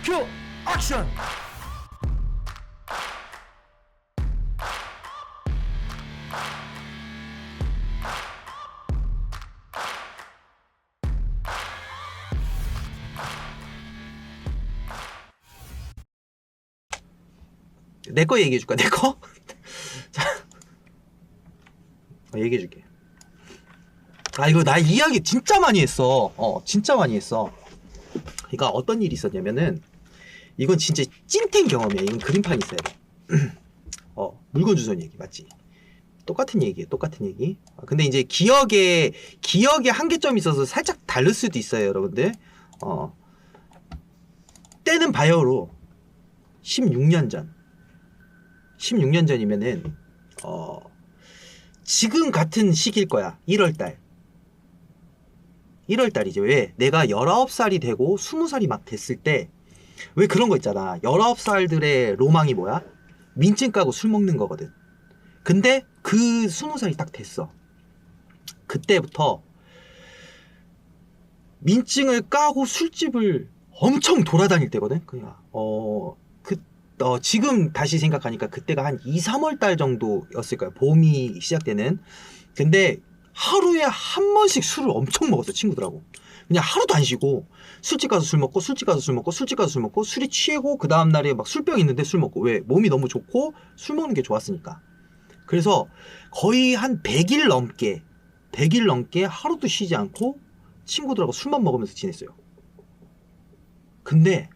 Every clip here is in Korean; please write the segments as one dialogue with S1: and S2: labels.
S1: 큐 액션. 내 거 얘기해줄까? 내 거? 자, 얘기해줄게. 아, 이거 나 이야기 진짜 많이 했어. 진짜 많이 했어. 그러니까 어떤 일이 있었냐면은, 이건 진짜 찐텐 경험이야. 이건 그림판 있어야 돼. 물건 주소는 얘기 맞지? 똑같은 얘기예요. 똑같은 얘기. 근데 이제 기억에 한계점이 있어서 살짝 다를 수도 있어요, 여러분들. 때는 바야흐로 16년 전. 16년 전이면은 지금 같은 시기일 거야. 1월달. 1월달이죠. 왜? 내가 19살이 되고 20살이 막 됐을 때, 왜 그런 거 있잖아. 19살들의 로망이 뭐야? 민증 까고 술 먹는 거거든. 근데 그 20살이 딱 됐어. 그때부터 민증을 까고 술집을 엄청 돌아다닐 때거든. 그냥 지금 다시 생각하니까 그때가 한 2, 3월 달 정도였을 거야. 봄이 시작되는. 근데 하루에 한 번씩 술을 엄청 먹었어, 친구들하고. 그냥 하루도 안 쉬고 술집 가서 술 먹고, 술집 가서 술 먹고, 술집 가서 술 먹고, 술이 취하고 그 다음날에 막 술병 있는데 술 먹고. 왜? 몸이 너무 좋고 술 먹는 게 좋았으니까. 그래서 거의 한 100일 넘게 하루도 쉬지 않고 친구들하고 술만 먹으면서 지냈어요. 근데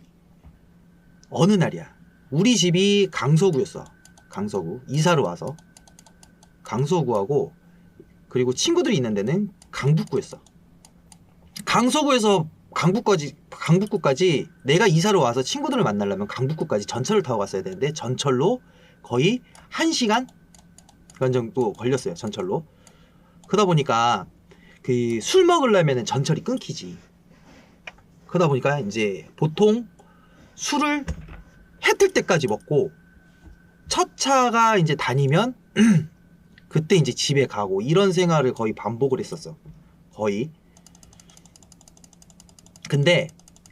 S1: 어느 날이야. 우리 집이 강서구였어. 강서구. 이사를 와서 강서구하고, 그리고 친구들이 있는 데는 강북구였어. 강서구에서 강북구까지 내가 이사를 와서 친구들을 만나려면 강북구까지 전철을 타고 갔어야 되는데, 전철로 거의 1시간 정도 걸렸어요. 전철로. 그러다 보니까 그 술 먹으려면 전철이 끊기지. 그러다 보니까 이제 보통 술을 해 뜰 때까지 먹고, 첫 차가 이제 다니면 그때 이제 집에 가고, 이런 생활을 거의 반복을 했었어. 거의. 근데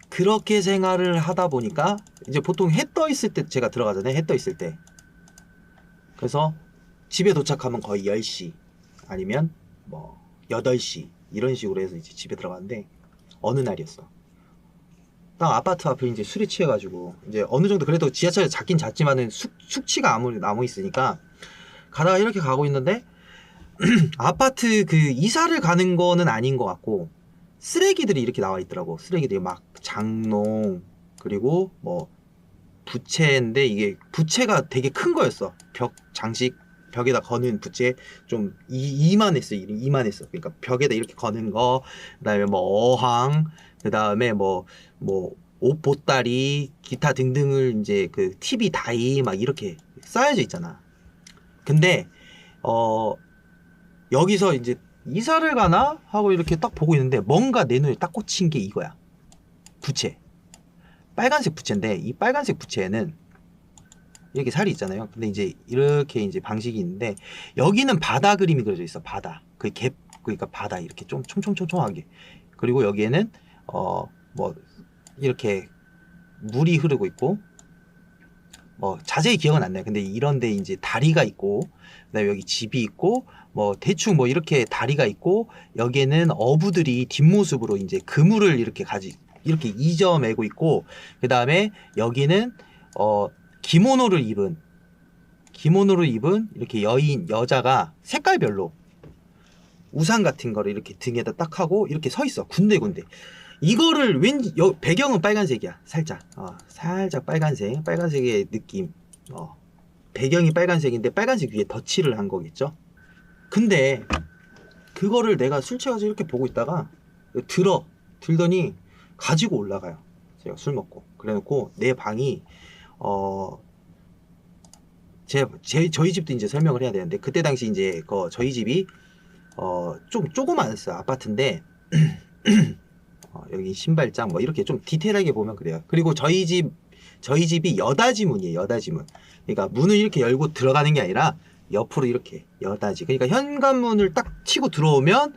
S1: 그렇게 생활을 하다 보니까 이제 보통 해 떠 있을 때 제가 들어가잖아요. 해 떠 있을 때. 그래서 집에 도착하면 거의 10시 아니면 뭐 8시 이런 식으로 해서 이제 집에 들어가는데, 어느 날이었어. 딱 아파트 앞에 이제 술이 취해가지고, 이제 어느 정도 그래도 지하철에 잤긴 잤지만은 숙취가 아무리 남아 있으니까 가다가 이렇게 가고 있는데, 아파트 그 이사를 가는 거는 아닌 것 같고, 쓰레기들이 이렇게 나와 있더라고. 쓰레기들이 막 장롱, 그리고 뭐 부채인데, 이게 부채가 되게 큰 거였어. 장식 벽에다 거는 부채 좀 이만했어. 이만했어. 그러니까 벽에다 이렇게 거는 거, 그다음에 뭐 어항, 그다음에 뭐 옷 보따리, 기타 등등을 이제 그 TV 다이 막 이렇게 쌓여져 있잖아. 근데 여기서 이제 이사를 가나 하고 이렇게 딱 보고 있는데, 뭔가 내 눈에 딱 꽂힌 게 이거야. 부채. 빨간색 부채인데, 이 빨간색 부채에는 이렇게 살이 있잖아요. 근데 이제 이렇게 이제 방식이 있는데, 여기는 바다 그림이 그려져 있어. 바다. 그러니까 바다 이렇게 좀 촘촘하게. 그리고 여기에는 뭐 이렇게 물이 흐르고 있고, 뭐 자세히 기억은 안 나요. 근데 이런데 이제 다리가 있고, 그다음에 여기 집이 있고, 뭐 대충 뭐 이렇게 다리가 있고, 여기에는 어부들이 뒷모습으로 이제 그물을 이렇게 이저 매고 있고, 그다음에 여기는 기모노를 입은 이렇게 여자가 색깔별로 우산 같은 거를 이렇게 등에다 딱 하고 이렇게 서 있어. 군데군데. 이거를 왠지 배경은 빨간색이야. 살짝 빨간색의 느낌. 배경이 빨간색인데 빨간색 위에 덧칠을 한 거겠죠. 근데 그거를 내가 술 취해서 이렇게 보고 있다가 들더니 가지고 올라가요. 제가 술 먹고. 그래놓고 내 방이 저희 집도 이제 설명을 해야 되는데, 그때 당시 이제 저희 집이 좀 조그만했어요. 아파트인데 여기 신발장 뭐 이렇게 좀 디테일하게 보면 그래요. 그리고 저희 집이 여다지문이에요. 여다지문. 그러니까 문을 이렇게 열고 들어가는 게 아니라 옆으로 이렇게 여다지. 그러니까 현관문을 딱 치고 들어오면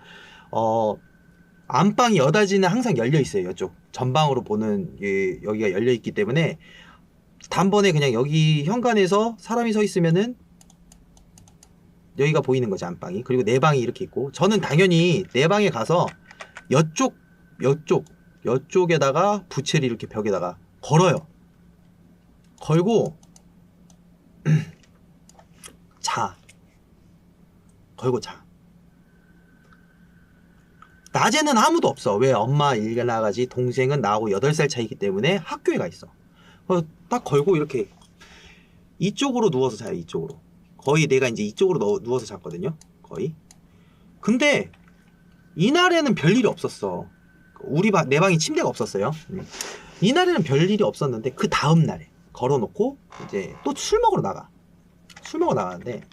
S1: 안방이 여닫이는 항상 열려 있어요. 이쪽 전방으로 보는 여기가 열려 있기 때문에 단번에 그냥 여기 현관에서 사람이 서 있으면은 여기가 보이는 거지, 안방이. 그리고 내 방이 이렇게 있고, 저는 당연히 내 방에 가서 여쪽에다가 부채를 이렇게 벽에다가 걸어요. 걸고 자. 걸고 자. 낮에는 아무도 없어. 왜? 엄마 일 나가지, 동생은 나하고 8살 차이기 때문에 학교에 가 있어. 딱 걸고 이렇게 이쪽으로 누워서 자요. 이쪽으로. 거의 내가 이제 이쪽으로 누워서 잤거든요. 거의. 근데 이날에는 별일이 없었어. 내 방에 침대가 없었어요. 이날에는 별일이 없었는데 그 다음 날에 걸어놓고 이제 또 술 먹으러 나가. 술 먹으러 나가는데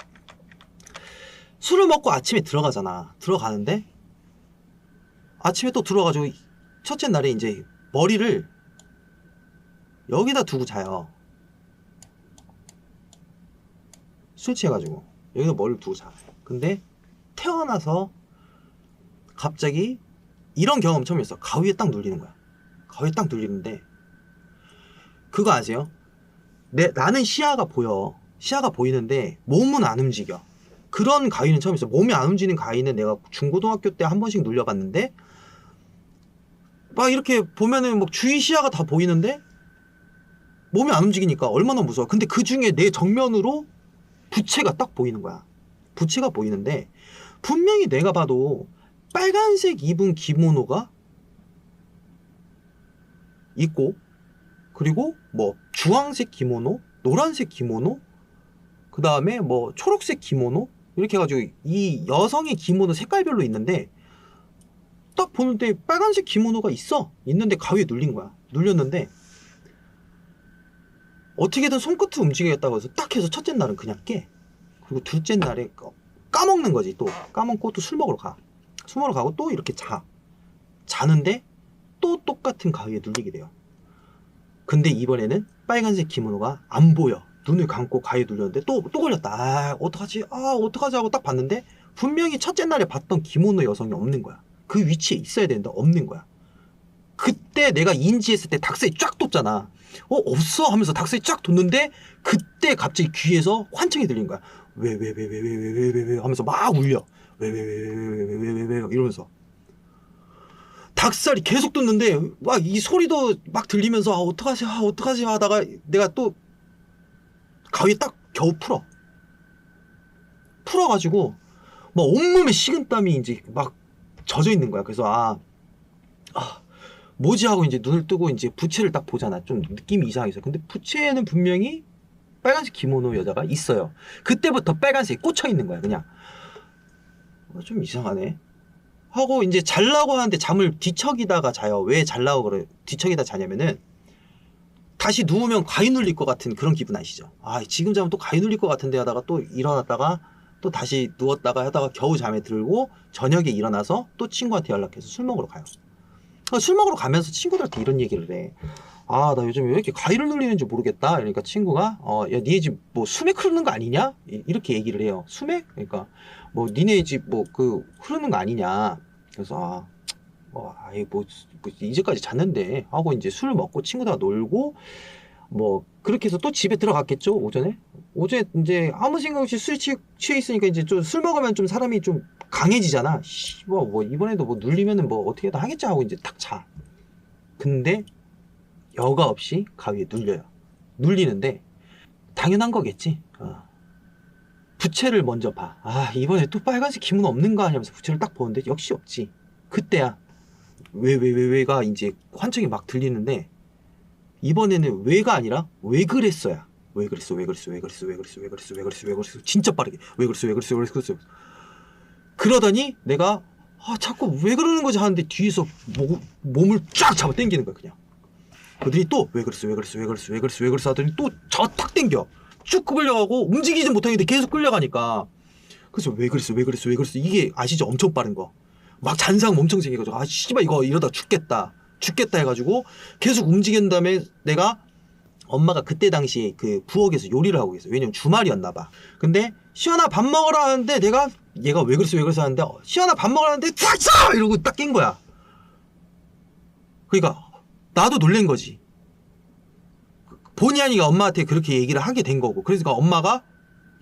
S1: 술을 먹고 아침에 들어가잖아. 들어가는데 아침에 또 들어가가지고 첫째 날에 이제 머리를 여기다 두고 자요. 술 취해가지고 여기다 머리를 두고 자. 근데 태어나서 갑자기 이런 경험 처음이었어. 가위에 딱 눌리는 거야. 가위에 딱 눌리는데 그거 아세요? 나는 시야가 보여. 시야가 보이는데 몸은 안 움직여. 그런 가위는 처음 있어. 몸이 안 움직이는 가위는 내가 중고등학교 때 한 번씩 눌려봤는데 막 이렇게 보면은 뭐 주위 시야가 다 보이는데 몸이 안 움직이니까 얼마나 무서워. 근데 그 중에 내 정면으로 부채가 딱 보이는 거야. 부채가 보이는데 분명히 내가 봐도 빨간색 입은 기모노가 있고, 그리고 뭐 주황색 기모노, 노란색 기모노, 그 다음에 뭐 초록색 기모노, 이렇게 해가지고 이 여성의 기모노 색깔별로 있는데 딱 보는데 빨간색 기모노가 있는데 가위에 눌린 거야. 눌렸는데 어떻게든 손끝을 움직이겠다고 해서 딱 해서 첫째 날은 그냥 깨. 그리고 둘째 날에 까먹는 거지. 또 까먹고 또 술 먹으러 가. 술 먹으러 가고 또 이렇게 자는데 또 똑같은 가위에 눌리게 돼요. 근데 이번에는 빨간색 기모노가 안 보여. 눈을 감고 가위에 눌렸는데 또 걸렸다. 어떡하지 하고 딱 봤는데 분명히 첫째 날에 봤던 기모노 여성이 없는 거야. 그 위치에 있어야 되는데 없는 거야. 그때 내가 인지했을 때 닭살이 쫙 돋잖아. 없어 하면서 닭살이 쫙 돋는데 그때 갑자기 귀에서 환청이 들린 거야. 왜 하면서 막 울려. 왜 이러면서 닭살이 계속 돋는데 막 이 소리도 막 들리면서 어떡하지 하다가 내가 또 가위에 딱 겨우 풀어가지고 막 온몸에 식은땀이 이제 막 젖어 있는 거야. 그래서 뭐지 하고 이제 눈을 뜨고 이제 부채를 딱 보잖아. 좀 느낌이 이상해서. 근데 부채에는 분명히 빨간색 기모노 여자가 있어요. 그때부터 빨간색이 꽂혀 있는 거야. 그냥 좀 이상하네 하고 이제 자려고 하는데 잠을 뒤척이다가 자요. 왜 자려고 그래 뒤척이다 자냐면은 다시 누우면 가위 눌릴 것 같은 그런 기분 아시죠? 지금 자면 또 가위 눌릴 것 같은데 하다가 또 일어났다가 또 다시 누웠다가 하다가 겨우 잠에 들고 저녁에 일어나서 또 친구한테 연락해서 술 먹으러 가요. 술 먹으러 가면서 친구들한테 이런 얘기를 해. 나 요즘 왜 이렇게 가위를 눌리는지 모르겠다. 그러니까 친구가 야, 니네 집 뭐 수맥 흐르는 거 아니냐? 이렇게 얘기를 해요. 수맥? 그러니까 뭐 니네 집 뭐 그 흐르는 거 아니냐? 그래서 이제까지 잤는데 하고 이제 술 먹고 친구들과 놀고 뭐 그렇게 해서 또 집에 들어갔겠죠. 오전에 이제 아무 생각 없이 술 취해 있으니까 이제 좀 술 먹으면 좀 사람이 좀 강해지잖아. 뭐 이번에도 뭐 눌리면은 뭐 어떻게 다 하겠지 하고 이제 딱 자. 근데 여과 없이 가위에 눌려요. 눌리는데 당연한 거겠지. 부채를 먼저 봐. 이번에 또 빨간색 기모노 없는가 하면서 부채를 딱 보는데 역시 없지. 그때야 왜가 이제 환청이 막 들리는데 이번에는 왜가 아니라 왜 그랬어야. 왜 그랬어 진짜 빠르게 왜 그랬어 그러더니 내가 자꾸 왜 그러는 거지 하는데 뒤에서 몸을 쫙 잡아 당기는 거야. 그냥 그러더니 또 왜 그랬어 하더니 또 탁 당겨 쭉 끌려가고 움직이지 못하는데 계속 끌려가니까. 그래서 왜 그랬어 이게 아시죠? 엄청 빠른 거 막 잔상 엄청 생겨가지고 씨발 이거 이러다 죽겠다 해가지고 계속 움직인 다음에 내가 엄마가 그때 당시에 그 부엌에서 요리를 하고 계세요. 왜냐면 주말이었나 봐. 근데 시연아 밥 먹으라 하는데 얘가 왜 그랬어 하는데 시연아 밥 먹으라 하는데 탁 이러고 딱 깬 거야. 그러니까 나도 놀란 거지. 본의 아니가 엄마한테 그렇게 얘기를 하게 된 거고. 그래서 엄마가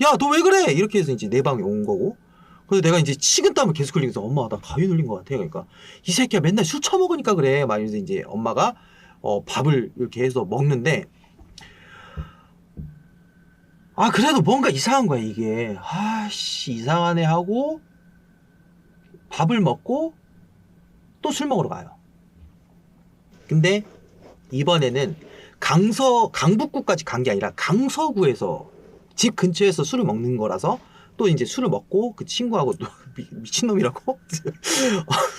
S1: 야, 너 왜 그래? 이렇게 해서 이제 내 방에 온 거고. 그래서 내가 이제 식은땀을 계속 흘리면서 엄마 나 가위 눌린 것 같아. 그러니까 이 새끼야 맨날 술 처먹으니까 그래. 막 이러면서 이제 엄마가 밥을 이렇게 해서 먹는데 아 그래도 뭔가 이상한 거야 이게. 아씨 이상하네 하고 밥을 먹고 또 술 먹으러 가요. 근데 이번에는 강북구까지 간 게 아니라 강서구에서 집 근처에서 술을 먹는 거라서 또 이제 술을 먹고 그 친구하고 또 미친놈이라고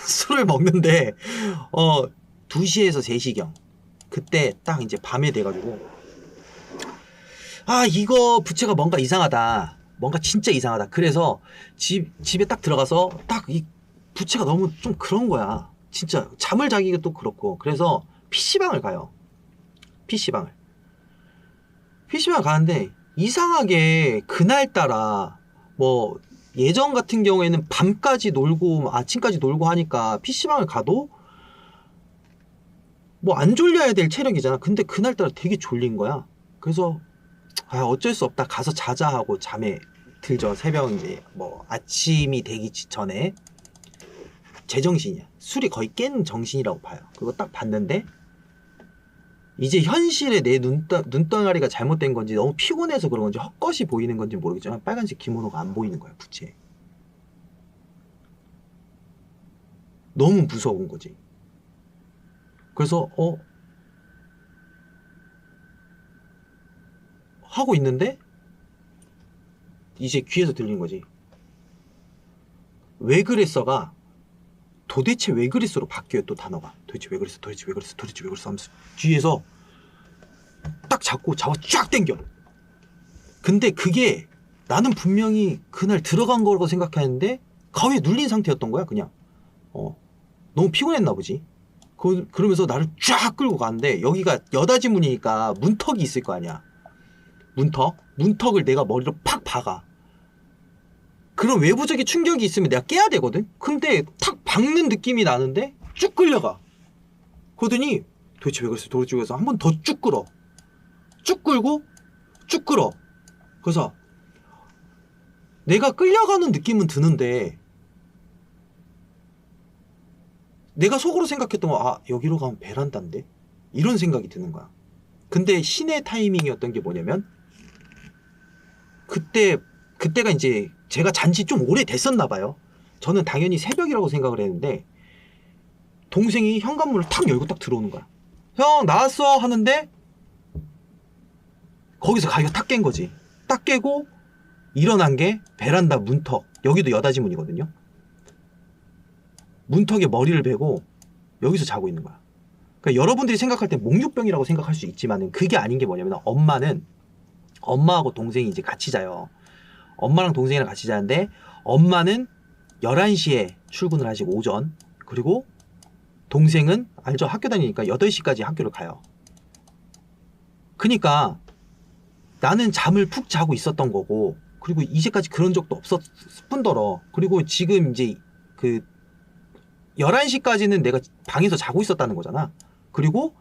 S1: 술을 먹는데 2시에서 3시경 그때 딱 이제 밤에 돼가지고 아 이거 부채가 뭔가 이상하다. 뭔가 진짜 이상하다. 그래서 집에 딱 들어가서 딱 이 부채가 너무 좀 그런 거야. 진짜 잠을 자기가 또 그렇고. 그래서 PC방을 가요. PC방을 가는데 이상하게 그날따라 뭐 예전 같은 경우에는 밤까지 놀고 아침까지 놀고 하니까 PC방을 가도 뭐 안 졸려야 될 체력이잖아. 근데 그날따라 되게 졸린 거야. 그래서 아 어쩔 수 없다 가서 자자 하고 잠에 들죠. 새벽 이제 뭐 아침이 되기 전에 제정신이야. 술이 거의 깬 정신이라고 봐요. 그거 딱 봤는데 이제 현실에 내 눈덩어리가 잘못된 건지 너무 피곤해서 그런 건지 헛것이 보이는 건지 모르겠지만 빨간색 기모노가 안 보이는 거야 부채에. 너무 무서운 거지. 그래서 하고 있는데 이제 귀에서 들리는 거지. 왜 그랬어가 도대체 왜 그랬어로 바뀌어요. 또 단어가 도대체 왜 그랬어 도대체 왜 그랬어 도대체 왜 그랬어 하면서 뒤에서 딱 잡고 잡아 쫙 당겨. 근데 그게 나는 분명히 그날 들어간 거라고 생각했는데 가위에 눌린 상태였던 거야. 그냥 너무 피곤했나 보지. 그러면서 나를 쫙 끌고 가는데 여기가 여닫이 문이니까 문턱이 있을 거 아니야. 문턱을 내가 머리로 팍 박아. 그런 외부적인 충격이 있으면 내가 깨야 되거든. 근데 탁 박는 느낌이 나는데 쭉 끌려가. 그러더니 도대체 왜 그랬어 도대체 왜 그랬어 한 번 더 쭉 끌어. 쭉 끌고 쭉 끌어. 그래서 내가 끌려가는 느낌은 드는데 내가 속으로 생각했던 거 아 여기로 가면 베란다인데 이런 생각이 드는 거야. 근데 신의 타이밍이었던 게 뭐냐면 그때가 이제 제가 잔지 좀 오래됐었나 봐요. 저는 당연히 새벽이라고 생각을 했는데 동생이 현관문을 탁 열고 딱 들어오는 거야. 형 나왔어 하는데 거기서 가위가 탁 깬 거지. 딱 깨고 일어난 게 베란다 문턱. 여기도 여닫이 문이거든요. 문턱에 머리를 베고 여기서 자고 있는 거야. 그러니까 여러분들이 생각할 때 몽유병이라고 생각할 수 있지만은 그게 아닌 게 뭐냐면 엄마하고 동생이 이제 같이 자요. 엄마랑 동생이랑 같이 자는데 엄마는 11시에 출근을 하시고 오전. 그리고 동생은 알죠? 학교 다니니까 8시까지 학교를 가요. 그러니까 나는 잠을 푹 자고 있었던 거고 그리고 이제까지 그런 적도 없었을 뿐더러 그리고 지금 이제 그 11시까지는 내가 방에서 자고 있었다는 거잖아. 그리고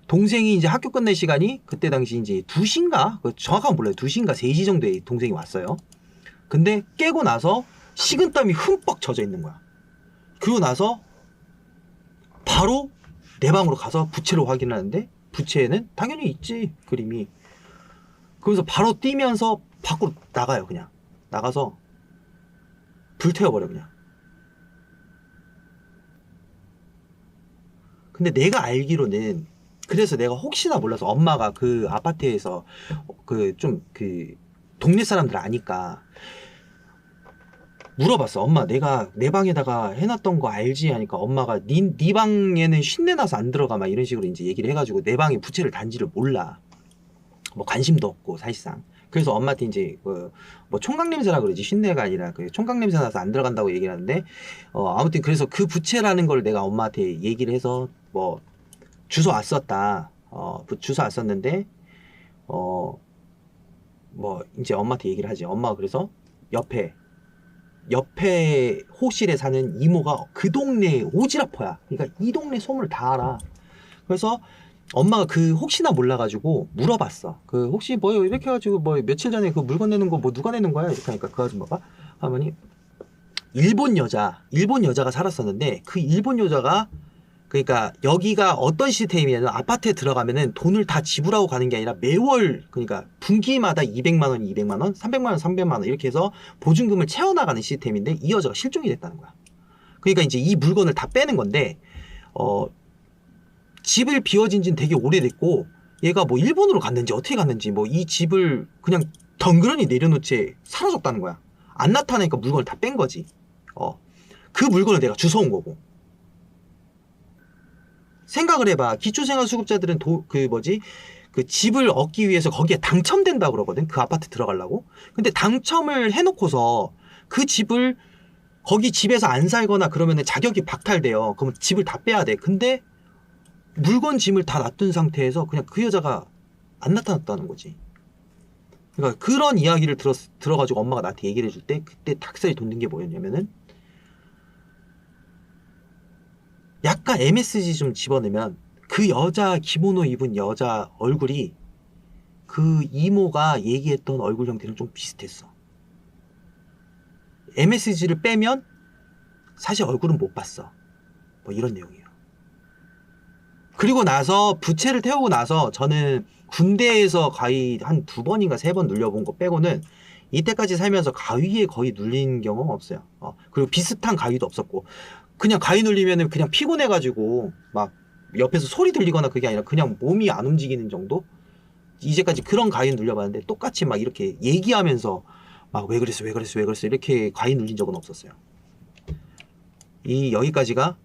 S1: 동생이 이제 학교 끝낼 시간이 그때 당시 이제 2시인가? 정확하게 몰라요. 2시인가 3시 정도에 동생이 왔어요. 근데 깨고 나서 식은땀이 흠뻑 젖어 있는 거야. 그러고 나서 바로 내 방으로 가서 부채를 확인하는데 부채에는 당연히 있지 그림이. 그러면서 바로 뛰면서 밖으로 나가요. 그냥 나가서 불태워버려 그냥. 근데 내가 알기로는 그래서 내가 혹시나 몰라서 엄마가 그 아파트에서 그 동네 사람들 아니까 물어봤어. 엄마 내가 내 방에다가 해놨던 거 알지? 하니까 엄마가 네 방에는 쉰내 나서 안 들어가 막 이런 식으로 이제 얘기를 해가지고 내 방에 부채를 단지를 몰라. 뭐 관심도 없고 사실상. 그래서 엄마한테 이제 뭐 총각 냄새라 그러지 쉰내가 아니라 그 총각 냄새 나서 안 들어간다고 얘기를 하는데 아무튼 그래서 그 부채라는 걸 내가 엄마한테 얘기를 해서 뭐 주소 왔었다. 주소 왔었는데 뭐 이제 엄마한테 얘기를 하지. 엄마가 그래서 옆에 호실에 사는 이모가 그 동네 오지라퍼야. 그러니까 이 동네 소문을 다 알아. 그래서 엄마가 그 혹시나 몰라가지고 물어봤어. 그 혹시 뭐 이렇게 해가지고 뭐 며칠 전에 그 물건 내는 거 뭐 누가 내는 거야? 이렇게 하니까 그 아줌마가 할머니 일본 여자가 살았었는데 그 일본 여자가 그러니까 여기가 어떤 시스템이냐면 아파트에 들어가면은 돈을 다 지불하고 가는 게 아니라 매월 그러니까 분기마다 200만 원, 200만 원, 300만 원, 300만 원 이렇게 해서 보증금을 채워나가는 시스템인데 이 여자가 실종이 됐다는 거야. 그러니까 이제 이 물건을 다 빼는 건데 집을 비워진 지는 되게 오래됐고 얘가 뭐 일본으로 갔는지 어떻게 갔는지 뭐 이 집을 그냥 덩그러니 내려놓지 사라졌다는 거야. 안 나타나니까 물건을 다 뺀 거지. 그 물건을 내가 주워온 거고. 생각을 해봐. 기초생활수급자들은 그 집을 얻기 위해서 거기에 당첨된다 그러거든. 그 아파트 들어가려고. 근데 당첨을 해놓고서 그 집을 거기 집에서 안 살거나 그러면 자격이 박탈돼요. 그러면 집을 다 빼야 돼. 근데 물건 짐을 다 놔둔 상태에서 그냥 그 여자가 안 나타났다는 거지. 그러니까 그런 이야기를 들어가지고 엄마가 나한테 얘기를 해줄 때 그때 닭살이 돋는 게 뭐였냐면은 약간 MSG 좀 집어넣으면 그 여자 기모노 입은 여자 얼굴이 그 이모가 얘기했던 얼굴 형태랑 좀 비슷했어. MSG를 빼면 사실 얼굴은 못 봤어. 뭐 이런 내용이에요. 그리고 나서 부채를 태우고 나서 저는 군대에서 가위 한 2번인가 3번 눌려본 거 빼고는 이때까지 살면서 가위에 거의 눌린 경험 없어요. 그리고 비슷한 가위도 없었고 그냥 가위 눌리면은 그냥 피곤해가지고 막 옆에서 소리 들리거나 그게 아니라 그냥 몸이 안 움직이는 정도? 이제까지 그런 가위 눌려봤는데 똑같이 막 이렇게 얘기하면서 막 왜 그랬어 이렇게 가위 눌린 적은 없었어요. 여기까지가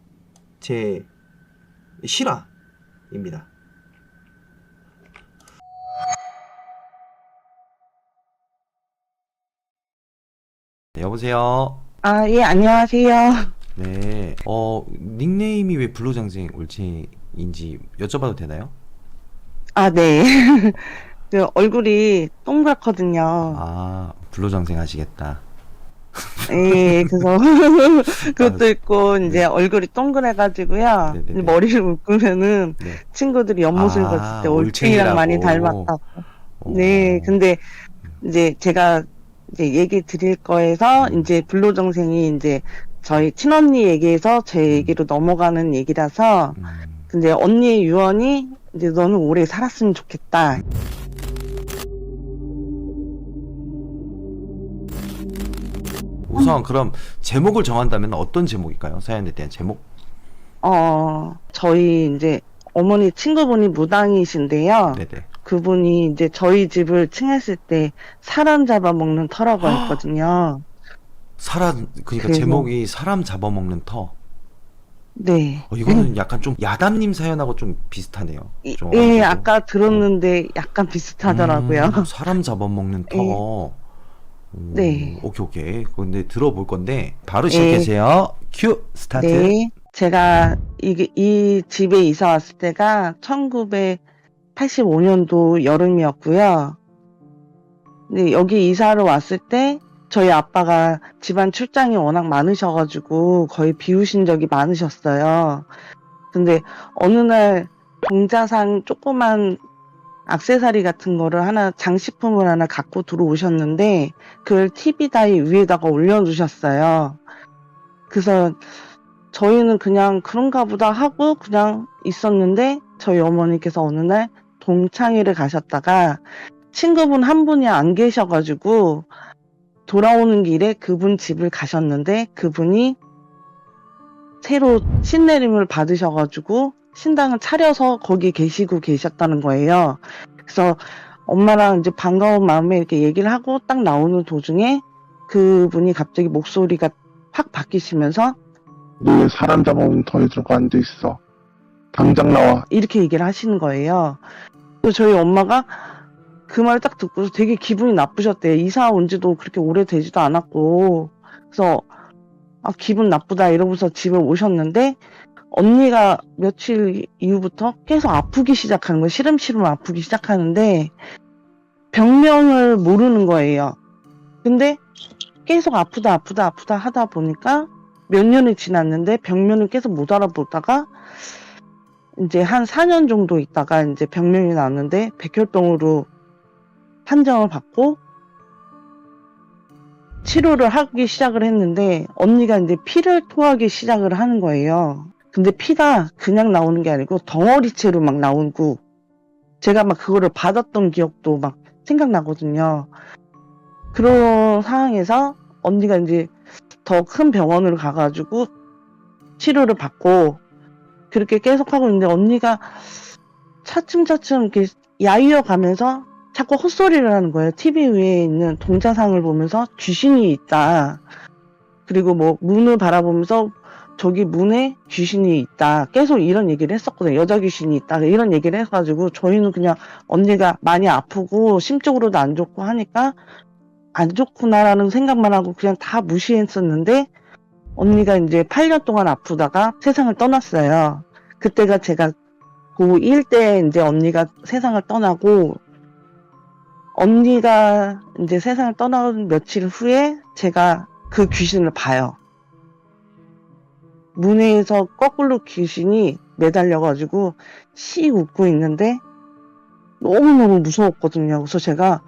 S1: 제 실화입니다. 네, 여보세요.
S2: 아, 예, 안녕하세요.
S1: 네. 닉네임이 왜 블루장생 올체인지 여쭤봐도 되나요?
S2: 아, 네. 그 얼굴이 동그랗거든요.
S1: 아, 블루장생 하시겠다.
S2: 예, 그래서
S1: 아,
S2: 그것도 있고 이제
S1: 네.
S2: 얼굴이 동그래가지고요.
S1: 네네네.
S2: 머리를 묶으면은
S1: 네.
S2: 친구들이 옆모습을 봤을 때 올챙이랑 많이
S1: 올챙이라고.
S2: 닮았다고. 네,
S1: 어,
S2: 근데 이제 제가 이제 얘기 드릴 거에서
S1: 음,
S2: 이제 불로정생이 이제 저희 친언니 얘기에서 제
S1: 음,
S2: 얘기로 넘어가는 얘기라서
S1: 음.
S2: 근데 언니의 유언이 이제 너는 오래 살았으면 좋겠다.
S1: 우선 그럼 제목을 정한다면 어떤 제목일까요? 사연에 대한 제목?
S2: 저희 이제 어머니 친구분이 무당이신데요.
S1: 네네.
S2: 그분이 이제 저희 집을 칭했을 때 사람 잡아먹는 터라고 했거든요.
S1: 그러니까
S2: 그래서,
S1: 제목이 사람 잡아먹는 터.
S2: 네.
S1: 이거는 약간 좀 야담님 사연하고 좀 비슷하네요. 좀 어느
S2: 예,
S1: 정도.
S2: 아까 들었는데 약간 비슷하더라고요.
S1: 사람 잡아먹는
S2: 예,
S1: 터.
S2: 네.
S1: 오케이, 오케이. 근데 들어볼 건데, 바로
S2: 예,
S1: 시작해주세요. 큐, 스타트.
S2: 네. 제가 이 집에 이사 왔을 때가 1985년도 여름이었고요. 근데 여기 이사를 왔을 때 저희 아빠가 집안 출장이 워낙 많으셔가지고 거의 비우신 적이 많으셨어요. 근데 어느 날 동자상 조그만 액세서리 같은 거를 하나, 장식품을 하나 갖고 들어오셨는데 그걸 TV 다이 위에다가 올려두셨어요. 그래서 저희는 그냥 그런가 보다 하고 그냥 있었는데 저희 어머니께서 어느 날 동창회를 가셨다가 친구분 한 분이 안 계셔가지고 돌아오는 길에 그분 집을 가셨는데 그분이 새로 신내림을 받으셔가지고 신당을 차려서 거기 계시고 계셨다는 거예요. 그래서 엄마랑 이제 반가운 마음에 이렇게 얘기를 하고 딱 나오는 도중에 그분이 갑자기 목소리가 확 바뀌시면서
S3: 너 왜 사람 잡아먹는 터에 들어가 앉아있어? 당장 나와.
S2: 이렇게 얘기를 하시는 거예요. 그래서 저희 엄마가 그 말 딱 듣고서 되게 기분이 나쁘셨대요. 이사 온 지도 그렇게 오래되지도 않았고. 그래서 기분 나쁘다 이러고서 집에 오셨는데 언니가 며칠 이후부터 계속 아프기 시작하는 거예요. 시름시름 아프기 시작하는데 병명을 모르는 거예요. 근데 계속 아프다 하다 보니까 몇 년이 지났는데 병명을 계속 못 알아보다가 이제 한 4년 정도 있다가 이제 병명이 나왔는데 백혈병으로 판정을 받고 치료를 하기 시작을 했는데 언니가 이제 피를 토하기 시작을 하는 거예요. 근데 피가 그냥 나오는 게 아니고 덩어리째로 막 나오고 제가 막 그거를 받았던 기억도 막 생각나거든요. 그런 상황에서 언니가 이제 더 큰 병원을 가가지고 치료를 받고 그렇게 계속 하고 있는데 언니가 차츰차츰 이렇게 야위어 가면서 자꾸 헛소리를 하는 거예요. TV 위에 있는 동자상을 보면서 귀신이 있다. 그리고 뭐 문을 바라보면서 저기 문에 귀신이 있다. 계속 이런 얘기를 했었거든요. 여자 귀신이 있다. 이런 얘기를 해가지고 저희는 그냥 언니가 많이 아프고 심적으로도 안 좋고 하니까 안 좋구나라는 생각만 하고 그냥 다 무시했었는데 언니가 이제 8년 동안 아프다가 세상을 떠났어요. 그때가 제가 고1 때 이제 언니가 세상을 떠나고 언니가 이제 세상을 떠나온 며칠 후에 제가 그 귀신을 봐요. 문에서 거꾸로 귀신이 매달려가지고 씩 웃고 있는데 너무너무 무서웠거든요. 그래서 제가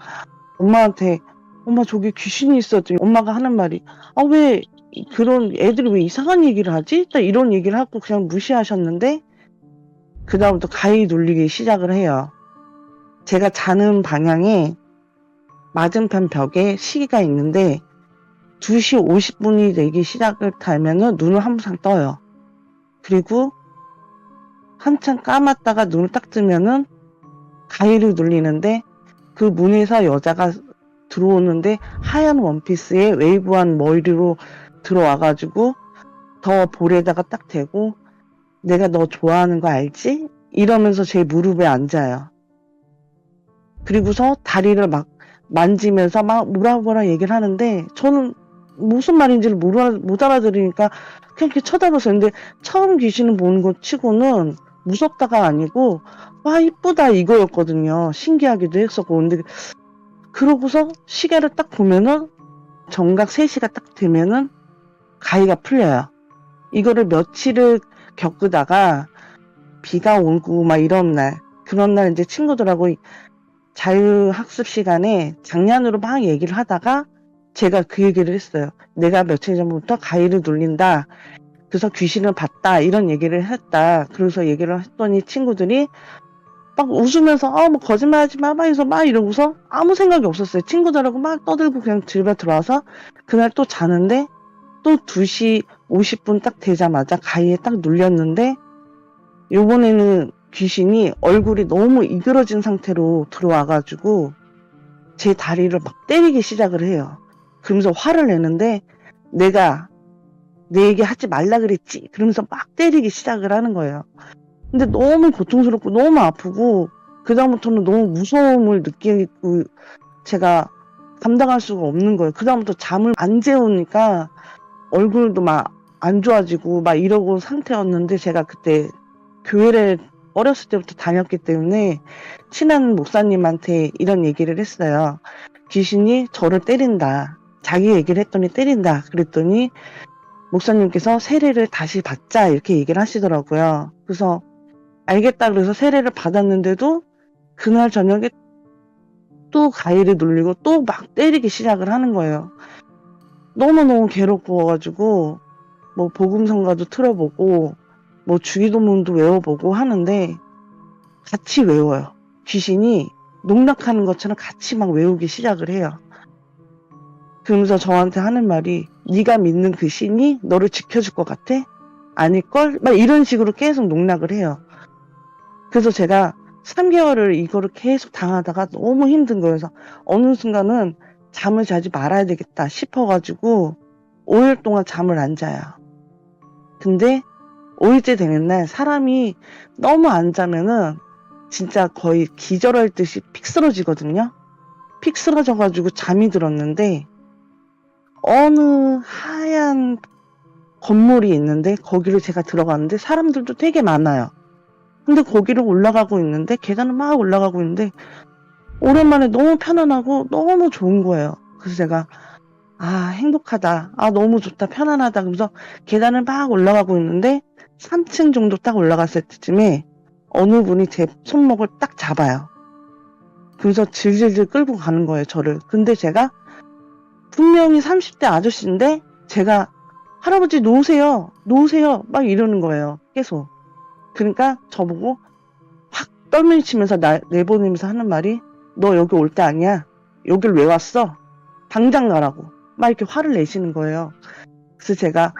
S2: 엄마한테 엄마 저기 귀신이 있었더니 엄마가 하는 말이 아 왜 그런 애들이 왜 이상한 얘기를 하지? 딱 이런 얘기를 하고 그냥 무시하셨는데 그 다음부터 가위 눌리기 시작을 해요. 제가 자는 방향에 맞은편 벽에 시계가 있는데 2시 50분이 되기 시작을 하면은 눈을 항상 떠요. 그리고 한참 감았다가 눈을 딱 뜨면은 가위를 눌리는데 그 문에서 여자가 들어오는데 하얀 원피스에 웨이브한 머리로 들어와가지고 더 볼에다가 딱 대고 내가 너 좋아하는 거 알지? 이러면서 제 무릎에 앉아요. 그리고서 다리를 막 만지면서 막 뭐라 얘기를 하는데 저는 무슨 말인지를 못 알아들으니까 그냥 이렇게 쳐다봤어요. 근데 처음 귀신을 보는 것 치고는 무섭다가 아니고 와 이쁘다 이거였거든요. 신기하기도 했었고 근데 그러고서 시계를 딱 보면은 정각 3시가 딱 되면은 가위가 풀려요. 이거를 며칠을 겪으다가 비가 오고 막 이런 날 그런 날 이제 친구들하고 자유학습 시간에 장난으로 막 얘기를 하다가 제가 그 얘기를 했어요. 내가 며칠 전부터 가위를 눌린다. 그래서 귀신을 봤다. 이런 얘기를 했다. 그래서 얘기를 했더니 친구들이 막 웃으면서 뭐 거짓말하지 마. 막 해서 막 이러고서 아무 생각이 없었어요. 친구들하고 막 떠들고 그냥 집에 들어와서 그날 또 자는데 또 2시 50분 딱 되자마자 가위에 딱 눌렸는데 요번에는 귀신이 얼굴이 너무 이그러진 상태로 들어와가지고 제 다리를 막 때리기 시작을 해요. 그러면서 화를 내는데 내가 내 얘기 하지 말라 그랬지. 그러면서 막 때리기 시작을 하는 거예요. 근데 너무 고통스럽고 너무 아프고 그다음부터는 너무 무서움을 느끼고 제가 감당할 수가 없는 거예요. 그다음부터 잠을 안 재우니까 얼굴도 막 안 좋아지고 막 이러고 상태였는데 제가 그때 교회를 어렸을 때부터 다녔기 때문에 친한 목사님한테 이런 얘기를 했어요. 귀신이 저를 때린다. 자기 얘기를 했더니 때린다. 그랬더니 목사님께서 세례를 다시 받자 이렇게 얘기를 하시더라고요. 그래서 알겠다 그래서 세례를 받았는데도 그날 저녁에 또 가위를 눌리고 또 막 때리기 시작을 하는 거예요. 너무너무 괴롭고가지고 뭐 복음성가도 틀어보고 뭐 주기도문도 외워보고 하는데 같이 외워요. 귀신이 농락하는 것처럼 같이 막 외우기 시작을 해요. 그러면서 저한테 하는 말이 네가 믿는 그 신이 너를 지켜줄 것 같아? 아닐걸? 막 이런 식으로 계속 농락을 해요. 그래서 제가 3개월을 이거를 계속 당하다가 너무 힘든 거예요. 그래서 어느 순간은 잠을 자지 말아야 되겠다 싶어가지고 5일 동안 잠을 안 자요. 근데 5일째 되는 날 사람이 너무 안 자면은 진짜 거의 기절할 듯이 픽 쓰러지거든요. 픽 쓰러져가지고 잠이 들었는데 어느 하얀 건물이 있는데 거기를 제가 들어갔는데 사람들도 되게 많아요. 근데 거기를 올라가고 있는데 계단을 막 올라가고 있는데 오랜만에 너무 편안하고 너무 좋은 거예요. 그래서 제가 행복하다. 너무 좋다. 편안하다. 그러면서 계단을 막 올라가고 있는데 3층 정도 딱 올라갔을 때쯤에 어느 분이 제 손목을 딱 잡아요. 그래서 질질질 끌고 가는 거예요, 저를. 근데 제가 분명히 30대 아저씨인데 제가 할아버지 놓으세요, 놓으세요 막 이러는 거예요, 계속. 그러니까 저보고 확 떨미치면서 내보내면서 하는 말이 너 여기 올 때 아니야, 여길 왜 왔어, 당장 가라고 막 이렇게 화를 내시는 거예요. 그래서 제가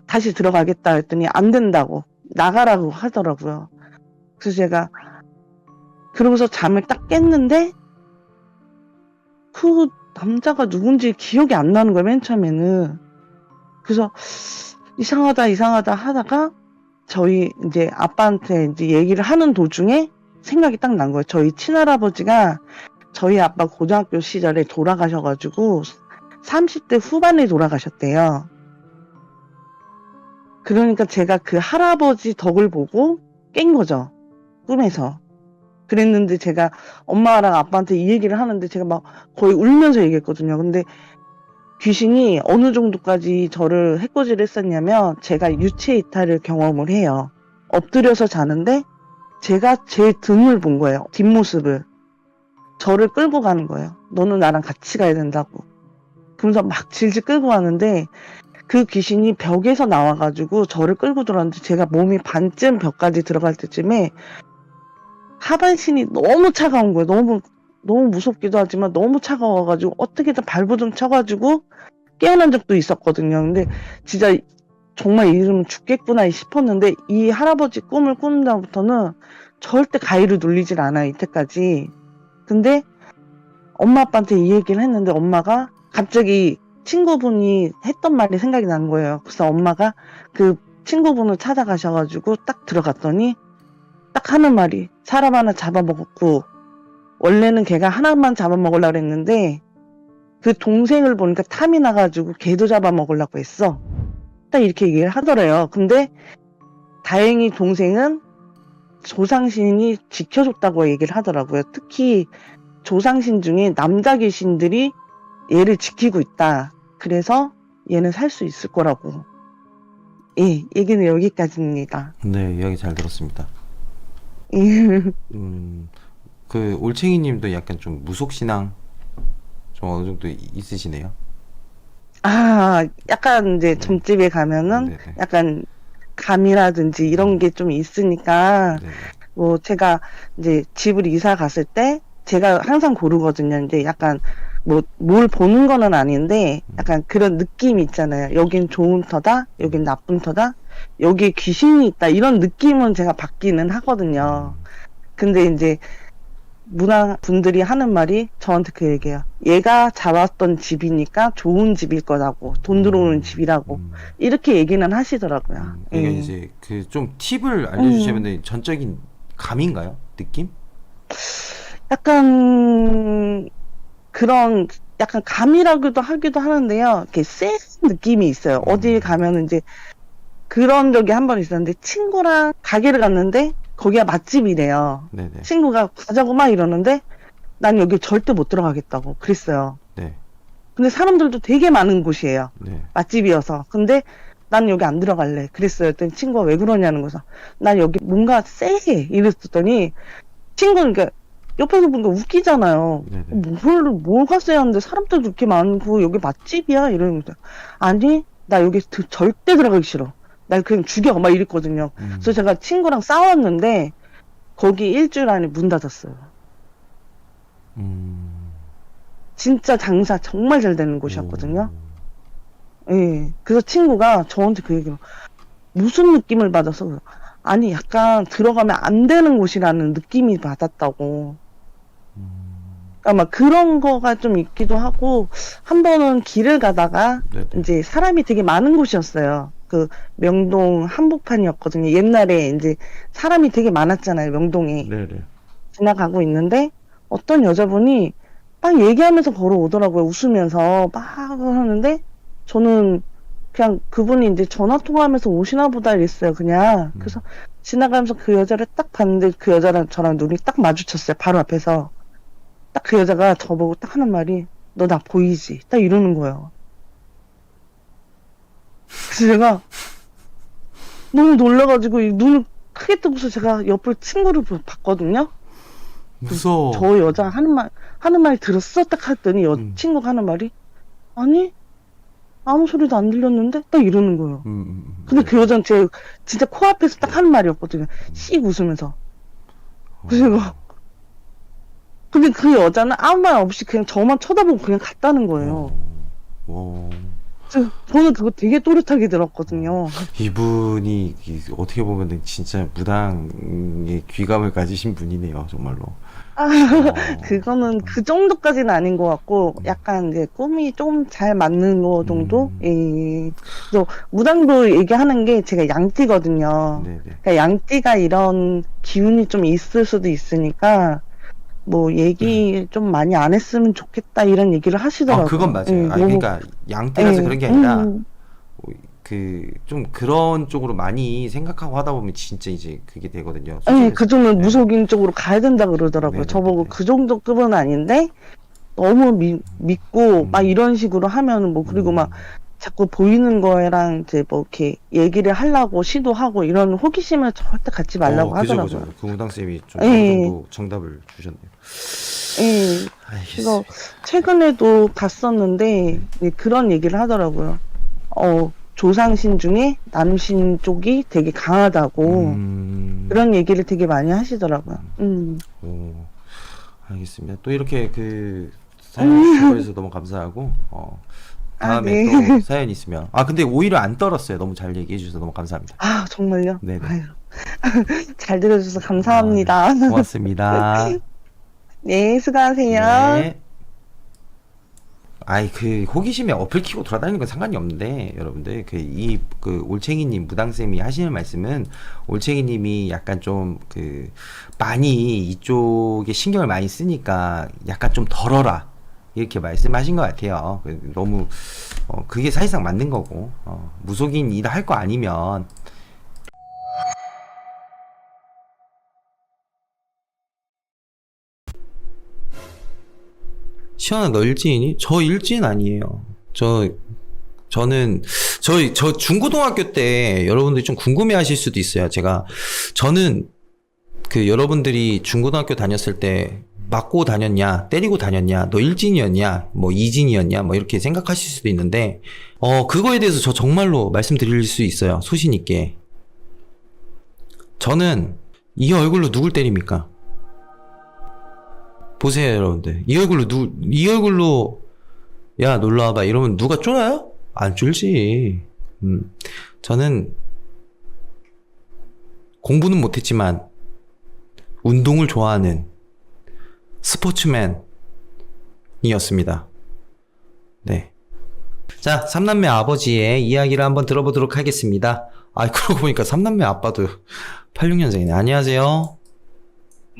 S2: 다시 들어가겠다 했더니 안 된다고 나가라고 하더라고요. 그래서 제가 그러고서 잠을 딱 깼는데 그 남자가 누군지 기억이 안 나는 거예요, 맨 처음에는. 그래서 이상하다 이상하다 하다가 저희 이제 아빠한테 이제 얘기를 하는 도중에 생각이 딱 난 거예요. 저희 친할아버지가 저희 아빠 고등학교 시절에 돌아가셔가지고 30대 후반에 돌아가셨대요. 그러니까 제가 그 할아버지 덕을 보고 깬 거죠, 꿈에서. 그랬는데 제가 엄마랑 아빠한테 이 얘기를 하는데 제가 막 거의 울면서 얘기했거든요. 근데 귀신이 어느 정도까지 저를 해코지를 했었냐면 제가 유체 이탈을 경험을 해요. 엎드려서 자는데 제가 제 등을 본 거예요. 뒷모습을. 저를 끌고 가는 거예요. 너는 나랑 같이 가야 된다고. 그러면서 막 질질 끌고 가는데 그 귀신이 벽에서 나와가지고 저를 끌고 들어왔는데 제가 몸이 반쯤 벽까지 들어갈 때쯤에 하반신이 너무 차가운 거예요. 너무 무섭기도 하지만 너무 차가워가지고 어떻게든 발버둥 쳐가지고 깨어난 적도 있었거든요. 근데 진짜 정말 이러면 죽겠구나 싶었는데 이 할아버지 꿈을 꾸는 다음부터는 절대 가위를 눌리질 않아요, 이때까지. 근데 엄마 아빠한테 이 얘기를 했는데 엄마가 갑자기 친구분이 했던 말이 생각이 난 거예요. 그래서 엄마가 그 친구분을 찾아가셔가지고 딱 들어갔더니 딱 하는 말이 사람 하나 잡아먹었고 원래는 걔가 하나만 잡아먹으려고 했는데 그 동생을 보니까 탐이 나가지고 걔도 잡아먹으려고 했어. 딱 이렇게 얘기를 하더래요. 근데 다행히 동생은 조상신이 지켜줬다고 얘기를 하더라고요. 특히 조상신 중에 남자 귀신들이 얘를 지키고 있다. 그래서 얘는 살 수 있을 거라고. 예, 얘기는 여기까지입니다.
S4: 네, 이야기 잘 들었습니다.
S2: 예.
S4: 그 올챙이님도 약간 좀 무속신앙 좀 어느 정도 있으시네요.
S2: 아, 약간 이제 점집에 가면은
S4: 네네.
S2: 약간 감이라든지 이런 게 좀 있으니까
S4: 네네.
S2: 뭐 제가 이제 집을 이사 갔을 때 제가 항상 고르거든요. 이제 약간 뭐 뭘 보는 거는 아닌데 약간 그런 느낌이 있잖아요. 여긴 좋은 터다, 여긴 나쁜 터다, 여기에 귀신이 있다, 이런 느낌은 제가 받기는 하거든요. 근데 이제 문화 분들이 하는 말이 저한테 그 얘기예요. 얘가 잡았던 집이니까 좋은 집일 거라고, 돈 들어오는 집이라고 이렇게 얘기는 하시더라고요.
S4: 그러니까 이제 그 좀 팁을 알려주시면 전적인 감인가요? 느낌?
S2: 약간 그런 약간 감이라고도 하기도 하는데요. 이렇게 센 느낌이 있어요. 어디 가면은 이제 그런 적이 한 번 있었는데 친구랑 가게를 갔는데 거기가 맛집이래요.
S4: 네네.
S2: 친구가 가자고 막 이러는데 난 여기 절대 못 들어가겠다고 그랬어요.
S4: 네.
S2: 근데 사람들도 되게 많은 곳이에요.
S4: 네.
S2: 맛집이어서. 근데 난 여기 안 들어갈래 그랬어요. 그랬더니 친구가 왜 그러냐는 거죠. 난 여기 뭔가 쎄해 이랬더니 친구는 그러니까 옆에서 보니까 웃기잖아요.
S4: 네네.
S2: 뭐가 쎄한데 사람들도 이렇게 많고 여기 맛집이야 이러는 거죠. 아니 나 여기 절대 들어가기 싫어. 날 그냥 죽여 막 이랬거든요. 그래서 제가 친구랑 싸웠는데 거기 일주일 안에 문 닫았어요. 진짜 장사 정말 잘 되는 곳이었거든요. 예. 그래서 친구가 저한테 그 얘기를 무슨 느낌을 받아서 아니 약간 들어가면 안 되는 곳이라는 느낌이 받았다고. 아마 그런 거가 좀 있기도 하고 한 번은 길을 가다가
S4: 네네.
S2: 이제 사람이 되게 많은 곳이었어요. 그 명동 한복판이었거든요. 옛날에 이제 사람이 되게 많았잖아요, 명동에.
S4: 네네.
S2: 지나가고 있는데 어떤 여자분이 막 얘기하면서 걸어오더라고요. 웃으면서 막 하는데 저는 그냥 그분이 이제 전화 통화하면서 오시나 보다 이랬어요, 그냥. 그래서 지나가면서 그 여자를 딱 봤는데 그 여자랑 저랑 눈이 딱 마주쳤어요, 바로 앞에서. 딱 그 여자가 저보고 딱 하는 말이 너 나 보이지? 딱 이러는 거예요. 그래서 제가 너무 놀라가지고 이 눈을 크게 뜨고서 제가 옆을 친구를 봤거든요.
S4: 무서워.
S2: 저 여자 하는 말 들었어? 딱 했더니 친구가 하는 말이, 아니, 아무 소리도 안 들렸는데? 딱 이러는 거예요. 근데 그 여자는 제 진짜 코앞에서 딱 하는 말이었거든요. 씩 웃으면서. 그래서 근데 그 여자는 아무 말 없이 그냥 저만 쳐다보고 그냥 갔다는 거예요.
S4: 오.
S2: 저는 그거 되게 또렷하게 들었거든요.
S4: 이분이 어떻게 보면 진짜 무당의 귀감을 가지신 분이네요, 정말로.
S2: 그거는 그 정도까지는 아닌 것 같고, 약간 이제 꿈이 좀 잘 맞는 거 정도? 예. 그래서 무당도 얘기하는 게 제가 양띠거든요.
S4: 네네.
S2: 그러니까 양띠가 이런 기운이 좀 있을 수도 있으니까, 뭐 얘기 좀 많이 안 했으면 좋겠다 이런 얘기를 하시더라고요.
S4: 그건 맞아요.
S2: 예, 너무-
S4: 그러니까 양떼라서
S2: 예,
S4: 그런 게 아니라
S2: 음.
S4: 좀 그런 쪽으로 많이 생각하고 하다 보면 진짜 이제 그게 되거든요.
S2: 네, 그 정도는
S4: 네.
S2: 무속인 쪽으로 가야 된다 그러더라고요.
S4: 네네네네.
S2: 저보고 그 정도 급은 아닌데 너무 믿고 막 이런 식으로 하면 뭐 그리고 막 자꾸 보이는 거랑 이제 뭐 이렇게 얘기를 하려고 시도하고 이런 호기심을 절대 갖지 말라고
S4: 그죠,
S2: 하더라고요.
S4: 그죠. 그 무당쌤이 좀
S2: 예.
S4: 어느 정도 정답을 주셨네요.
S2: 예. 그래서
S4: 알겠습니다.
S2: 최근에도 봤었는데 그런 얘기를 하더라고요. 조상신 중에 남신 쪽이 되게 강하다고 그런 얘기를 되게 많이 하시더라고요.
S4: 오, 알겠습니다. 또 이렇게 그 사연 주셔서 너무 감사하고 다음에
S2: 네.
S4: 또 사연 있으면 근데 오히려 안 떨었어요. 너무 잘 얘기해 주셔서 너무 감사합니다.
S2: 아, 정말요?
S4: 네네.
S2: 아유. 잘 들어주셔서 감사합니다.
S4: 네. 고맙습니다.
S2: 네, 수고하세요.
S4: 네. 그 호기심에 어플 키고 돌아다니는 건 상관이 없는데 여러분들 그 올챙이님 무당쌤이 하시는 말씀은 올챙이님이 약간 좀 많이 이쪽에 신경을 많이 쓰니까 약간 좀 덜어라 이렇게 말씀하신 것 같아요. 너무 그게 사실상 맞는 거고 무속인이다 할 거 아니면 시원아, 너 일진이니? 저 일진 아니에요. 저는 저 중고등학교 때 여러분들이 좀 궁금해 하실 수도 있어요. 저는 여러분들이 중고등학교 다녔을 때 맞고 다녔냐, 때리고 다녔냐, 너 일진이었냐, 뭐 이진이었냐, 뭐 이렇게 생각하실 수도 있는데, 그거에 대해서 저 정말로 말씀드릴 수 있어요. 소신 있게. 저는 이 얼굴로 누굴 때립니까? 보세요, 여러분들. 이 얼굴로, 야, 놀러 와봐. 이러면 누가 쫄아요? 안 쫄지. 저는 공부는 못했지만, 운동을 좋아하는 스포츠맨이었습니다. 네. 자, 삼남매 아버지의 이야기를 한번 들어보도록 하겠습니다. 그러고 보니까 삼남매 아빠도 86년생이네. 안녕하세요.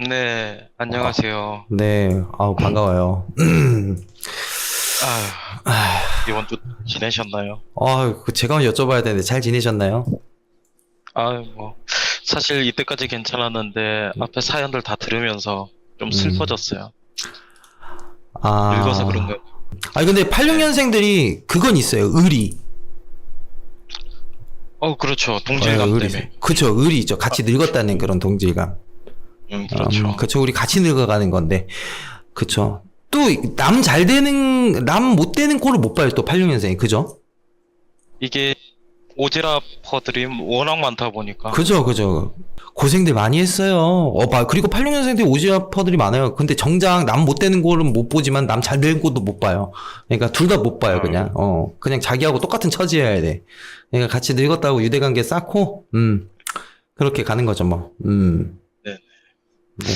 S5: 네, 안녕하세요.
S4: 네, 반가워요.
S5: 이번 주 지내셨나요?
S4: 제가 여쭤봐야 되는데 잘 지내셨나요?
S5: 사실 이때까지 괜찮았는데 앞에 사연들 다 들으면서 좀 슬퍼졌어요. 늙어서 그런가요?
S4: 근데 86년생들이 그건 있어요. 의리.
S5: 그렇죠. 동질감 때문에.
S4: 그쵸, 의리 있죠. 같이 늙었다는 그런 동질감.
S5: 그렇죠.
S4: 그쵸, 우리 같이 늙어가는 건데. 그쵸. 또, 남 못 되는 꼴을 못 봐요, 또, 86년생이. 그죠?
S5: 이게 오지라퍼들이 워낙 많다 보니까.
S4: 그죠. 고생들 많이 했어요. 그리고 86년생들이 오지라퍼들이 많아요. 근데 정작 남 못 되는 꼴은 못 보지만 남 잘 되는 꼴도 못 봐요. 그러니까 둘 다 못 봐요, 그냥. 그냥 자기하고 똑같은 처지여야 돼. 그러니까 같이 늙었다고 유대관계 쌓고, 그렇게 가는 거죠, 뭐.
S5: 네.
S4: 네.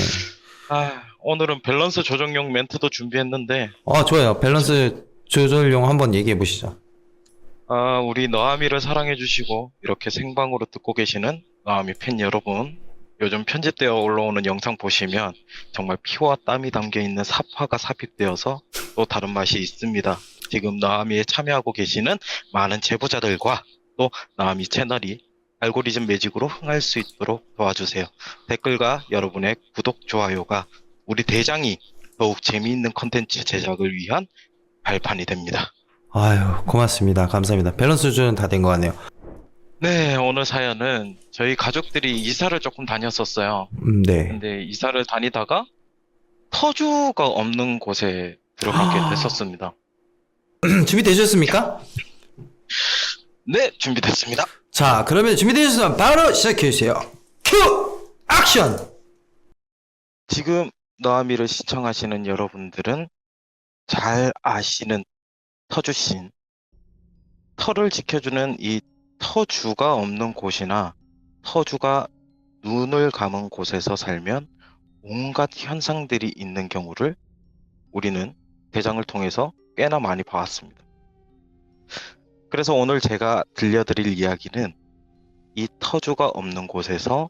S5: 오늘은 밸런스 조정용 멘트도 준비했는데.
S4: 좋아요. 밸런스 조절용 한번 얘기해 보시죠.
S5: 우리 너아미를 사랑해주시고, 이렇게 생방으로 듣고 계시는 너아미 팬 여러분, 요즘 편집되어 올라오는 영상 보시면 정말 피와 땀이 담겨있는 사파가 삽입되어서 또 다른 맛이 있습니다. 지금 너아미에 참여하고 계시는 많은 제보자들과 또 너아미 채널이 알고리즘 매직으로 흥할 수 있도록 도와주세요. 댓글과 여러분의 구독, 좋아요가 우리 대장이 더욱 재미있는 컨텐츠 제작을 위한 발판이 됩니다.
S4: 고맙습니다. 감사합니다. 밸런스 조절은 다 된 것 같네요.
S5: 네, 오늘 사연은 저희 가족들이 이사를 조금 다녔었어요.
S4: 네.
S5: 근데 이사를 다니다가 터주가 없는 곳에 들어가게 됐었습니다.
S4: 준비되셨습니까?
S5: 네, 준비됐습니다.
S4: 자, 그러면 준비되셨으면 바로 시작해주세요. 큐! 액션!
S5: 지금 너아미를 시청하시는 여러분들은 잘 아시는 터주신, 터를 지켜주는 이 터주가 없는 곳이나 터주가 눈을 감은 곳에서 살면 온갖 현상들이 있는 경우를 우리는 대장을 통해서 꽤나 많이 봐왔습니다. 그래서 오늘 제가 들려드릴 이야기는 이 터주가 없는 곳에서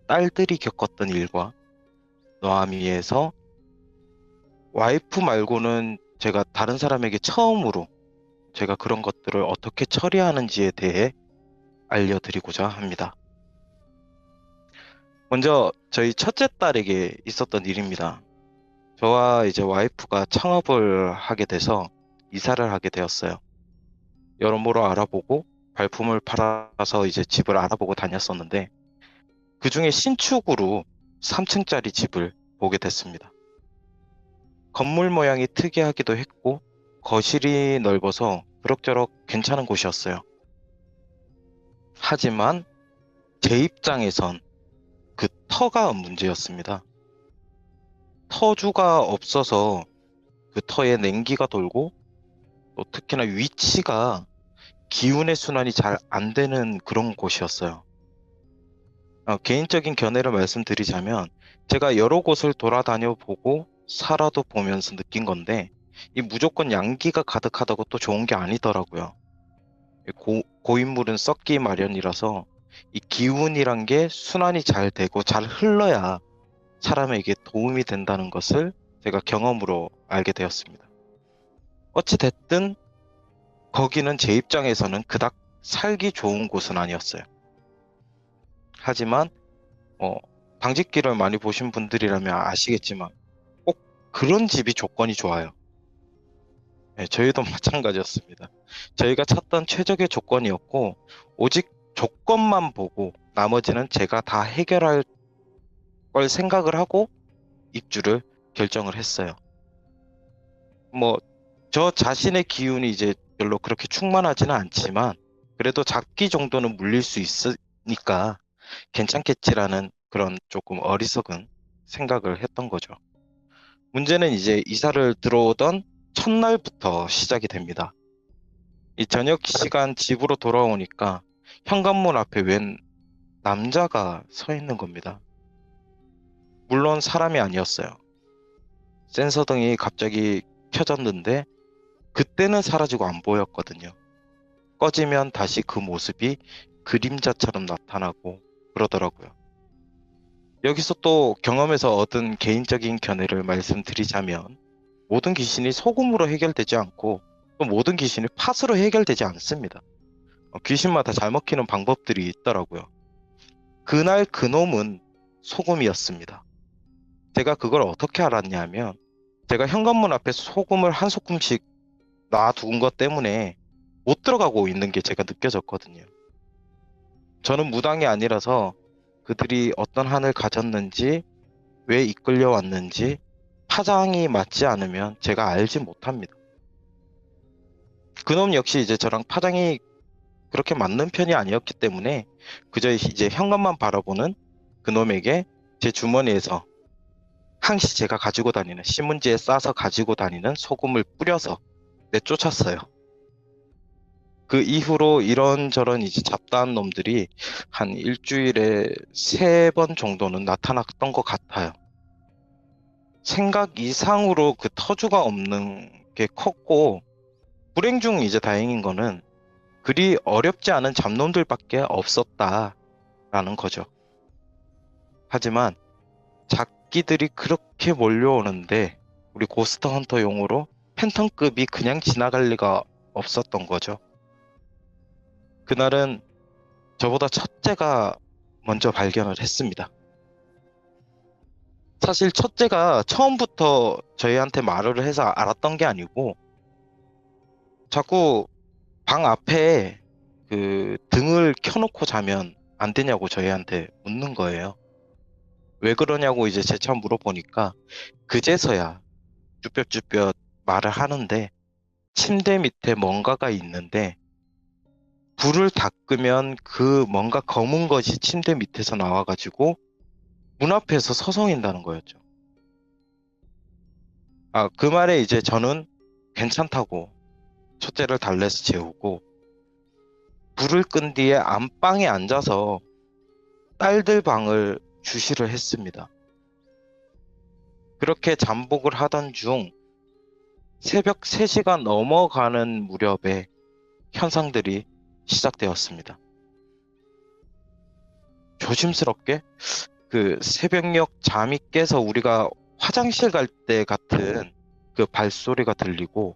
S5: 딸들이 겪었던 일과 너아미에서 와이프 말고는 제가 다른 사람에게 처음으로 제가 그런 것들을 어떻게 처리하는지에 대해 알려드리고자 합니다. 먼저 저희 첫째 딸에게 있었던 일입니다. 저와 이제 와이프가 창업을 하게 돼서 이사를 하게 되었어요. 여러모로 알아보고 발품을 팔아서 이제 집을 알아보고 다녔었는데 그 중에 신축으로 3층짜리 집을 보게 됐습니다. 건물 모양이 특이하기도 했고 거실이 넓어서 그럭저럭 괜찮은 곳이었어요. 하지만 제 입장에선 그 터가 문제였습니다. 터주가 없어서 그 터에 냉기가 돌고 또 특히나 위치가 기운의 순환이 잘 안 되는 그런 곳이었어요. 개인적인 견해를 말씀드리자면 제가 여러 곳을 돌아다녀 보고 살아도 보면서 느낀 건데 이 무조건 양기가 가득하다고 또 좋은 게 아니더라고요. 고인물은 썩기 마련이라서 이 기운이란 게 순환이 잘 되고 잘 흘러야 사람에게 도움이 된다는 것을 제가 경험으로 알게 되었습니다. 어찌 됐든 거기는 제 입장에서는 그닥 살기 좋은 곳은 아니었어요. 하지만 방직기를 많이 보신 분들이라면 아시겠지만 꼭 그런 집이 조건이 좋아요. 네, 저희도 마찬가지였습니다. 저희가 찾던 최적의 조건이었고 오직 조건만 보고 나머지는 제가 다 해결할 걸 생각을 하고 입주를 결정을 했어요. 저 자신의 기운이 이제 별로 그렇게 충만하지는 않지만 그래도 잡기 정도는 물릴 수 있으니까 괜찮겠지라는 그런 조금 어리석은 생각을 했던 거죠. 문제는 이제 이사를 들어오던 첫날부터 시작이 됩니다. 이 저녁 시간 집으로 돌아오니까 현관문 앞에 웬 남자가 서 있는 겁니다. 물론 사람이 아니었어요. 센서등이 갑자기 켜졌는데 그때는 사라지고 안 보였거든요. 꺼지면 다시 그 모습이 그림자처럼 나타나고 그러더라고요. 여기서 또 경험에서 얻은 개인적인 견해를 말씀드리자면 모든 귀신이 소금으로 해결되지 않고 또 모든 귀신이 팥으로 해결되지 않습니다. 귀신마다 잘 먹히는 방법들이 있더라고요. 그날 그놈은 소금이었습니다. 제가 그걸 어떻게 알았냐면 제가 현관문 앞에 소금을 한 소금씩 놔둔 것 때문에 못 들어가고 있는 게 제가 느껴졌거든요. 저는 무당이 아니라서 그들이 어떤 한을 가졌는지 왜 이끌려 왔는지 파장이 맞지 않으면 제가 알지 못합니다. 그놈 역시 이제 저랑 파장이 그렇게 맞는 편이 아니었기 때문에 그저 이제 현관만 바라보는 그놈에게 제 주머니에서 항시 제가 가지고 다니는 신문지에 싸서 가지고 다니는 소금을 뿌려서 내쫓았어요. 그 이후로 이런저런 이제 잡다한 놈들이 한 일주일에 3번 정도는 나타났던 것 같아요. 생각 이상으로 그 터주가 없는 게 컸고 불행 중 이제 다행인 거는 그리 어렵지 않은 잡놈들밖에 없었다라는 거죠. 하지만 잡기들이 그렇게 몰려오는데 우리 고스트 헌터 용어로 팬텀급이 그냥 지나갈 리가 없었던 거죠. 그날은 저보다 첫째가 먼저 발견을 했습니다. 사실 첫째가 처음부터 저희한테 말을 해서 알았던 게 아니고 자꾸 방 앞에 그 등을 켜놓고 자면 안 되냐고 저희한테 묻는 거예요. 왜 그러냐고 이제 재차 물어보니까 그제서야 쭈뼛쭈뼛 말을 하는데 침대 밑에 뭔가가 있는데 불을 다 끄면 그 뭔가 검은 것이 침대 밑에서 나와가지고 문 앞에서 서성인다는 거였죠. 그 말에 이제 저는 괜찮다고 첫째를 달래서 재우고 불을 끈 뒤에 안방에 앉아서 딸들 방을 주시를 했습니다. 그렇게 잠복을 하던 중 새벽 3시가 넘어가는 무렵에 현상들이 시작되었습니다. 조심스럽게 그 새벽녘 잠이 깨서 우리가 화장실 갈 때 같은 그 발소리가 들리고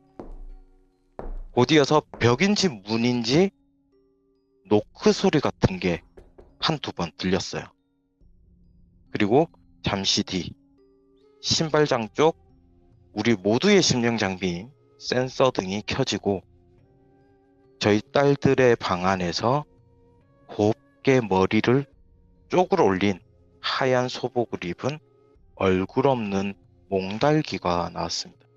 S5: 곧이어서 벽인지 문인지 노크 소리 같은 게 한두 번 들렸어요. 그리고 잠시 뒤 신발장 쪽 우리 모두의 심령 장비인 센서 등이 켜지고 저희 딸들의 방 안에서 곱게 머리를 쪽으로 올린 하얀 소복을 입은 얼굴 없는 몽달기가 나왔습니다.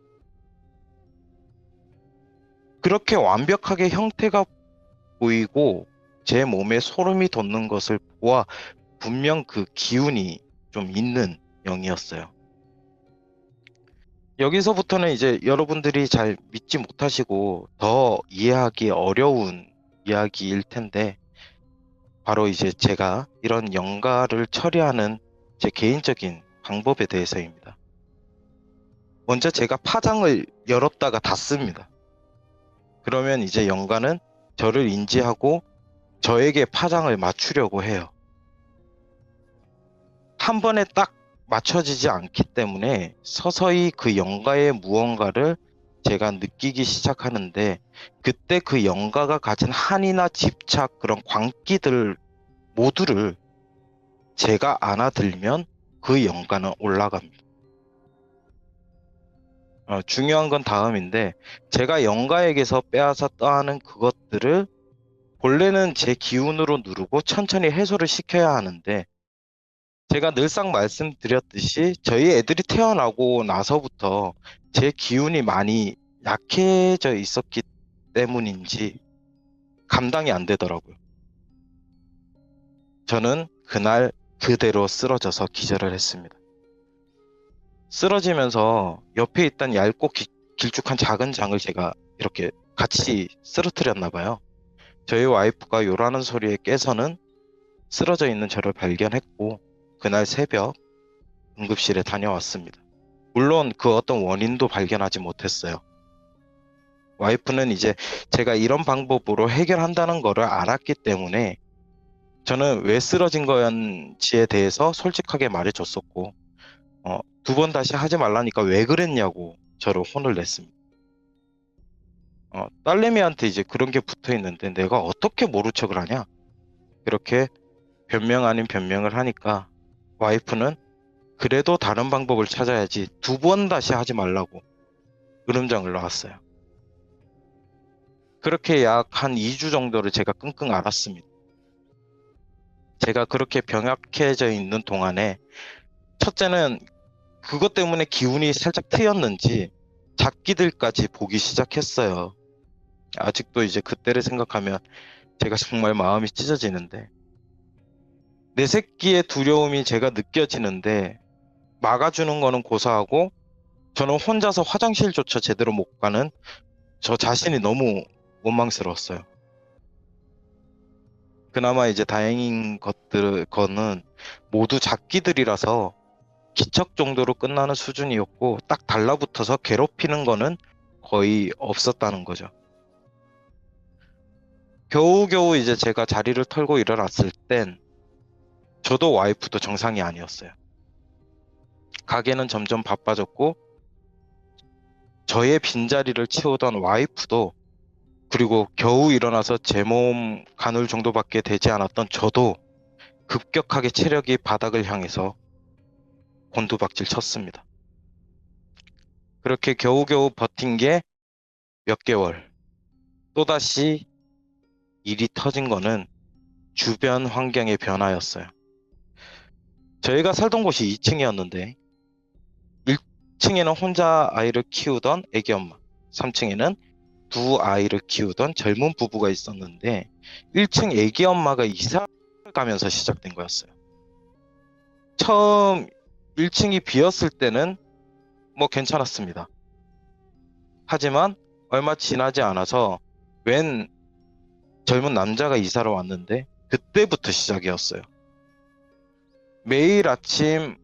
S5: 그렇게 완벽하게 형태가 보이고 제 몸에 소름이 돋는 것을 보아 분명 그 기운이 좀 있는 영이었어요. 여기서부터는 이제 여러분들이 잘 믿지 못하시고 더 이해하기 어려운 이야기일 텐데 바로 이제 제가 이런 영가를 처리하는 제 개인적인 방법에 대해서입니다. 먼저 제가 파장을 열었다가 닫습니다. 그러면 이제 영가는 저를 인지하고 저에게 파장을 맞추려고 해요. 한 번에 딱 맞춰지지 않기 때문에 서서히 그 영가의 무언가를 제가 느끼기 시작하는데 그때 그 영가가 가진 한이나 집착 그런 광기들 모두를 제가 안아들면 그 영가는 올라갑니다. 중요한 건 다음인데 제가 영가에게서 빼앗아 떠하는 그것들을 본래는 제 기운으로 누르고 천천히 해소를 시켜야 하는데 제가 늘상 말씀드렸듯이 저희 애들이 태어나고 나서부터 제 기운이 많이 약해져 있었기 때문인지 감당이 안 되더라고요. 저는 그날 그대로 쓰러져서 기절을 했습니다. 쓰러지면서 옆에 있던 얇고 길쭉한 작은 장을 제가 이렇게 같이 쓰러뜨렸나 봐요. 저희 와이프가 요라는 소리에 깨서는 쓰러져 있는 저를 발견했고 그날 새벽 응급실에 다녀왔습니다. 물론 그 어떤 원인도 발견하지 못했어요. 와이프는 이제 제가 이런 방법으로 해결한다는 거를 알았기 때문에 저는 왜 쓰러진 거였는지에 대해서 솔직하게 말해줬었고 2번 다시 하지 말라니까 왜 그랬냐고 저를 혼을 냈습니다. 딸내미한테 이제 그런 게 붙어 있는데 내가 어떻게 모른 척을 하냐? 이렇게 변명 아닌 변명을 하니까 와이프는 그래도 다른 방법을 찾아야지 2번 다시 하지 말라고 으름장을 놨어요. 그렇게 약 한 2주 정도를 제가 끙끙 앓았습니다. 제가 그렇게 병약해져 있는 동안에 첫째는 그것 때문에 기운이 살짝 트였는지 작기들까지 보기 시작했어요. 아직도 이제 그때를 생각하면 제가 정말 마음이 찢어지는데 내 새끼의 두려움이 제가 느껴지는데 막아주는 거는 고사하고 저는 혼자서 화장실조차 제대로 못 가는 저 자신이 너무 원망스러웠어요. 그나마 이제 다행인 거는 모두 작기들이라서 기척 정도로 끝나는 수준이었고 딱 달라붙어서 괴롭히는 거는 거의 없었다는 거죠. 겨우겨우 이제 제가 자리를 털고 일어났을 땐 저도 와이프도 정상이 아니었어요. 가게는 점점 바빠졌고 저의 빈자리를 채우던 와이프도 그리고 겨우 일어나서 제 몸 가눌 정도밖에 되지 않았던 저도 급격하게 체력이 바닥을 향해서 곤두박질 쳤습니다. 그렇게 겨우겨우 버틴 게 몇 개월. 또다시 일이 터진 거는 주변 환경의 변화였어요. 저희가 살던 곳이 2층이었는데 1층에는 혼자 아이를 키우던 애기 엄마, 3층에는 두 아이를 키우던 젊은 부부가 있었는데 1층 애기 엄마가 이사를 가면서 시작된 거였어요. 처음 1층이 비었을 때는 뭐 괜찮았습니다. 하지만 얼마 지나지 않아서 웬 젊은 남자가 이사를 왔는데 그때부터 시작이었어요. 매일 아침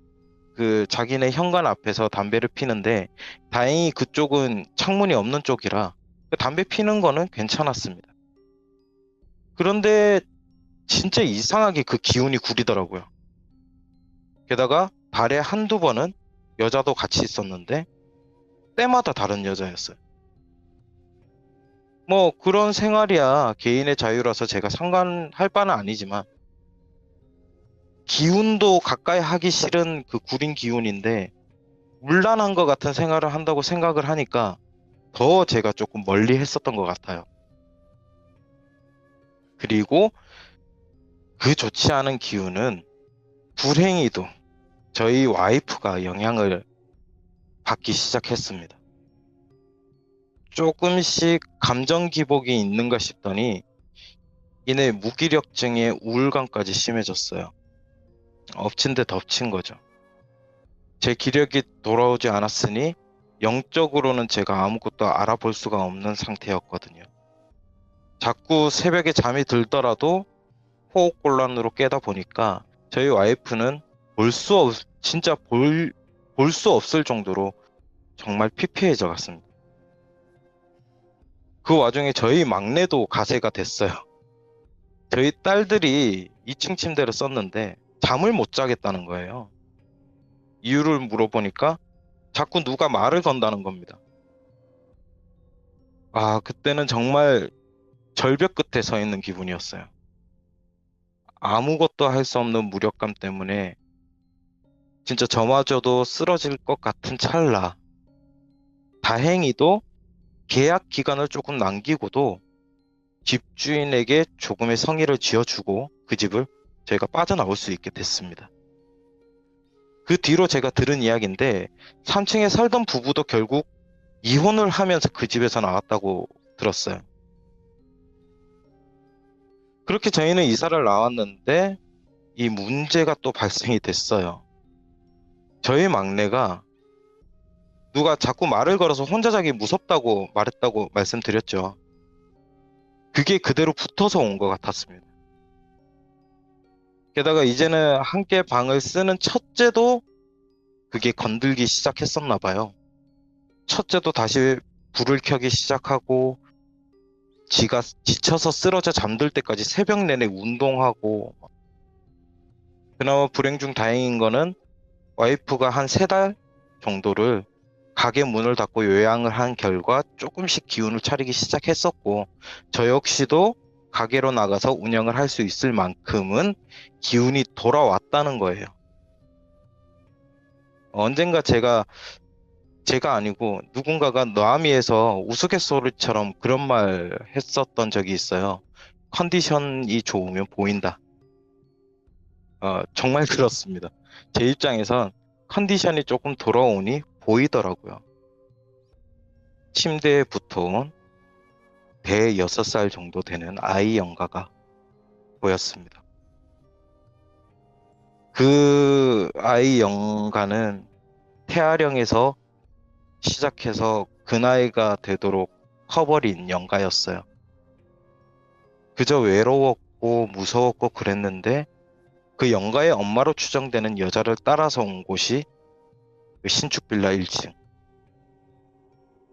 S5: 그 자기네 현관 앞에서 담배를 피는데 다행히 그쪽은 창문이 없는 쪽이라 그 담배 피는 거는 괜찮았습니다. 그런데 진짜 이상하게 그 기운이 구리더라고요. 게다가 달에 한두 번은 여자도 같이 있었는데 때마다 다른 여자였어요. 뭐 그런 생활이야 개인의 자유라서 제가 상관할 바는 아니지만 기운도 가까이 하기 싫은 그 구린 기운인데 문란한 것 같은 생활을 한다고 생각을 하니까 더 제가 조금 멀리 했었던 것 같아요. 그리고 그 좋지 않은 기운은 불행히도 저희 와이프가 영향을 받기 시작했습니다. 조금씩 감정 기복이 있는가 싶더니 이내 무기력증에 우울감까지 심해졌어요. 엎친 데 덮친 거죠. 제 기력이 돌아오지 않았으니 영적으로는 제가 아무것도 알아볼 수가 없는 상태였거든요. 자꾸 새벽에 잠이 들더라도 호흡곤란으로 깨다 보니까 저희 와이프는 진짜 볼 수 없을 정도로 정말 피폐해져 갔습니다. 그 와중에 저희 막내도 가세가 됐어요. 저희 딸들이 2층 침대를 썼는데 잠을 못 자겠다는 거예요. 이유를 물어보니까 자꾸 누가 말을 건다는 겁니다. 아, 그때는 정말 절벽 끝에 서 있는 기분이었어요. 아무것도 할 수 없는 무력감 때문에 진짜 저마저도 쓰러질 것 같은 찰나. 다행히도 계약 기간을 조금 남기고도 집주인에게 조금의 성의를 쥐어주고 그 집을 저희가 빠져나올 수 있게 됐습니다. 그 뒤로 제가 들은 이야기인데 3층에 살던 부부도 결국 이혼을 하면서 그 집에서 나왔다고 들었어요. 그렇게 저희는 이사를 나왔는데 이 문제가 또 발생이 됐어요. 저희 막내가 누가 자꾸 말을 걸어서 혼자 자기 무섭다고 말했다고 말씀드렸죠. 그게 그대로 붙어서 온 것 같았습니다. 게다가 이제는 함께 방을 쓰는 첫째도 그게 건들기 시작했었나 봐요. 첫째도 다시 불을 켜기 시작하고 지가 지쳐서 쓰러져 잠들 때까지 새벽 내내 운동하고 그나마 불행 중 다행인 거는 와이프가 한 3달 정도를 가게 문을 닫고 요양을 한 결과 조금씩 기운을 차리기 시작했었고 저 역시도 가게로 나가서 운영을 할 수 있을 만큼은 기운이 돌아왔다는 거예요. 언젠가 제가 아니고 누군가가 너아미에서 우스갯소리처럼 그런 말 했었던 적이 있어요. 컨디션이 좋으면 보인다. 정말 그렇습니다. 제 입장에선 컨디션이 조금 돌아오니 보이더라고요. 침대에 붙어온 대 6살 정도 되는 아이 영가가 보였습니다. 그 아이 영가는 태아령에서 시작해서 그 나이가 되도록 커버린 영가였어요. 그저 외로웠고 무서웠고 그랬는데 그 영가의 엄마로 추정되는 여자를 따라서 온 곳이 그 신축 빌라 1층.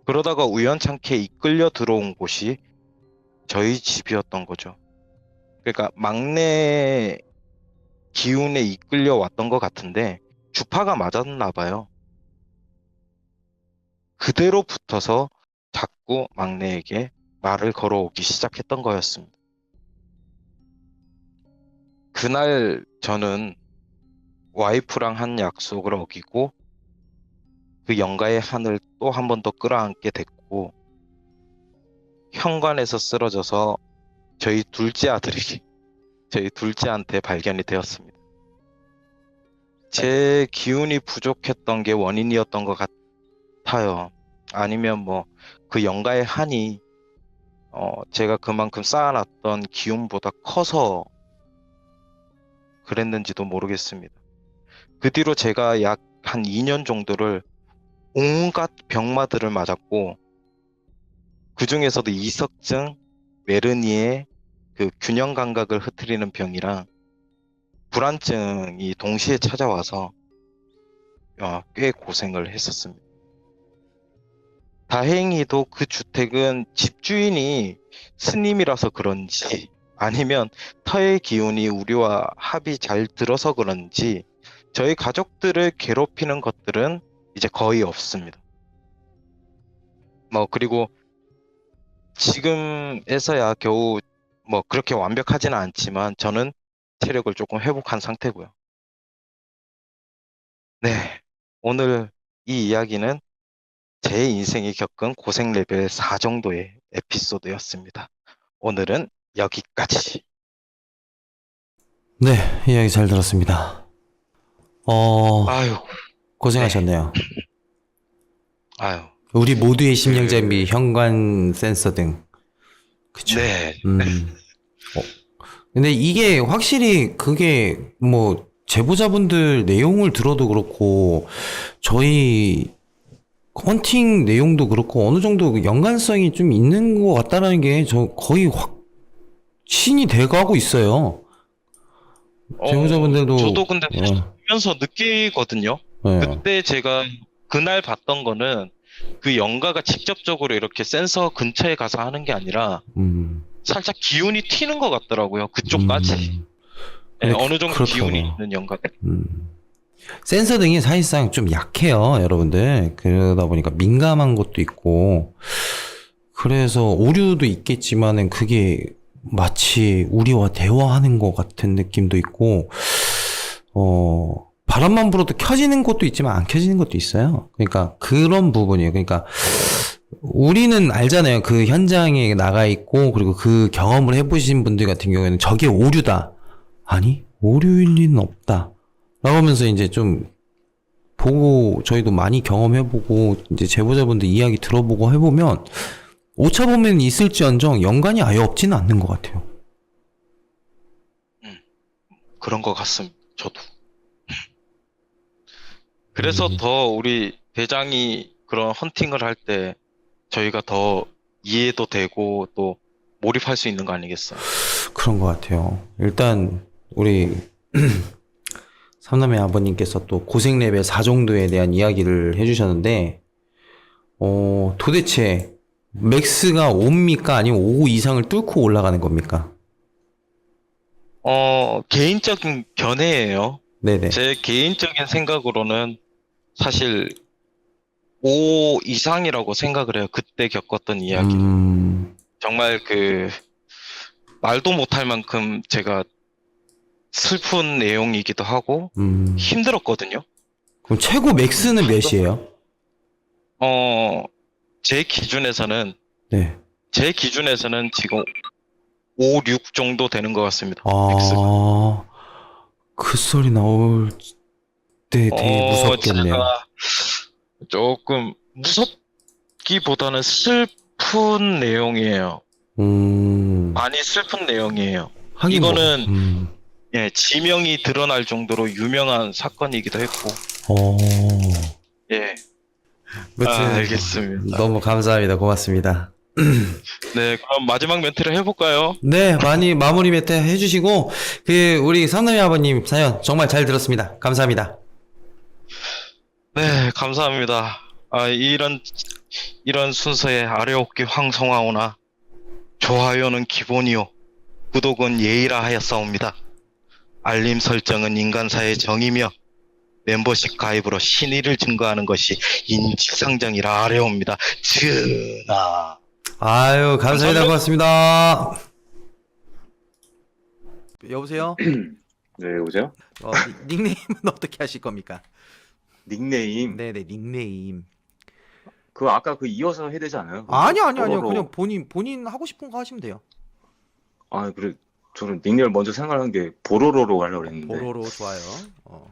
S5: 그러다가 우연찮게 이끌려 들어온 곳이 저희 집이었던 거죠. 그러니까 막내 기운에 이끌려 왔던 것 같은데 주파가 맞았나 봐요. 그대로 붙어서 자꾸 막내에게 말을 걸어오기 시작했던 거였습니다. 그날 저는 와이프랑 한 약속을 어기고 그 영가의 한을 또 한 번 더 끌어안게 됐고 현관에서 쓰러져서 저희 둘째 아들이 저희 둘째한테 발견이 되었습니다. 제 기운이 부족했던 게 원인이었던 것 같아요. 아니면 뭐 그 영가의 한이 제가 그만큼 쌓아놨던 기운보다 커서 그랬는지도 모르겠습니다. 그 뒤로 제가 약 한 2년 정도를 온갖 병마들을 맞았고, 그 중에서도 이석증, 메르니에 그 균형 감각을 흐트리는 병이랑 불안증이 동시에 찾아와서 꽤 고생을 했었습니다. 다행히도 그 주택은 집주인이 스님이라서 그런지 아니면 터의 기운이 우리와 합이 잘 들어서 그런지 저희 가족들을 괴롭히는 것들은 이제 거의 없습니다. 뭐 그리고 지금에서야 겨우 뭐 그렇게 완벽하지는 않지만 저는 체력을 조금 회복한 상태고요. 네, 오늘 이 이야기는 제 인생이 겪은 고생 레벨 4 정도의 에피소드였습니다. 오늘은 여기까지.
S4: 네, 이야기 잘 들었습니다.
S5: 아유,
S4: 고생하셨네요.
S5: 아유,
S4: 우리 모두의 심령잡이, 현관 센서 등. 그쵸.
S5: 네,
S4: 근데 이게 확실히 그게 뭐 제보자분들 내용을 들어도 그렇고 저희 헌팅 내용도 그렇고 어느 정도 연관성이 좀 있는 것 같다라는 게 저 거의 확신이 돼가고 있어요. 제보자분들도
S5: 저도 근데
S4: 예,
S5: 보면서 느끼거든요.
S4: 예.
S5: 그때 제가 그날 봤던 거는 그 영가가 직접적으로 이렇게 센서 근처에 가서 하는 게 아니라 살짝 기운이 튀는 것 같더라고요. 그쪽까지. 네,
S4: 근데
S5: 어느 정도
S4: 그렇더라고요.
S5: 기운이 있는 영가들.
S4: 센서 등이 사실상 좀 약해요, 여러분들. 그러다 보니까 민감한 것도 있고, 그래서 오류도 있겠지만은 그게 마치 우리와 대화하는 것 같은 느낌도 있고, 바람만 불어도 켜지는 것도 있지만 안 켜지는 것도 있어요. 그러니까 그런 부분이에요. 그러니까 우리는 알잖아요. 그 현장에 나가 있고, 그리고 그 경험을 해보신 분들 같은 경우에는 저게 오류다. 아니, 오류일 리는 없다. 라고 하면서 이제 좀 보고 저희도 많이 경험해보고 이제 제보자분들 이야기 들어보고 해보면 오차 보면 있을지언정 연관이 아예 없지는 않는 것 같아요.
S5: 그런 것 같습니다. 저도. 그래서 더 우리 대장이 그런 헌팅을 할 때 저희가 더 이해도 되고 또 몰입할 수 있는 거 아니겠어요?
S4: 그런 것 같아요. 일단 우리 삼남의 아버님께서 또 고생 레벨 4 정도에 대한 이야기를 해주셨는데 도대체 맥스가 5입니까? 아니면 5 이상을 뚫고 올라가는 겁니까?
S5: 개인적인 견해예요.
S4: 네네.
S5: 제 개인적인 생각으로는 사실 5 이상이라고 생각을 해요. 그때 겪었던 이야기. 정말 그 말도 못할 만큼 제가 슬픈 내용이기도 하고 힘들었거든요.
S4: 그럼 최고 맥스는 몇이에요?
S5: 제 기준에서는
S4: 네.
S5: 지금 5, 6 정도 되는 것 같습니다. 맥스가.
S4: 그 소리 나올 때 되게 무섭겠네요.
S5: 제가 조금 무섭기보다는 슬픈 내용이에요. 많이 슬픈 내용이에요.
S4: 하긴
S5: 이거는 예, 지명이 드러날 정도로 유명한 사건이기도 했고. 예. 알겠습니다.
S4: 너무 감사합니다. 고맙습니다.
S5: 네, 그럼 마지막 멘트를 해볼까요?
S4: 네, 많이 마무리 멘트 해주시고, 우리 삼남이 아버님 사연 정말 잘 들었습니다. 감사합니다.
S5: 네, 감사합니다. 이런 순서에 아래옵기 황송하오나, 좋아요는 기본이요, 구독은 예의라 하였사옵니다. 알림 설정은 인간사의 정이며, 멤버십 가입으로 신의를 증거하는 것이 인지상정이라 아래옵니다. 전하.
S4: 아유, 감사합니다. 고맙습니다. 여보세요?
S6: 네, 여보세요?
S4: 닉네임은 어떻게 하실 겁니까?
S6: 닉네임.
S4: 네네, 닉네임.
S6: 아까 이어서 해야 되지 않아요?
S4: 아니요.
S6: 그걸로-
S4: 그냥 본인 하고 싶은 거 하시면 돼요.
S6: 아, 그래. 저는 닉네임 먼저 생각하는 게 보로로로 하려고 했는데.
S4: 보로로 좋아요.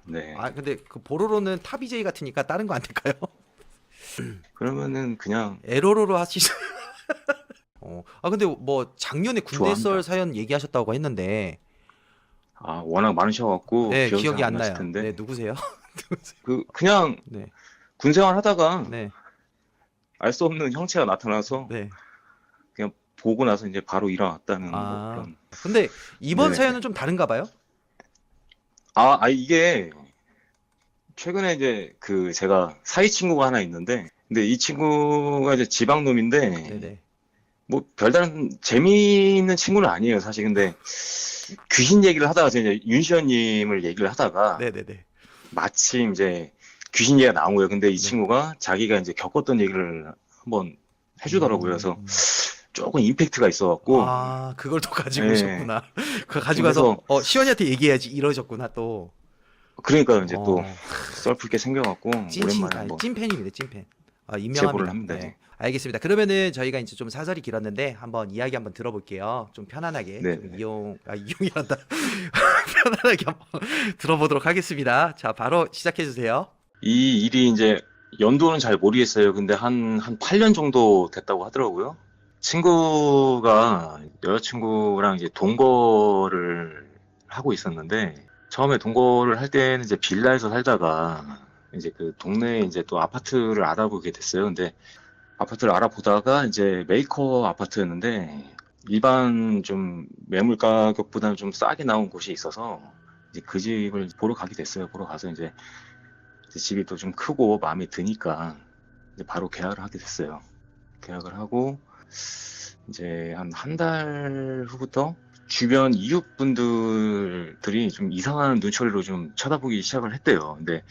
S6: 네.
S4: 아 근데 그 보로로는 탑 BJ 같으니까 다른 거 안 될까요?
S6: 그러면은 그냥
S4: 에로로로 하시죠. 아 근데 뭐 작년에 군대
S6: 좋아합니다.
S4: 썰 사연 얘기하셨다고 했는데
S6: 워낙 많으셔갖고
S4: 네
S6: 기억이
S4: 기억이
S6: 잘
S4: 안
S6: 안 나실
S4: 나요.
S6: 텐데.
S4: 네 누구세요? 누구세요?
S6: 그냥
S4: 네,
S6: 군 생활하다가
S4: 네,
S6: 알 수 없는 형체가 나타나서
S4: 네.
S6: 그냥 보고 나서 이제 바로 일어났다는 뭐
S4: 아
S6: 그런.
S4: 근데 이번
S6: 네.
S4: 사연은 좀 다른가 봐요?
S6: 이게 최근에 이제 제가 사이 친구가 하나 있는데, 근데 이 친구가 이제 지방놈인데,
S4: 네네.
S6: 뭐 별다른 재미있는 친구는 아니에요, 사실. 근데 귀신 얘기를 하다가 이제 윤시현님을 얘기를 하다가
S4: 네네네.
S6: 마침 이제 귀신 얘기가 나온 거예요. 근데 이
S4: 네.
S6: 친구가 자기가 이제 겪었던 얘기를 한번 해주더라고요. 그래서 조금 임팩트가 있어갖고,
S4: 아 그걸 또 가지고
S6: 네.
S4: 오셨구나. 그거 가지고 와서 시원이한테 얘기해야지 이러셨구나 또.
S6: 그러니까 이제 또
S4: 어,
S6: 썰풀게 생겨갖고 오랜만에 한번
S4: 찐팬입니다, 찐팬.
S6: 제보를
S4: 임명합니다.
S6: 합니다.
S4: 네. 알겠습니다. 그러면은 저희가 이제 좀 사설이 길었는데 한번 이야기 한번 들어볼게요. 좀 편안하게
S6: 네.
S4: 좀 이용이란다. 편안하게 한번 들어보도록 하겠습니다. 자, 바로 시작해 주세요.
S6: 이 일이 이제 연도는 잘 모르겠어요. 근데 한 8년 정도 됐다고 하더라고요. 친구가 여자친구랑 이제 동거를 하고 있었는데, 처음에 동거를 할 때는 이제 빌라에서 살다가 이제 그 동네에 이제 또 아파트를 알아보게 됐어요. 근데 아파트를 알아보다가 이제 메이커 아파트였는데, 일반 좀 매물 가격보다는 좀 싸게 나온 곳이 있어서 이제 그 집을 보러 가게 됐어요. 보러 가서 이제 집이 또 좀 크고 마음에 드니까 이제 바로 계약을 하게 됐어요. 계약을 하고 이제 한 달 후부터 주변 이웃분들이 좀 이상한 눈초리로 좀 쳐다보기 시작을 했대요. 근데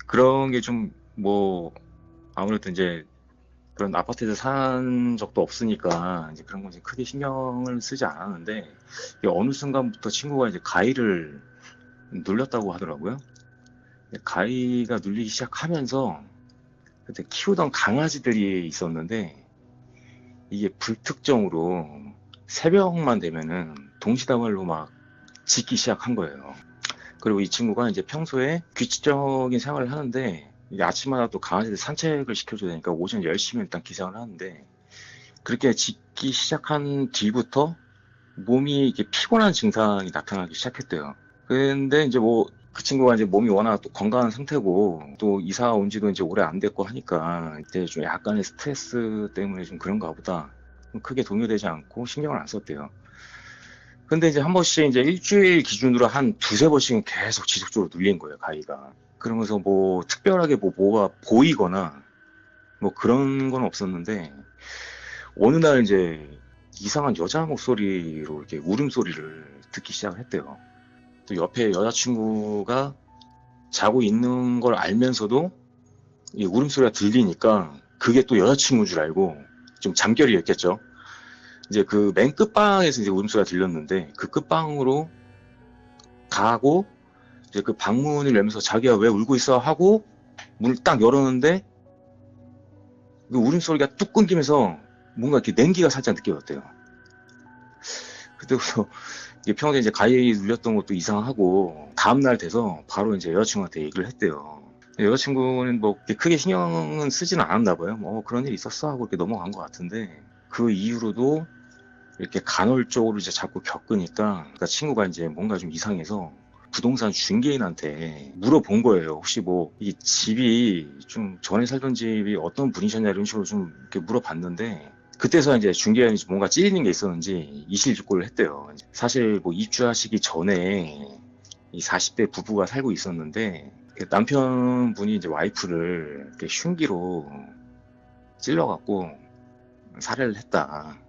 S6: 그런 게 좀 뭐 아무래도 이제 그런 아파트에서 산 적도 없으니까 이제 그런 거 이제 크게 신경을 쓰지 않았는데, 이게 어느 순간부터 친구가 이제 가위를 눌렸다고 하더라고요. 가위가 눌리기 시작하면서 그때 키우던 강아지들이 있었는데, 이게 불특정으로 새벽만 되면은 동시다발로 막 짖기 시작한 거예요. 그리고 이 친구가 이제 평소에 규칙적인 생활을 하는데, 이제 아침마다 또 강아지들 산책을 시켜줘야 되니까 오전 10시면 일단 기상을 하는데, 그렇게 짖기 시작한 뒤부터 몸이 이렇게 피곤한 증상이 나타나기 시작했대요. 근데 이제 뭐 그 친구가 이제 몸이 워낙 또 건강한 상태고, 또 이사 온 지도 이제 오래 안 됐고 하니까 이제 좀 약간의 스트레스 때문에 좀 그런가 보다. 크게 동요되지 않고 신경을 안 썼대요. 근데 이제 한 번씩 이제 일주일 기준으로 한 두세 번씩은 계속 지속적으로 눌린 거예요, 가위가. 그러면서 뭐 특별하게 뭐가 보이거나 뭐 그런 건 없었는데, 어느 날 이제 이상한 여자 목소리로 이렇게 울음소리를 듣기 시작을 했대요. 또 옆에 여자친구가 자고 있는 걸 알면서도 이 울음소리가 들리니까 그게 또 여자친구인 줄 알고 좀 잠결이었겠죠. 이제 그 맨 끝방에서 이제 울음소리가 들렸는데, 그 끝방으로 가고 이제 그 방문을 열면서 자기가 왜 울고 있어 하고 문을 딱 열었는데, 그 울음소리가 뚝 끊기면서 뭔가 이렇게 냉기가 살짝 느껴졌대요. 그때부터 이게 평소에 이제 가위 눌렸던 것도 이상하고, 다음날 돼서 바로 이제 여자친구한테 얘기를 했대요. 여자친구는 뭐 크게 신경은 쓰지는 않았나 봐요. 뭐 그런 일이 있었어 하고 이렇게 넘어간 것 같은데, 그 이후로도 이렇게 간헐적으로 이제 자꾸 겪으니까, 그러니까 친구가 이제 뭔가 좀 이상해서 부동산 중개인한테 물어본 거예요. 혹시 뭐 이 집이 좀 전에 살던 집이 어떤 분이셨냐 이런 식으로 좀 이렇게 물어봤는데, 그때서 이제 중개인이 뭔가 찔리는 게 있었는지 이실직고를 했대요. 사실 뭐 입주하시기 전에 이 40대 부부가 살고 있었는데, 남편분이 이제 와이프를 이렇게 흉기로 찔러갖고 살해를 했다.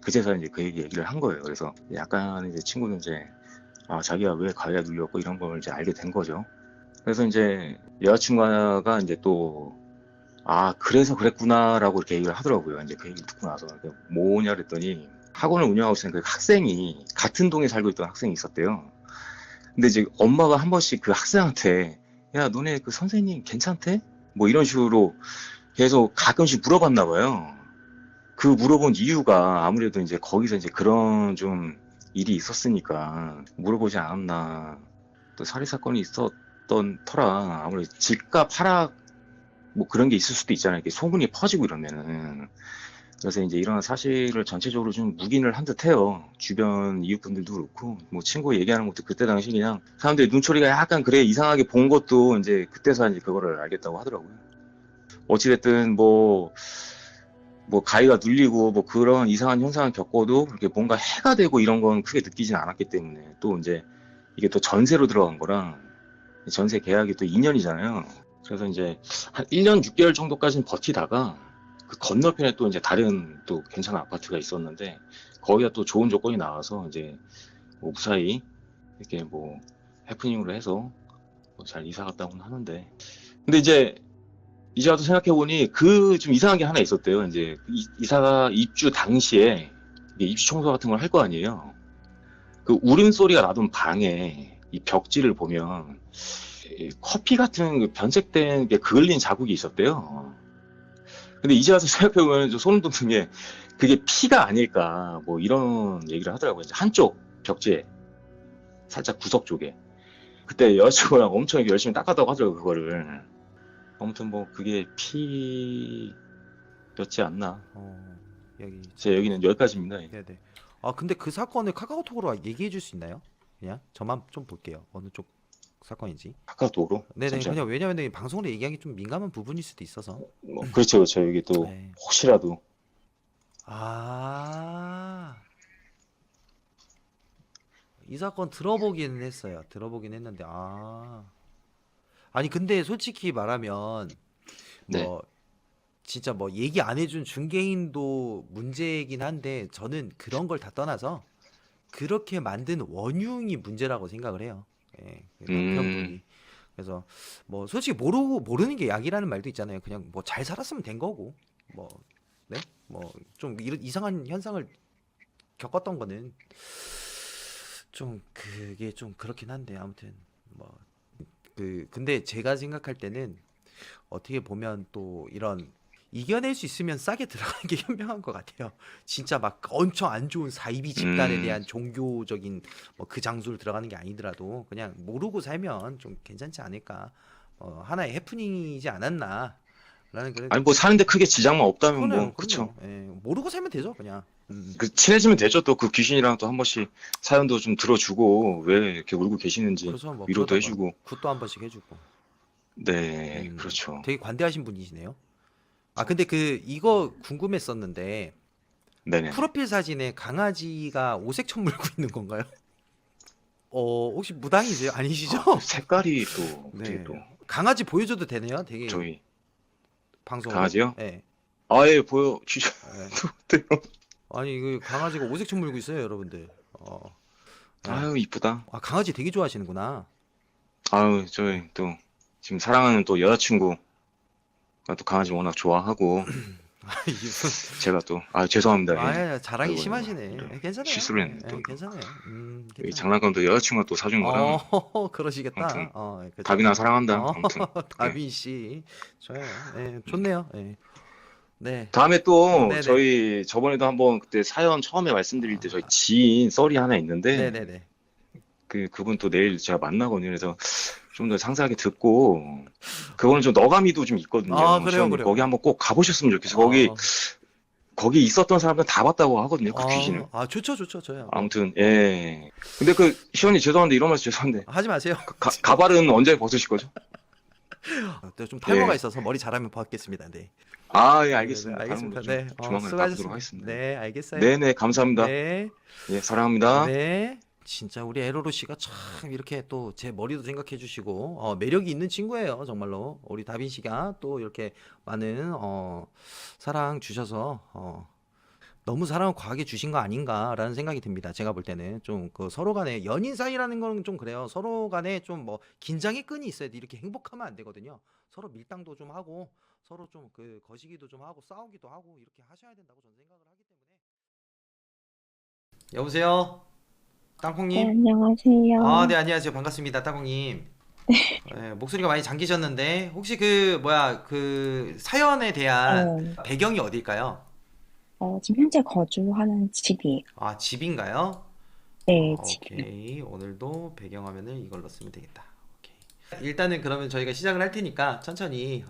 S6: 그제서 이제 그 얘기를 한 거예요. 그래서 약간 이제 친구는 이제 자기가 왜 가위가 눌렸고 이런 걸 이제 알게 된 거죠. 그래서 이제 여자친구가 이제 또 그래서 그랬구나라고 이렇게 얘기를 하더라고요. 이제 그 얘기를 듣고 나서 뭐냐 그랬더니, 학원을 운영하고 있는 그 학생이 같은 동에 살고 있던 학생이 있었대요. 근데 이제 엄마가 한 번씩 그 학생한테 야 너네 그 선생님 괜찮대? 뭐 이런 식으로 계속 가끔씩 물어봤나 봐요. 그 물어본 이유가 아무래도 이제 거기서 이제 그런 좀 일이 있었으니까 물어보지 않았나. 또 살해 사건이 있었던 터라 아무래도 집값 하락 뭐 그런 게 있을 수도 있잖아요. 이렇게 소문이 퍼지고 이러면은. 그래서 이제 이런 사실을 전체적으로 좀 묵인을 한 듯해요. 주변 이웃분들도 그렇고 뭐 친구 얘기하는 것도 그때 당시 그냥 사람들이 눈초리가 약간 그래 이상하게 본 것도 이제 그때서 이제 그거를 알겠다고 하더라고요. 어찌됐든 뭐 가위가 눌리고 뭐 그런 이상한 현상을 겪어도 이렇게 뭔가 해가 되고 이런 건 크게 느끼진 않았기 때문에 또 이제 이게 또 전세로 들어간 거랑 전세 계약이 또 2년이잖아요. 그래서 이제 한 1년 6개월 정도까지는 버티다가 그 건너편에 또 이제 다른 또 괜찮은 아파트가 있었는데 거기가 또 좋은 조건이 나와서 이제 뭐 무사히 이렇게 뭐 해프닝으로 해서 뭐 잘 이사 갔다고는 하는데 근데 이제 와서 생각해보니 그 좀 이상한 게 하나 있었대요. 이제 이사가 입주 당시에 이게 입주 청소 같은 걸 할 거 아니에요. 그 울음소리가 나던 방에 이 벽지를 보면 이 커피 같은 그 변색된 게 그을린 자국이 있었대요. 근데 이제 와서 생각해보면 좀 소름 돋는 게 그게 피가 아닐까 뭐 이런 얘기를 하더라고요. 이제 한쪽 벽지에 살짝 구석 쪽에 그때 여자친구랑 엄청 열심히 닦았다고 하더라고요. 그거를. 아무튼 뭐 그게 피였지 않나.
S4: 여기
S6: 제 여기는 여기까지입니다.
S4: 네네. 아 근데 그 사건을 카카오톡으로 얘기해 줄 수 있나요? 그냥 저만 좀 볼게요. 어느 쪽 사건인지.
S6: 카카오톡으로.
S4: 네네.
S6: 잠시만요.
S4: 그냥 왜냐면 방송으로 얘기하기 좀 민감한 부분일 수도 있어서.
S6: 뭐 그렇죠, 그렇죠. 여기 또
S4: 네.
S6: 혹시라도
S4: 이 사건 들어보기는 했어요. 들어보긴 했는데 아니 근데 솔직히 말하면
S6: 네.
S4: 뭐 진짜 뭐 얘기 안 해준 중개인도 문제이긴 한데 저는 그런 걸 다 떠나서 그렇게 만든 원흉이 문제라고 생각을 해요. 예, 그 남편분이. 그래서 뭐 솔직히 모르는 게 약이라는 말도 있잖아요. 그냥 뭐 잘 살았으면 된 거고 뭐 네? 뭐 좀 이런 이상한 현상을 겪었던 거는 좀 그게 좀 그렇긴 한데 아무튼 뭐 근데 제가 생각할 때는 어떻게 보면 또 이런 이겨낼 수 있으면 싸게 들어가는 게 현명한 것 같아요. 진짜 막 엄청 안 좋은 사이비 집단에 대한 종교적인 뭐 그 장소를 들어가는 게 아니더라도 그냥 모르고 살면 좀 괜찮지 않을까. 하나의 해프닝이지 않았나. 라는 그런
S6: 아니 뭐 사는데 크게 지장만 없다면
S4: 그러네요,
S6: 뭐 그쵸.
S4: 예, 모르고 살면 되죠, 그냥.
S6: 그 친해지면 되죠. 또 그 귀신이랑 또 한 번씩 사연도 좀 들어주고 왜 이렇게 울고 계시는지
S4: 그래서 뭐
S6: 위로도
S4: 그러다가
S6: 해주고.
S4: 굿도 한 번씩 해주고.
S6: 네, 그렇죠.
S4: 되게 관대하신 분이시네요. 근데 이거 궁금했었는데
S6: 네네.
S4: 프로필 사진에 강아지가 오색천 물고 있는 건가요? 혹시 무당이세요? 아니시죠?
S6: 색깔이 또
S4: 네.
S6: 되게 또
S4: 강아지 보여줘도 되네요. 되게
S6: 저희
S4: 방송.
S6: 강아지요?
S4: 네.
S6: 아예 보여 주셔도 돼요.
S4: 아니 그 강아지가 오색천 물고 있어요, 여러분들. 네.
S6: 아유 이쁘다.
S4: 강아지 되게 좋아하시는구나.
S6: 아유 저희 또 지금 사랑하는 또 여자친구가 또 강아지 워낙 좋아하고
S4: 이분.
S6: 제가 또 죄송합니다. 예.
S4: 자랑이
S6: 아이고,
S4: 심하시네.
S6: 또
S4: 괜찮아요.
S6: 실수를 했네, 또.
S4: 괜찮아요.
S6: 여기
S4: 괜찮아요.
S6: 장난감도 여자친구가 또 사준 거라
S4: 그러시겠다.
S6: 아무튼
S4: 그죠.
S6: 다빈아 사랑한다. 아무튼
S4: 다빈 씨, 좋아요. 네, 좋네요. 네. 네.
S6: 다음에 또
S4: 네네.
S6: 저희 저번에도 한번 그때 사연 처음에 말씀드릴 때 저희 지인 썰이 하나 있는데
S4: 네네네.
S6: 그분 또 내일 제가 만나거든요. 그래서 좀 더 상세하게 듣고 그거는 좀 너가미도 좀 있거든요.
S4: 그래요,
S6: 시원님,
S4: 그래요.
S6: 거기 한번 꼭 가보셨으면 좋겠어요. 거기 있었던 사람들 다 봤다고 하거든요. 그 귀신을.
S4: 좋죠, 저요.
S6: 아무튼 예. 근데 그 시원님 죄송한데 이런 말씀 죄송한데
S4: 하지 마세요.
S6: 가발은 언제 벗으실 거죠?
S4: 좀 탈모가
S6: 예.
S4: 있어서 머리 자라면 벗겠습니다. 네.
S6: 예, 알겠습니다.
S4: 네, 알겠습니다.
S6: 다른
S4: 네.
S6: 거 좀 조만간
S4: 수고하셨습니다.
S6: 가보도록 하겠습니다.
S4: 네, 알겠어요.
S6: 네네, 감사합니다.
S4: 네.
S6: 예, 사랑합니다.
S4: 네. 진짜 우리 에로로 씨가 참 이렇게 또 제 머리도 생각해 주시고 매력이 있는 친구예요. 정말로. 우리 다빈 씨가 또 이렇게 많은 사랑 주셔서 너무 사랑을 과하게 주신 거 아닌가라는 생각이 듭니다. 제가 볼 때는 좀 그 서로 간에 연인 사이라는 거는 좀 그래요. 서로 간에 좀 뭐 긴장의 끈이 있어야 돼. 이렇게 행복하면 안 되거든요. 서로 밀당도 좀 하고 서로 좀 거시기도 좀 하고 싸우기도 하고 이렇게 하셔야 된다고 저는 생각을 하기 때문에. 여보세요?
S7: 네,
S4: 땅콩님?
S7: 안녕하세요.
S4: 네, 안녕하세요. 반갑습니다. 땅콩님. 네, 목소리가 많이 잠기셨는데 혹시 그 사연에 대한 배경이 어딜까요?
S7: 지금 현재 거주하는 집이에요.
S4: 아, 집인가요?
S7: 네, 집이요.
S4: 오케이. 오늘도 배경화면을 이걸로 쓰면 되겠다. 오케이. 일단은 그러면 저희가 시작을 할 테니까 천천히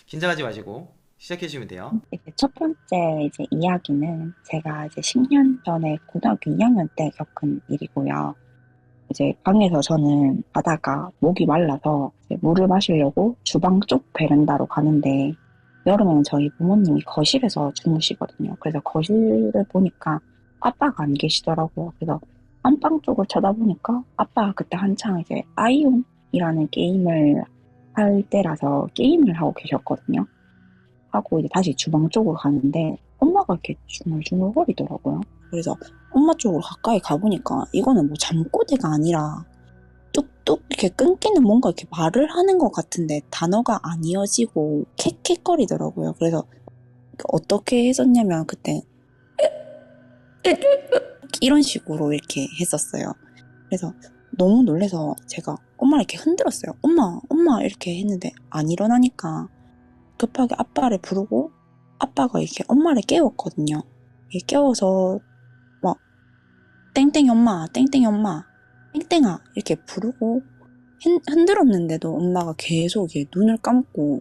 S4: 긴장하지 마시고 시작해 주시면 돼요.
S7: 이제 첫 번째 이제 이야기는 제가 이제 10년 전에 고등학교 2학년 때 겪은 일이고요. 이제 방에서 저는 자다가 목이 말라서 이제 물을 마시려고 주방 쪽 베란다로 가는데 여름에는 저희 부모님이 거실에서 주무시거든요. 그래서 거실을 보니까 아빠가 안 계시더라고요. 그래서 안방 쪽을 쳐다보니까 아빠가 그때 한창 이제 아이온이라는 게임을 할 때라서 게임을 하고 계셨거든요. 하고 이제 다시 주방 쪽으로 가는데 엄마가 이렇게 중얼중얼거리더라고요. 그래서 엄마 쪽으로 가까이 가보니까 이거는 뭐 잠꼬대가 아니라 뚝뚝 이렇게 끊기는 뭔가 이렇게 말을 하는 것 같은데 단어가 안 이어지고 캑캑거리더라고요. 그래서 어떻게 했었냐면 그때 이런 식으로 이렇게 했었어요. 그래서 너무 놀라서 제가 엄마를 이렇게 흔들었어요. 엄마 이렇게 했는데 안 일어나니까 급하게 아빠를 부르고 아빠가 이렇게 엄마를 깨웠거든요. 이렇게 깨워서 막 땡땡이 엄마, 땡땡이 엄마, 땡땡아 이렇게 부르고 흔들었는데도 엄마가 계속 이렇게 눈을 감고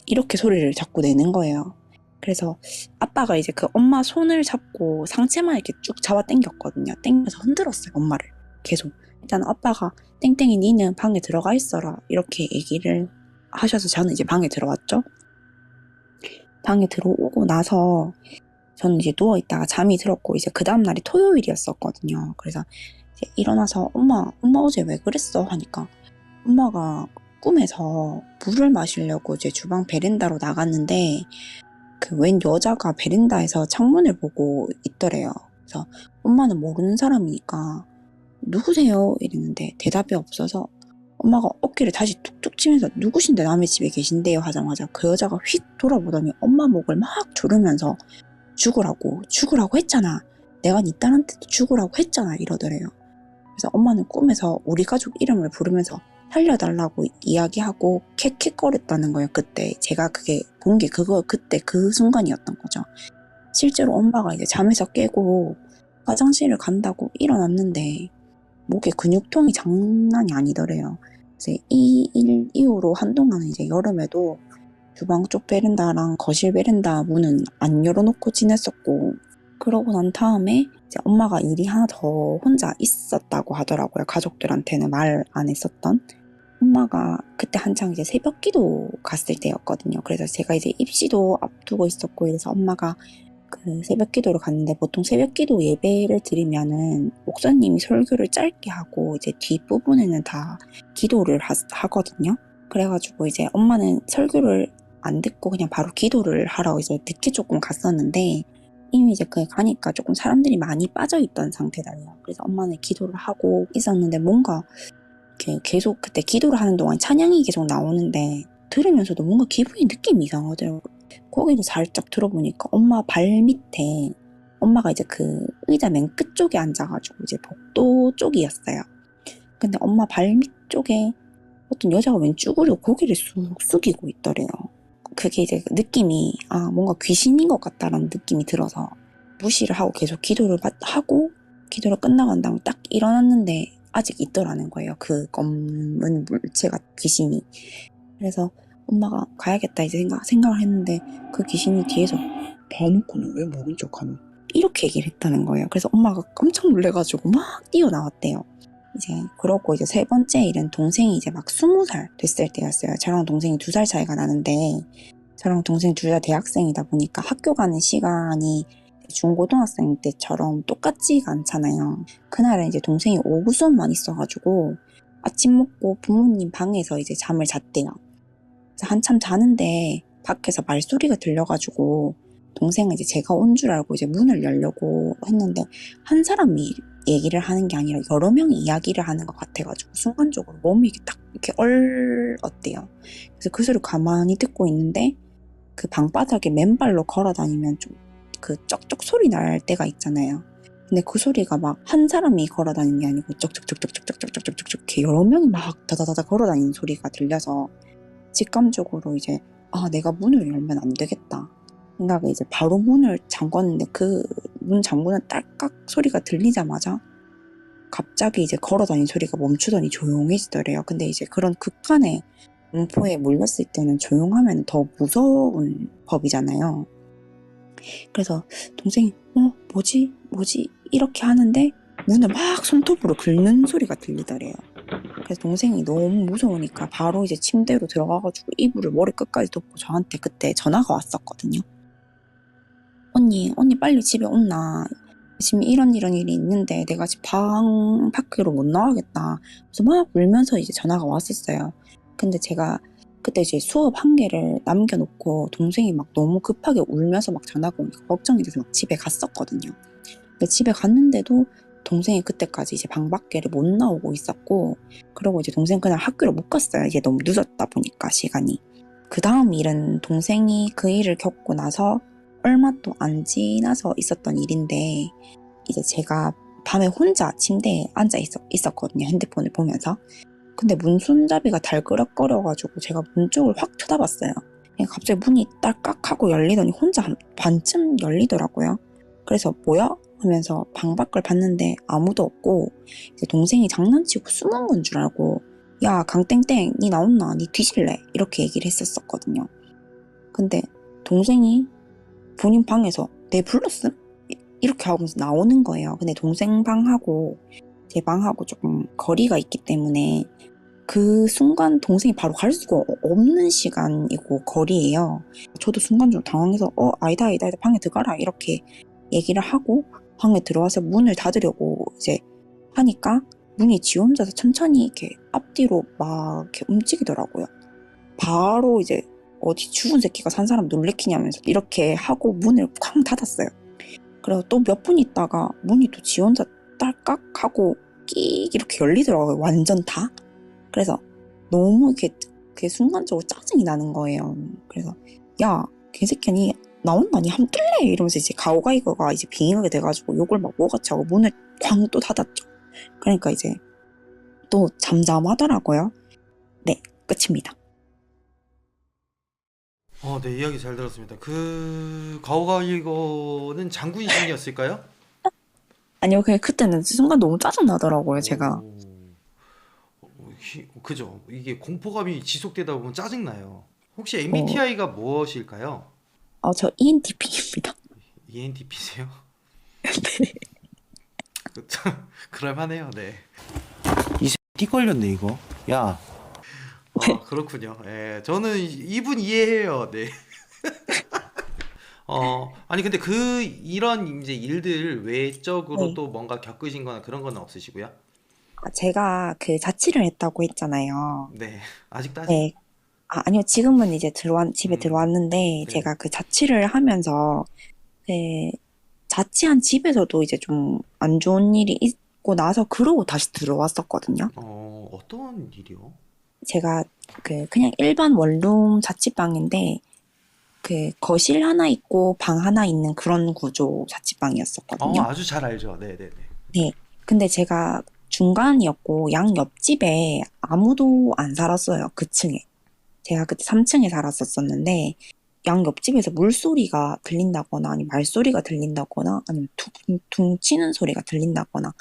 S7: 이렇게 소리를 자꾸 내는 거예요. 그래서 아빠가 이제 그 엄마 손을 잡고 상체만 이렇게 쭉 잡아 당겼거든요. 당겨서 흔들었어요, 엄마를. 계속. 일단 아빠가 땡땡이 니는 방에 들어가 있어라 이렇게 얘기를 하셔서 저는 이제 방에 들어왔죠. 방에 들어오고 나서 저는 이제 누워있다가 잠이 들었고 이제 그 다음날이 토요일이었었거든요. 그래서 이제 일어나서 엄마 어제 왜 그랬어? 하니까 엄마가 꿈에서 물을 마시려고 이제 주방 베란다로 나갔는데 그 웬 여자가 베란다에서 창문을 보고 있더래요. 그래서 엄마는 모르는 사람이니까 누구세요? 이랬는데 대답이 없어서 엄마가 어깨를 다시 툭툭 치면서 누구신데 남의 집에 계신데요? 하자마자 그 여자가 휙 돌아보더니 엄마 목을 막 조르면서 죽으라고 했잖아. 내가 네 딸한테도 죽으라고 했잖아. 이러더래요. 그래서 엄마는 꿈에서 우리 가족 이름을 부르면서 살려달라고 이야기하고 캑캑거렸다는 거예요. 그때 제가 그게 본 게 그때 그 순간이었던 거죠. 실제로 엄마가 이제 잠에서 깨고 화장실을 간다고 일어났는데 목에 근육통이 장난이 아니더래요. 이제 이 일 이후로 한동안은 이제 여름에도 주방 쪽 베란다랑 거실 베란다 문은 안 열어놓고 지냈었고, 그러고 난 다음에 이제 엄마가 일이 하나 더 혼자 있었다고 하더라고요. 가족들한테는 말 안 했었던. 엄마가 그때 한창 이제 새벽 기도 갔을 때였거든요. 그래서 제가 이제 입시도 앞두고 있었고 이래서 엄마가 그 새벽 기도를 갔는데 보통 새벽 기도 예배를 드리면은 목사님이 설교를 짧게 하고 이제 뒷부분에는 다 기도를 하거든요. 그래가지고 이제 엄마는 설교를 안 듣고 그냥 바로 기도를 하러 이제 늦게 조금 갔었는데 이미 이제 그 가니까 조금 사람들이 많이 빠져있던 상태더래요. 그래서 엄마는 기도를 하고 있었는데 뭔가 이렇게 계속 그때 기도를 하는 동안 찬양이 계속 나오는데 들으면서도 뭔가 기분이 느낌이 이상하더라고요. 거기를 살짝 들어보니까 엄마 발 밑에 엄마가 이제 그 의자 맨 끝쪽에 앉아가지고 이제 복도 쪽이었어요. 근데 엄마 발 밑쪽에 어떤 여자가 왼 쭈그리고 고개를 쑥 숙이고 있더래요. 그게 이제 느낌이 뭔가 귀신인 것 같다라는 느낌이 들어서 무시를 하고 계속 기도를 하고 기도를 끝나고 난 다음에 딱 일어났는데 아직 있더라는 거예요. 그 검은 물체가 귀신이. 그래서 엄마가 가야겠다 이제 생각을 했는데 그 귀신이 뒤에서 봐놓고는 왜 모른 척하노? 이렇게 얘기를 했다는 거예요. 그래서 엄마가 깜짝 놀래가지고 막 뛰어나왔대요. 이제 그러고 이제 세 번째 일은 동생이 이제 막 20살 됐을 때였어요. 저랑 동생이 2살 차이가 나는데 저랑 동생 둘 다 대학생이다 보니까 학교 가는 시간이 중고등학생 때처럼 똑같지가 않잖아요. 그날은 이제 동생이 오후 수업만 있어가지고 아침 먹고 부모님 방에서 이제 잠을 잤대요. 그래서 한참 자는데 밖에서 말소리가 들려가지고 동생은 이제 제가 온 줄 알고 이제 문을 열려고 했는데 한 사람이 얘기를 하는 게 아니라 여러 명이 이야기를 하는 것 같아가지고 순간적으로 몸이 딱 이렇게 얼었대요. 그래서 그 소리를 가만히 듣고 있는데 그 방바닥에 맨발로 걸어다니면 좀 그 쩍쩍 소리 날 때가 있잖아요. 근데 그 소리가 막 한 사람이 걸어다니는 게 아니고 쩍쩍쩍쩍쩍쩍쩍쩍쩍 이렇게 여러 명이 막 다다다다 걸어다니는 소리가 들려서 직감적으로 이제 내가 문을 열면 안 되겠다. 그러다가 이제 바로 문을 잠궜는데 그 문 잠그는 딸깍 소리가 들리자마자 갑자기 이제 걸어다니는 소리가 멈추더니 조용해지더래요. 근데 이제 그런 극한의 공포에 몰렸을 때는 조용하면 더 무서운 법이잖아요. 그래서 동생이 뭐지 이렇게 하는데 문을 막 손톱으로 긁는 소리가 들리더래요. 그래서 동생이 너무 무서우니까 바로 이제 침대로 들어가가지고 이불을 머리 끝까지 덮고 저한테 그때 전화가 왔었거든요. 언니 빨리 집에 온나. 지금 이런 일이 있는데 내가 지금 방 밖으로 못 나가겠다. 그래서 막 울면서 이제 전화가 왔었어요. 근데 제가 그때 이제 수업 한 개를 남겨놓고 동생이 막 너무 급하게 울면서 막 전화가 오니까 걱정이 돼서 막 집에 갔었거든요. 근데 집에 갔는데도 동생이 그때까지 이제 방 밖에를 못 나오고 있었고, 그러고 이제 동생 그냥 학교를 못 갔어요. 이제 너무 늦었다 보니까 시간이. 그 다음 일은 동생이 그 일을 겪고 나서 얼마 또 안 지나서 있었던 일인데, 이제 제가 밤에 혼자 침대에 앉아 있었거든요. 핸드폰을 보면서. 근데 문 손잡이가 달그락거려가지고 제가 문 쪽을 확 쳐다봤어요. 갑자기 문이 딸깍하고 열리더니 혼자 한 반쯤 열리더라고요. 그래서 뭐야? 하면서 방 밖을 봤는데 아무도 없고, 이제 동생이 장난치고 숨은 건 줄 알고 야 강땡땡 니 나온나? 니 뒤질래? 이렇게 얘기를 했었거든요. 근데 동생이 본인 방에서 내 불렀음? 이렇게 하면서 나오는 거예요. 근데 동생 방하고 제 방하고 조금 거리가 있기 때문에 그 순간 동생이 바로 갈 수가 없는 시간이고 거리예요. 저도 순간적으로 당황해서 아니다 방에 들어가라 이렇게 얘기를 하고 방에 들어와서 문을 닫으려고 이제 하니까 문이 지 혼자서 천천히 이렇게 앞뒤로 막 이렇게 움직이더라고요. 바로 이제 어디 죽은 새끼가 산 사람 놀래키냐면서 이렇게 하고 문을 쾅 닫았어요. 그래서 또 몇 분 있다가 문이 또 지 혼자 딸깍 하고 끼익 이렇게 열리더라고요. 완전 다. 그래서 너무 이렇게 그게 순간적으로 짜증이 나는 거예요. 그래서 야 개새끼야 니 나온다 니 함 뜰래? 이러면서 이제 가오가이거가 이제 빙의하게 돼가지고 욕을 막 먹어치 하고 문을 쾅 또 닫았죠. 그러니까 이제 또 잠잠하더라고요. 네, 끝입니다.
S4: 네, 이야기 잘 들었습니다. 그 가오가이거는 장군이신이었을까요?
S7: 아니요, 그냥 그때는 순간 너무 짜증나더라고요, 제가.
S4: 그죠. 이게 공포감이 지속되다 보면 짜증나요. 혹시 MBTI가 무엇일까요?
S7: 저 ENTP입니다.
S4: ENTP세요?
S7: 네.
S4: 그럴만해요. 네. 띠 걸렸네 이거. 야. 그렇군요. 예, 저는 이분 이해해요. 네. 아니 근데 이런 이제 일들 외적으로
S7: 네.
S4: 또 뭔가 겪으신 거나 그런 건 없으시고요?
S7: 제가 그 자취를 했다고 했잖아요.
S4: 네. 아직도 하세요?
S7: 네. 아니요, 지금은 이제 집에
S4: 음,
S7: 들어왔는데,
S4: 네.
S7: 제가 그 자취를 하면서, 자취한 집에서도 이제 좀 안 좋은 일이 있고 나서 그러고 다시 들어왔었거든요.
S4: 어떤 일이요?
S7: 제가 그냥 일반 원룸 자취방인데, 거실 하나 있고 방 하나 있는 그런 구조 자취방이었었거든요.
S4: 아주 잘 알죠. 네네네.
S7: 네. 근데 제가 중간이었고 양 옆집에 아무도 안 살았어요. 그 층에. 제가 그때 3층에 살았었는데 양 옆집에서 물소리가 들린다거나 아니면 말소리가 들린다거나 아니면 퉁퉁 치는 소리가 들린다거나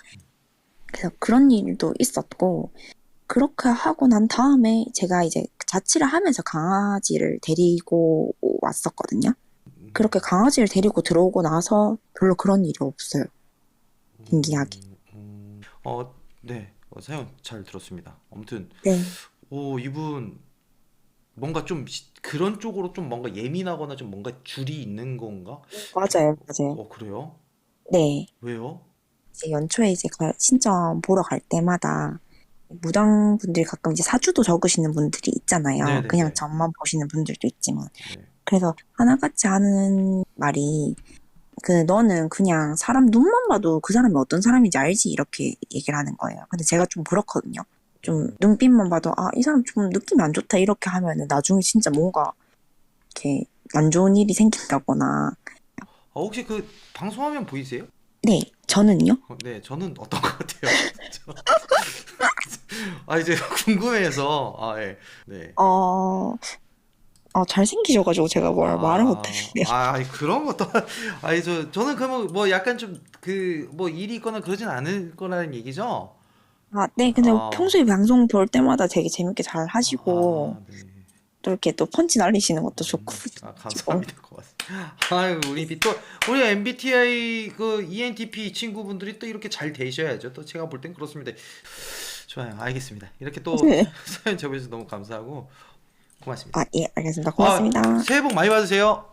S7: 그래서 그런 일도 있었고 그렇게 하고 난 다음에 제가 이제 자취를 하면서 강아지를 데리고 왔었거든요. 그렇게 강아지를 데리고 들어오고 나서 별로 그런 일이 없어요. 신기하게.
S4: 네. 사연 잘 들었습니다. 아무튼
S7: 네.
S4: 이분 뭔가 좀 그런 쪽으로 좀 뭔가 예민하거나 좀 뭔가 줄이 있는 건가?
S7: 맞아요.
S4: 그래요?
S7: 네.
S4: 왜요?
S7: 이제 연초에 이제 신청 보러 갈 때마다 무당분들이 가끔 이제 사주도 적으시는 분들이 있잖아요.
S4: 네네네.
S7: 그냥 점만 보시는 분들도 있지만.
S4: 네.
S7: 그래서 하나같이 하는 말이 너는 그냥 사람 눈만 봐도 그 사람이 어떤 사람인지 알지 이렇게 얘기를 하는 거예요. 근데 제가 좀 그렇거든요. 좀 눈빛만 봐도 이 사람 좀 느낌이 안 좋다 이렇게 하면은 나중에 진짜 뭔가 이렇게 안 좋은 일이 생긴다거나.
S4: 혹시 그 방송화면 보이세요?
S7: 네, 저는요?
S4: 네, 저는 어떤 것 같아요? 이제 궁금해서 예. 네.
S7: 잘생기셔가지고 제가 말을 못했는데요.
S4: 아니, 그런 것도 아니 저는 그러면 뭐 약간 좀 그 뭐 일이 있거나 그러진 않을 거라는 얘기죠?
S7: 네, 근데
S4: 아.
S7: 평소에 방송 볼 때마다 되게 재밌게 잘 하시고
S4: 네.
S7: 또 이렇게 또 펀치 날리시는 것도 좋고.
S4: 감사합니다. 고맙습니다. 아유, 우리 MBTI 그 ENTP 친구분들이 또 이렇게 잘 되셔야죠. 또 제가 볼 땐 그렇습니다. 좋아요. 알겠습니다. 이렇게 또
S7: 네.
S4: 사연 접해주셔서 너무 감사하고 고맙습니다.
S7: 예, 알겠습니다. 고맙습니다.
S4: 새해 복 많이 받으세요.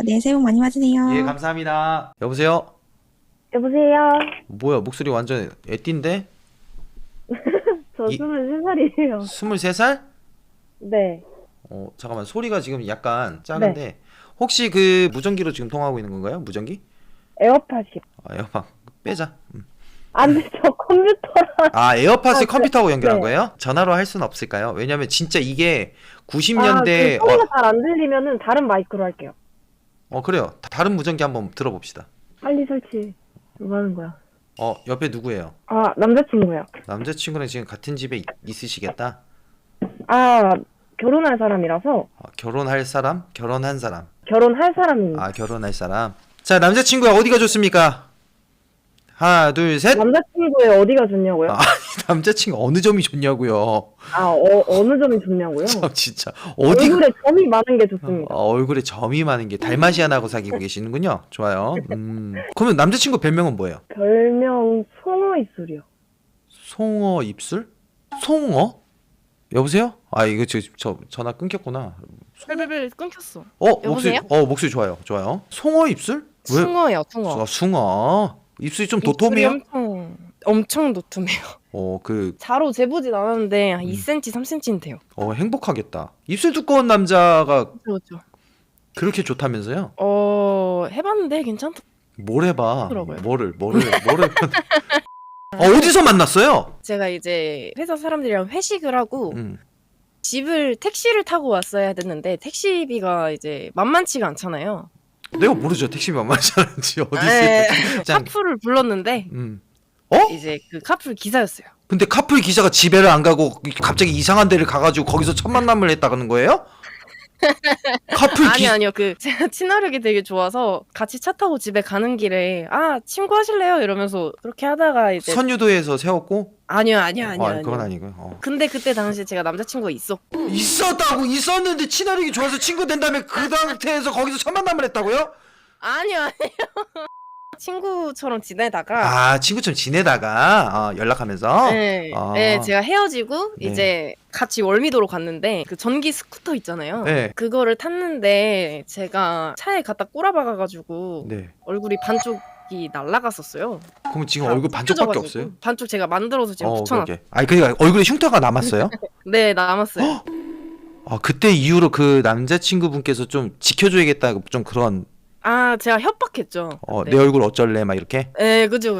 S7: 네, 새해 복 많이 받으세요.
S4: 예, 감사합니다. 여보세요?
S8: 여보세요.
S4: 뭐야, 목소리 완전 애띠인데?
S8: 저
S4: 이-
S8: 23살이에요.
S4: 23살?
S8: 네.
S4: 잠깐만. 소리가 지금 약간 작은데 혹시 그 무전기로 지금 통화하고 있는 건가요? 무전기?
S8: 에어팟이요.
S4: 에어팟 빼자.
S8: 안 돼, 저 컴퓨터랑.
S4: 에어팟을
S8: 네.
S4: 컴퓨터하고 연결한
S8: 네.
S4: 거예요? 전화로 할 수는 없을까요? 왜냐면 진짜 이게 90년대
S8: 그 소리가 잘 안 들리면은 다른 마이크로 할게요.
S4: 그래요. 다른 무전기 한번 들어봅시다.
S8: 빨리 설치. 뭐 하는 거야?
S4: 옆에 누구예요?
S8: 남자친구요.
S4: 남자친구랑 지금 같은 집에 있으시겠다?
S8: 결혼할 사람이라서.
S4: 결혼할 사람? 결혼한 사람?
S8: 결혼할 사람입니다.
S4: 결혼할 사람. 자, 남자친구야 어디가 좋습니까? 하나, 둘, 셋.
S8: 남자친구의 어디가 좋냐고요?
S4: 남자친구 어느 점이 좋냐고요.
S8: 어느 점이 좋냐고요?
S4: 참 진짜 어디
S8: 얼굴에 점이 많은 게 좋습니다.
S4: 얼굴에 점이 많은 게 달마시안하고 사귀고 계시는군요. 좋아요. 그러면 남자친구 별명은 뭐예요?
S8: 별명 송어 입술이요.
S4: 송어 입술? 송어? 여보세요? 이거 저 전화 끊겼구나.
S9: 벨벨벨 끊겼어.
S4: 목소리
S9: 여보세요?
S4: 목소리 좋아요. 좋아요. 송어 입술? 왜?
S9: 숭어요, 숭어.
S4: 숭어. 입술이 좀 도톰해요?
S9: 입술이 엄청 도톰해요. 자로 재보진 않았는데 한 2cm, 3cm는 돼요.
S4: 행복하겠다. 입술 두꺼운 남자가
S9: 그렇죠.
S4: 그렇게 좋다면서요?
S9: 해봤는데 괜찮다.
S4: 뭘 해봐?
S9: 그러고요.
S4: 뭐를 어디서 만났어요?
S9: 제가 이제 회사 사람들이랑 회식을 하고
S4: 음.
S9: 택시를 타고 왔어야 됐는데 택시비가 이제 만만치가 않잖아요.
S4: 내가 모르죠. 택시비 만만치 않은지 어디
S9: 네.
S4: 있을 때.
S9: 카풀을 불렀는데 이제 그 카풀 기사였어요.
S4: 근데 카풀 기사가 집에를 안 가고 갑자기 이상한 데를 가가지고 거기서 첫 만남을 했다는 거예요? 카풀
S9: 아니요. 제가 친화력이 되게 좋아서 같이 차 타고 집에 가는 길에 친구 하실래요? 이러면서 그렇게 하다가 이제
S4: 선유도에서 세웠고?
S9: 아니요.
S4: 그건 아니고요.
S9: 근데 그때 당시에 제가 남자친구가 있었고
S4: 있었는데 친화력이 좋아서 친구 된다음에 그 상태에서 거기서 첫 만남을 했다고요?
S9: 아니요. 친구처럼 지내다가
S4: 친구처럼 지내다가 연락하면서?
S9: 네, 제가 헤어지고
S4: 네.
S9: 이제 같이 월미도로 갔는데 그 전기 스쿠터 있잖아요.
S4: 네.
S9: 그거를 탔는데 제가 차에 갖다 꼬라박아가지고
S4: 네.
S9: 얼굴이 반쪽이 날라갔었어요.
S4: 그럼 지금
S9: 다
S4: 얼굴 반쪽밖에
S9: 찢어져가지고.
S4: 없어요?
S9: 반쪽 제가 만들어서 지금 붙여놨어요.
S4: 그러니까 얼굴에 흉터가 남았어요?
S9: 네, 남았어요.
S4: 그때 이후로 그 남자친구분께서 좀 지켜줘야겠다 좀 그런
S9: 제가 협박했죠.
S4: 내 얼굴 어쩔래 막 이렇게?
S9: 네, 그죠.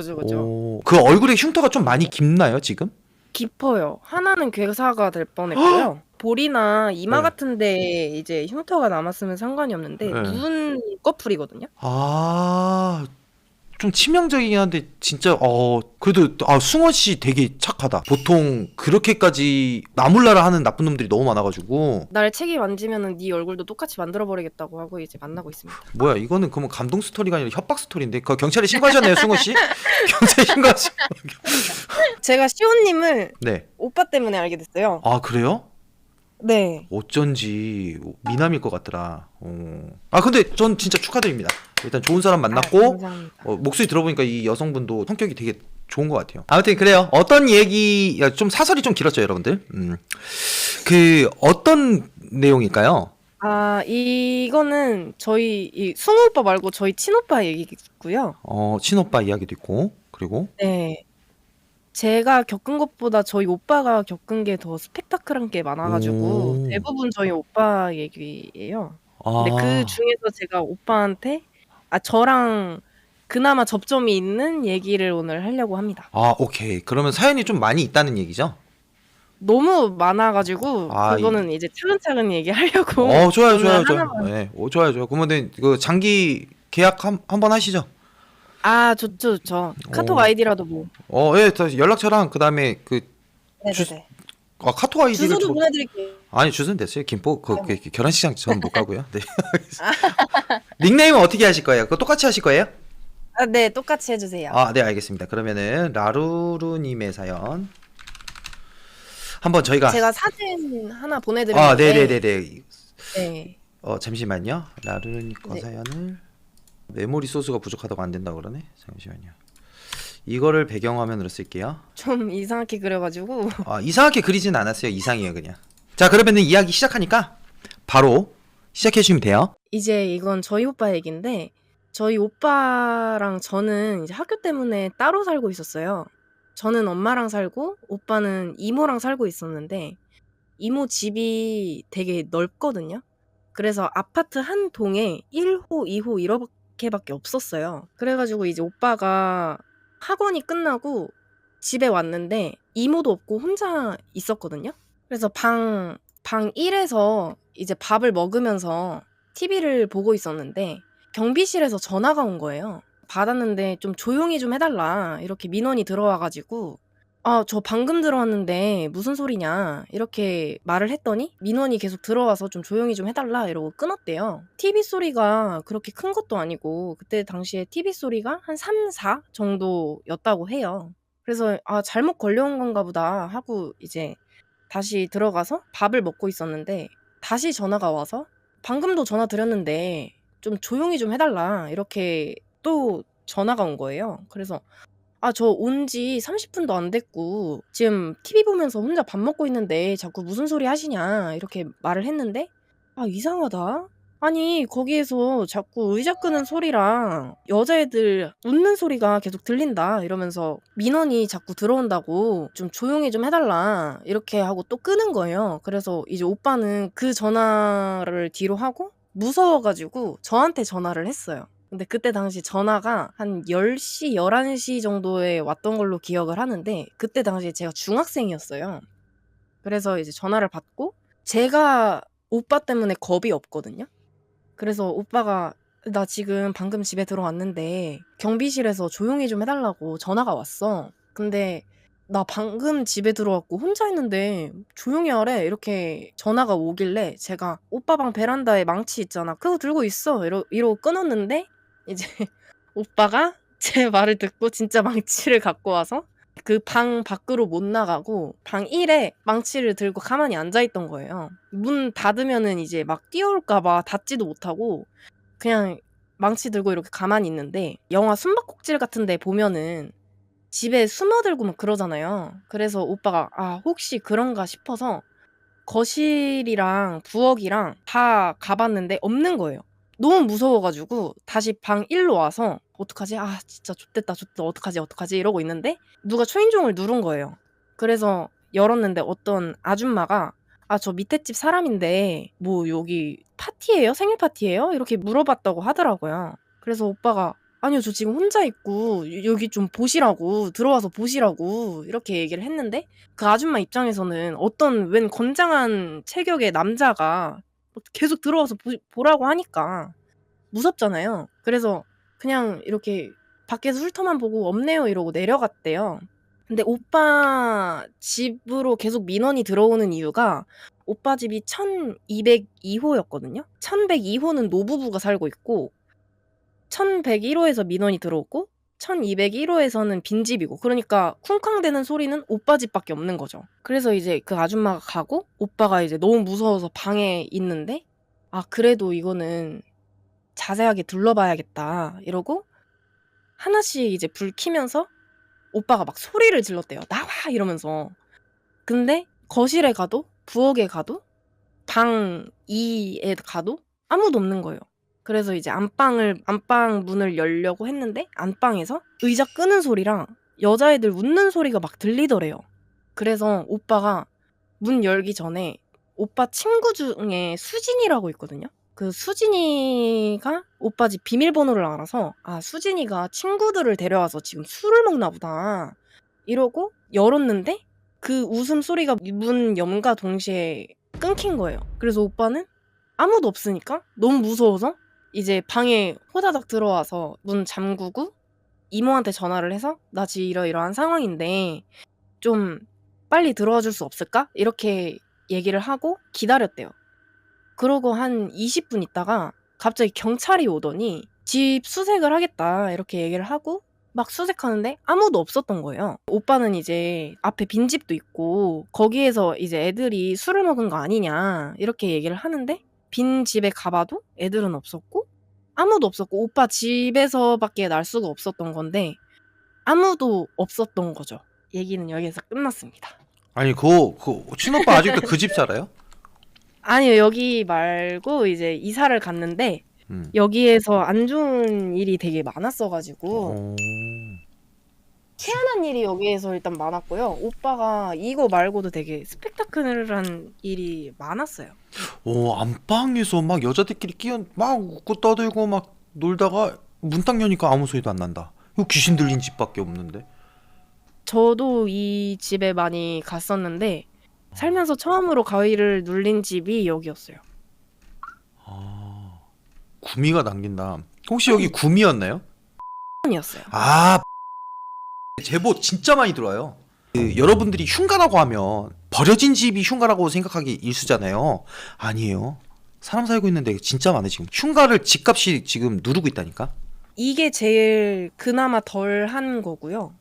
S4: 그 얼굴에 흉터가 좀 많이 깊나요 지금?
S9: 깊어요. 하나는 괴사가 될 뻔했고요. 볼이나 이마
S4: 네.
S9: 같은데 이제 흉터가 남았으면 상관이 없는데
S4: 네.
S9: 눈 꺼풀이거든요.
S4: 좀 치명적이긴 한데 진짜 그래도 승원 씨 되게 착하다. 보통 그렇게까지 나몰라라 하는 나쁜 놈들이 너무 많아가지고.
S9: 날 책임 안 지면은 네 얼굴도 똑같이 만들어버리겠다고 하고 이제 만나고 있습니다.
S4: 뭐야 이거는 그러면 감동 스토리가 아니라 협박 스토리인데 그 경찰에 신고하셨네요 승원 씨? 경찰에 신고하시.
S9: 제가 시온님을
S4: 네.
S9: 오빠 때문에 알게 됐어요.
S4: 그래요?
S9: 네.
S4: 어쩐지 미남일 것 같더라. 근데 전 진짜 축하드립니다. 일단 좋은 사람 만났고
S9: 감사합니다.
S4: 목소리 들어보니까 이 여성분도 성격이 되게 좋은 것 같아요. 아무튼 그래요. 어떤 얘기 좀 사설이 좀 길었죠 여러분들. 그 어떤 내용일까요?
S9: 이거는 저희 이 승우 오빠 말고 저희 친오빠 얘기고요.
S4: 친오빠 이야기도 있고 그리고
S9: 네. 제가 겪은 것보다 저희 오빠가 겪은 게 더 스펙타클한 게 많아가지고 대부분 저희 오빠 얘기예요. 근데 그 중에서 제가 오빠한테 저랑 그나마 접점이 있는 얘기를 오늘 하려고 합니다.
S4: 오케이. 그러면 사연이 좀 많이 있다는 얘기죠?
S9: 너무 많아가지고 그거는 이제 차근차근 얘기하려고.
S4: 좋아요.
S9: 하나만.
S4: 네, 좋아요. 그러면 그 장기 계약 한번 하시죠.
S9: 좋죠. 카톡 아이디라도 뭐.
S4: 예, 연락처랑 그다음에 그
S9: 네네네.
S4: 카톡 아이디를
S9: 주소도 보내드릴게요.
S4: 아니 주소는 됐어요. 김포 결혼식장 저는 못 가고요. 네. 닉네임은 어떻게 하실 거예요? 그거 똑같이 하실 거예요?
S9: 아, 네, 똑같이 해주세요.
S4: 아, 네, 알겠습니다. 그러면은 라루루님의 사연 한번 저희가
S9: 제가 사진 하나 보내드렸는데.
S4: 아, 네네네네.
S9: 네.
S4: 잠시만요. 라루루님 거
S9: 네.
S4: 사연을 메모리 소스가 부족하다고 안 된다고 그러네. 잠시만요. 이거를 배경화면으로 쓸게요.
S9: 좀 이상하게 그려가지고.
S4: 아, 이상하게 그리진 않았어요. 이상해요, 그냥. 자, 그러면은 이야기 시작하니까 바로 시작해 주시면 돼요.
S9: 이제 이건 저희 오빠 얘기인데, 저희 오빠랑 저는 이제 학교 때문에 따로 살고 있었어요. 저는 엄마랑 살고, 오빠는 이모랑 살고 있었는데, 이모 집이 되게 넓거든요. 그래서 아파트 한 동에 1호, 2호 이렇게밖에 없었어요. 그래가지고 이제 오빠가 학원이 끝나고 집에 왔는데 이모도 없고 혼자 있었거든요. 그래서 방 1에서 이제 밥을 먹으면서 TV를 보고 있었는데 경비실에서 전화가 온 거예요. 받았는데 좀 조용히 좀 해달라 이렇게 민원이 들어와가지고 아, 저 방금 들어왔는데 무슨 소리냐 이렇게 말을 했더니 민원이 계속 들어와서 좀 조용히 좀 해달라 이러고 끊었대요. TV 소리가 그렇게 큰 것도 아니고 그때 당시에 TV 소리가 한 3, 4 정도였다고 해요. 그래서 아, 잘못 걸려온 건가 보다 하고 이제 다시 들어가서 밥을 먹고 있었는데 다시 전화가 와서 방금도 전화 드렸는데 좀 조용히 좀 해달라 이렇게 또 전화가 온 거예요. 그래서 아, 저 온 지 30분도 안 됐고 지금 TV 보면서 혼자 밥 먹고 있는데 자꾸 무슨 소리 하시냐 이렇게 말을 했는데 아, 이상하다. 아니, 거기에서 자꾸 의자 끄는 소리랑 여자애들 웃는 소리가 계속 들린다 이러면서 민원이 자꾸 들어온다고 좀 조용히 좀 해달라 이렇게 하고 또 끄는 거예요. 그래서 이제 오빠는 그 전화를 뒤로 하고 무서워가지고 저한테 전화를 했어요. 근데 그때 당시 전화가 한 10시, 11시 정도에 왔던 걸로 기억을 하는데 그때 당시에 제가 중학생이었어요. 그래서 이제 전화를 받고 제가 오빠 때문에 겁이 없거든요. 그래서 오빠가 나 지금 방금 집에 들어왔는데 경비실에서 조용히 좀 해달라고 전화가 왔어. 근데 나 방금 집에 들어왔고 혼자 있는데 조용히 하래 이렇게 전화가 오길래 제가 오빠 방 베란다에 망치 있잖아 그거 들고 있어 이러고 끊었는데 이제 오빠가 제 말을 듣고 진짜 망치를 갖고 와서 그 방 밖으로 못 나가고 방 1에 망치를 들고 가만히 앉아있던 거예요. 문 닫으면은 이제 막 뛰어올까봐 닫지도 못하고 그냥 망치 들고 이렇게 가만히 있는데 영화 숨바꼭질 같은 데 보면은 집에 숨어들고 막 그러잖아요. 그래서 오빠가 아, 혹시 그런가 싶어서 거실이랑 부엌이랑 다 가봤는데 없는 거예요. 너무 무서워가지고 다시 방 1로 와서 어떡하지? 아, 진짜 좆됐다 어떡하지 이러고 있는데 누가 초인종을 누른 거예요. 그래서 열었는데 어떤 아줌마가 아, 저 밑에 집 사람인데 뭐 여기 파티예요? 생일 파티예요? 이렇게 물어봤다고 하더라고요. 그래서 오빠가 아니요, 저 지금 혼자 있고 여기 좀 보시라고 들어와서 보시라고 이렇게 얘기를 했는데 그 아줌마 입장에서는 어떤 웬 건장한 체격의 남자가 계속 들어와서 보라고 하니까 무섭잖아요. 그래서 그냥 이렇게 밖에서 훑어만 보고 없네요 이러고 내려갔대요. 근데 오빠 집으로 계속 민원이 들어오는 이유가 오빠 집이 1202호였거든요. 1102호는 노부부가 살고 있고 1101호에서 민원이 들어오고 1201호에서는 빈집이고 그러니까 쿵쾅대는 소리는 오빠 집밖에 없는 거죠. 그래서 이제 그 아줌마가 가고 오빠가 이제 너무 무서워서 방에 있는데 아, 그래도 이거는 자세하게 둘러봐야겠다 이러고 하나씩 이제 불 켜면서 오빠가 막 소리를 질렀대요. 나와 이러면서. 근데 거실에 가도 부엌에 가도 방 2에 가도 아무도 없는 거예요. 그래서 이제 안방 문을 열려고 했는데 안방에서 의자 끄는 소리랑 여자애들 웃는 소리가 막 들리더래요. 그래서 오빠가 문 열기 전에 오빠 친구 중에 수진이라고 있거든요. 그 수진이가 오빠 집 비밀번호를 알아서 아, 수진이가 친구들을 데려와서 지금 술을 먹나 보다 이러고 열었는데 그 웃음소리가 문 염과 동시에 끊긴 거예요. 그래서 오빠는 아무도 없으니까 너무 무서워서 이제 방에 호다닥 들어와서 문 잠그고 이모한테 전화를 해서 나 지금 이러이러한 상황인데 좀 빨리 들어와 줄 수 없을까? 이렇게 얘기를 하고 기다렸대요. 그러고 한 20분 있다가 갑자기 경찰이 오더니 집 수색을 하겠다 이렇게 얘기를 하고 막 수색하는데 아무도 없었던 거예요. 오빠는 이제 앞에 빈집도 있고 거기에서 이제 애들이 술을 먹은 거 아니냐 이렇게 얘기를 하는데 빈 집에 가봐도 애들은 없었고 아무도 없었고 오빠 집에서밖에 날 수가 없었던 건데 아무도 없었던 거죠. 얘기는 여기서 끝났습니다.
S4: 아니 그 친오빠 아직도 그 집 살아요?
S9: 아니요, 여기 말고 이제 이사를 갔는데 여기에서 안 좋은 일이 되게 많았어가지고 희한한 일이 여기에서 일단 많았고요. 오빠가 이거 말고도 되게 스펙타클한 일이 많았어요.
S4: 안방에서 막 여자들끼리 막 웃고 떠들고 막 놀다가 문 딱 여니까 아무 소리도 안 난다. 이거 귀신 들린 집밖에 없는데.
S9: 저도 이 집에 많이 갔었는데 살면서 처음으로 가위를 눌린 집이 여기였어요.
S4: 구미가 남긴다. 혹시 여기 구미였나요?
S9: 이었어요.
S4: 제보 진짜 많이 들어와요. 여러분들이 흉가라고 하면 버려진 집이 흉가라고 생각하기 일수잖아요. 아니에요. 사람 살고 있는데 진짜 많아 지금. 흉가를 집값이 지금 누르고 있다니까.
S9: 이게 제일 그나마 덜 한 거고요.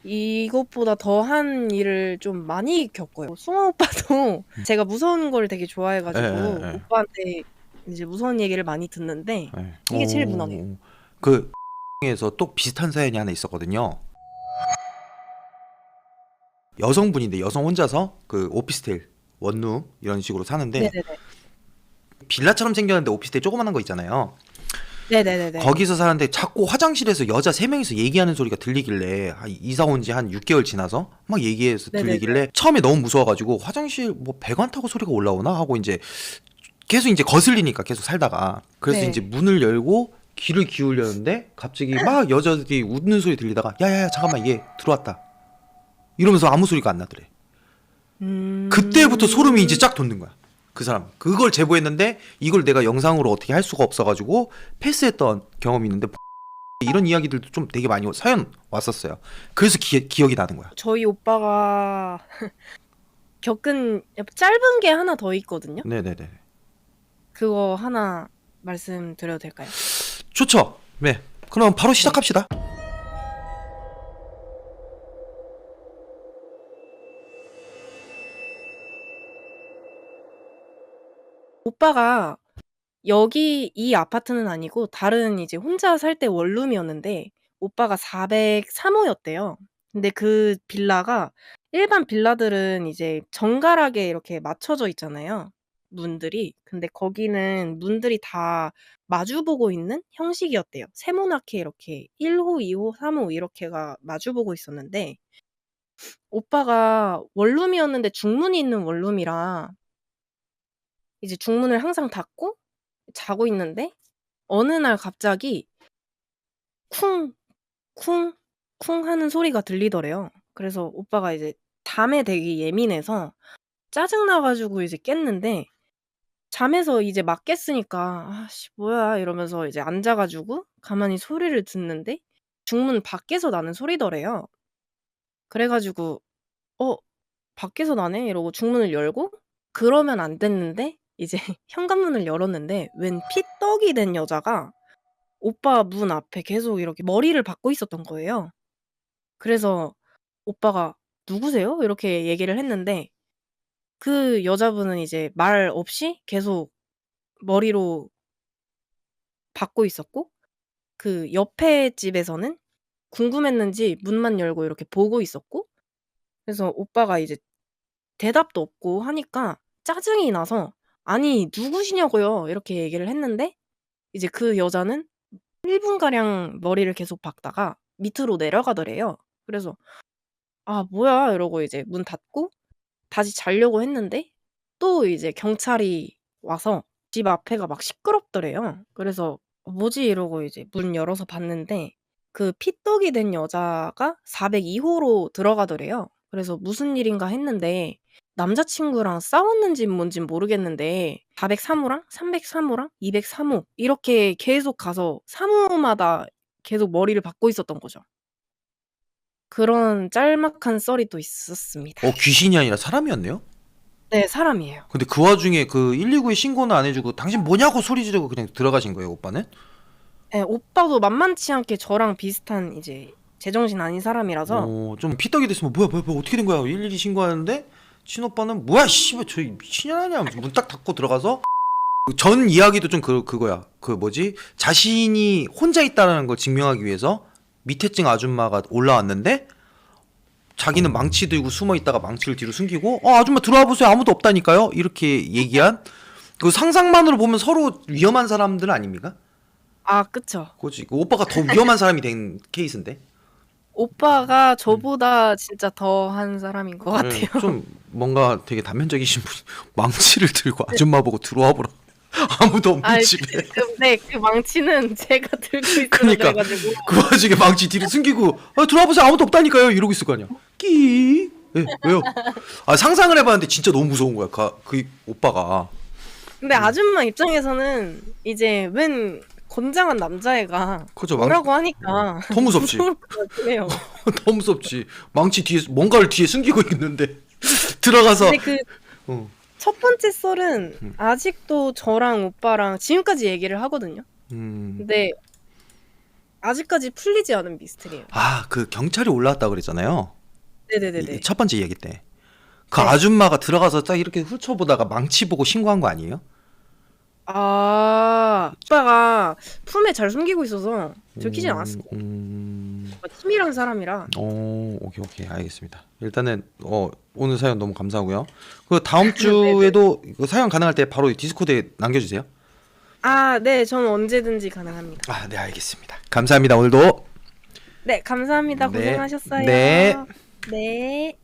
S9: 이것보다 더한 일을 좀 많이 겪어요. 승호 오빠도 제가 무서운 걸 되게 좋아해가지고 오빠한테 이제 무서운 얘기를 많이 듣는데 이게 제일 무난해요.
S4: 그 에서 또 비슷한 사연이 하나 있었거든요. 여성분인데 여성 혼자서 그 오피스텔 원룸 이런 식으로 사는데
S9: 네네네.
S4: 빌라처럼 생겼는데 오피스텔 조그만한 거 있잖아요.
S9: 네네네네.
S4: 거기서 사는데 자꾸 화장실에서 여자 3명이서 얘기하는 소리가 들리길래 이사 온 지 한 6개월 지나서 막 얘기해서 들리길래
S9: 네네네.
S4: 처음에 너무 무서워가지고 화장실 뭐 배관 타고 소리가 올라오나 하고 이제 계속 이제 거슬리니까 계속 살다가 그래서
S9: 네.
S4: 이제 문을 열고 귀를 기울였는데 갑자기 막 여자들이 웃는 소리 들리다가 야야야 잠깐만 얘 들어왔다 이러면서 아무 소리가 안 나더래. 그때부터 소름이 이제 쫙 돋는 거야. 그 사람 그걸 제보했는데 이걸 내가 영상으로 어떻게 할 수가 없어가지고 패스했던 경험이 있는데 이런 이야기들도 좀 되게 많이 사연 왔었어요. 그래서 기억이 나는 거야.
S9: 저희 오빠가 겪은 짧은 게 하나 더 있거든요.
S4: 네네네.
S9: 그거 하나 말씀드려도 될까요?
S4: 좋죠. 네. 그럼 바로 시작합시다.
S9: 오빠가 여기 이 아파트는 아니고 다른 이제 혼자 살 때 원룸이었는데 오빠가 403호였대요. 근데 그 빌라가 일반 빌라들은 이제 정갈하게 이렇게 맞춰져 있잖아요. 문들이. 근데 거기는 문들이 다 마주보고 있는 형식이었대요. 세모나게 이렇게 1호, 2호, 3호 이렇게가 마주보고 있었는데 오빠가 원룸이었는데 중문이 있는 원룸이라 이제 중문을 항상 닫고 자고 있는데 어느 날 갑자기 쿵, 쿵, 쿵 하는 소리가 들리더래요. 그래서 오빠가 이제 잠에 되게 예민해서 짜증나가지고 이제 깼는데 잠에서 이제 막 깼으니까 아씨 뭐야 이러면서 이제 앉아가지고 가만히 소리를 듣는데 중문 밖에서 나는 소리더래요. 그래가지고 밖에서 나네 이러고 중문을 열고 그러면 안 됐는데 이제 현관문을 열었는데 웬 피떡이 된 여자가 오빠 문 앞에 계속 이렇게 머리를 박고 있었던 거예요. 그래서 오빠가 누구세요? 이렇게 얘기를 했는데 그 여자분은 이제 말 없이 계속 머리로 박고 있었고 그 옆에 집에서는 궁금했는지 문만 열고 이렇게 보고 있었고 그래서 오빠가 이제 대답도 없고 하니까 짜증이 나서 아니 누구시냐고요 이렇게 얘기를 했는데 이제 그 여자는 1분가량 머리를 계속 박다가 밑으로 내려가더래요. 그래서 아 뭐야 이러고 이제 문 닫고 다시 자려고 했는데 또 이제 경찰이 와서 집 앞에가 막 시끄럽더래요. 그래서 뭐지 이러고 이제 문 열어서 봤는데 그 피떡이 된 여자가 402호로 들어가더래요. 그래서 무슨 일인가 했는데 남자친구랑 싸웠는지 뭔진 모르겠는데 403호랑 303호랑 203호 이렇게 계속 가서 3호마다 계속 머리를 박고 있었던 거죠. 그런 짤막한 썰이 또 있었습니다.
S4: 귀신이 아니라 사람이었네요?
S9: 네, 사람이에요.
S4: 근데 그 와중에 그 119에 신고는 안 해주고 당신 뭐냐고 소리 지르고 그냥 들어가신 거예요, 오빠는?
S9: 네, 오빠도 만만치 않게 저랑 비슷한 이제 제정신 아닌 사람이라서
S4: 좀 피떡이 됐으면 뭐야 어떻게 된 거야? 112 신고하는데 친오빠는 뭐야 씨발 저 미친년 아니야? 문 딱 닫고 들어가서 전 이야기도 좀 그거야. 그 뭐지? 자신이 혼자 있다는 걸 증명하기 위해서 밑에 층 아줌마가 올라왔는데 자기는 망치 들고 숨어 있다가 망치를 뒤로 숨기고 아줌마 들어와 보세요. 아무도 없다니까요. 이렇게 얘기한 그 상상만으로 보면 서로 위험한 사람들 아닙니까?
S9: 아, 그쵸.
S4: 그렇지. 그 오빠가 더 위험한 사람이 된 케이스인데.
S9: 오빠가 저보다 진짜 더 한 사람인 것 같아요.
S4: 네, 좀 뭔가 되게 단면적이신 분 망치를 들고 아줌마 보고 들어와 보라. 아무도 없는 집에.
S9: 네, 그 망치는 제가 들고 있어요.
S4: 그러니까
S9: 그래가지고.
S4: 그 와중에 망치 뒤로 숨기고 들어와 보세요. 아무도 없다니까요. 이러고 있을 거 아니야. 끼. 네, 왜요? 상상을 해봤는데 진짜 너무 무서운 거야. 그 오빠가.
S9: 근데 아줌마 입장에서는 이제 웬 건장한 남자애가
S4: 그죠,
S9: 뭐라고 하니까
S4: 더 무섭지.
S9: 무서울 것 같긴 해요.
S4: 더 무섭지. 망치 뒤에 뭔가를 뒤에 숨기고 있는데 들어가서.
S9: 근데 그 첫 번째 썰은 아직도 저랑 오빠랑 지금까지 얘기를 하거든요. 근데 아직까지 풀리지 않은 미스터리예요.
S4: 그 경찰이 올라왔다 그랬잖아요.
S9: 네네네네.
S4: 첫 번째 이야기 때. 그
S9: 네.
S4: 아줌마가 들어가서 딱 이렇게 훑어보다가 망치 보고 신고한 거 아니에요?
S9: 오빠가 품에 잘 숨기고 있어서 들키진 않았어. 치밀한 사람이라.
S4: 오케이 알겠습니다. 일단은 오늘 사연 너무 감사하고요. 그 다음 주에도 그 사연 가능할 때 바로 디스코드에 남겨주세요.
S9: 네, 저는 언제든지 가능합니다.
S4: 네 알겠습니다. 감사합니다. 오늘도.
S9: 네, 감사합니다.
S4: 네.
S9: 고생하셨어요.
S4: 네.
S9: 네.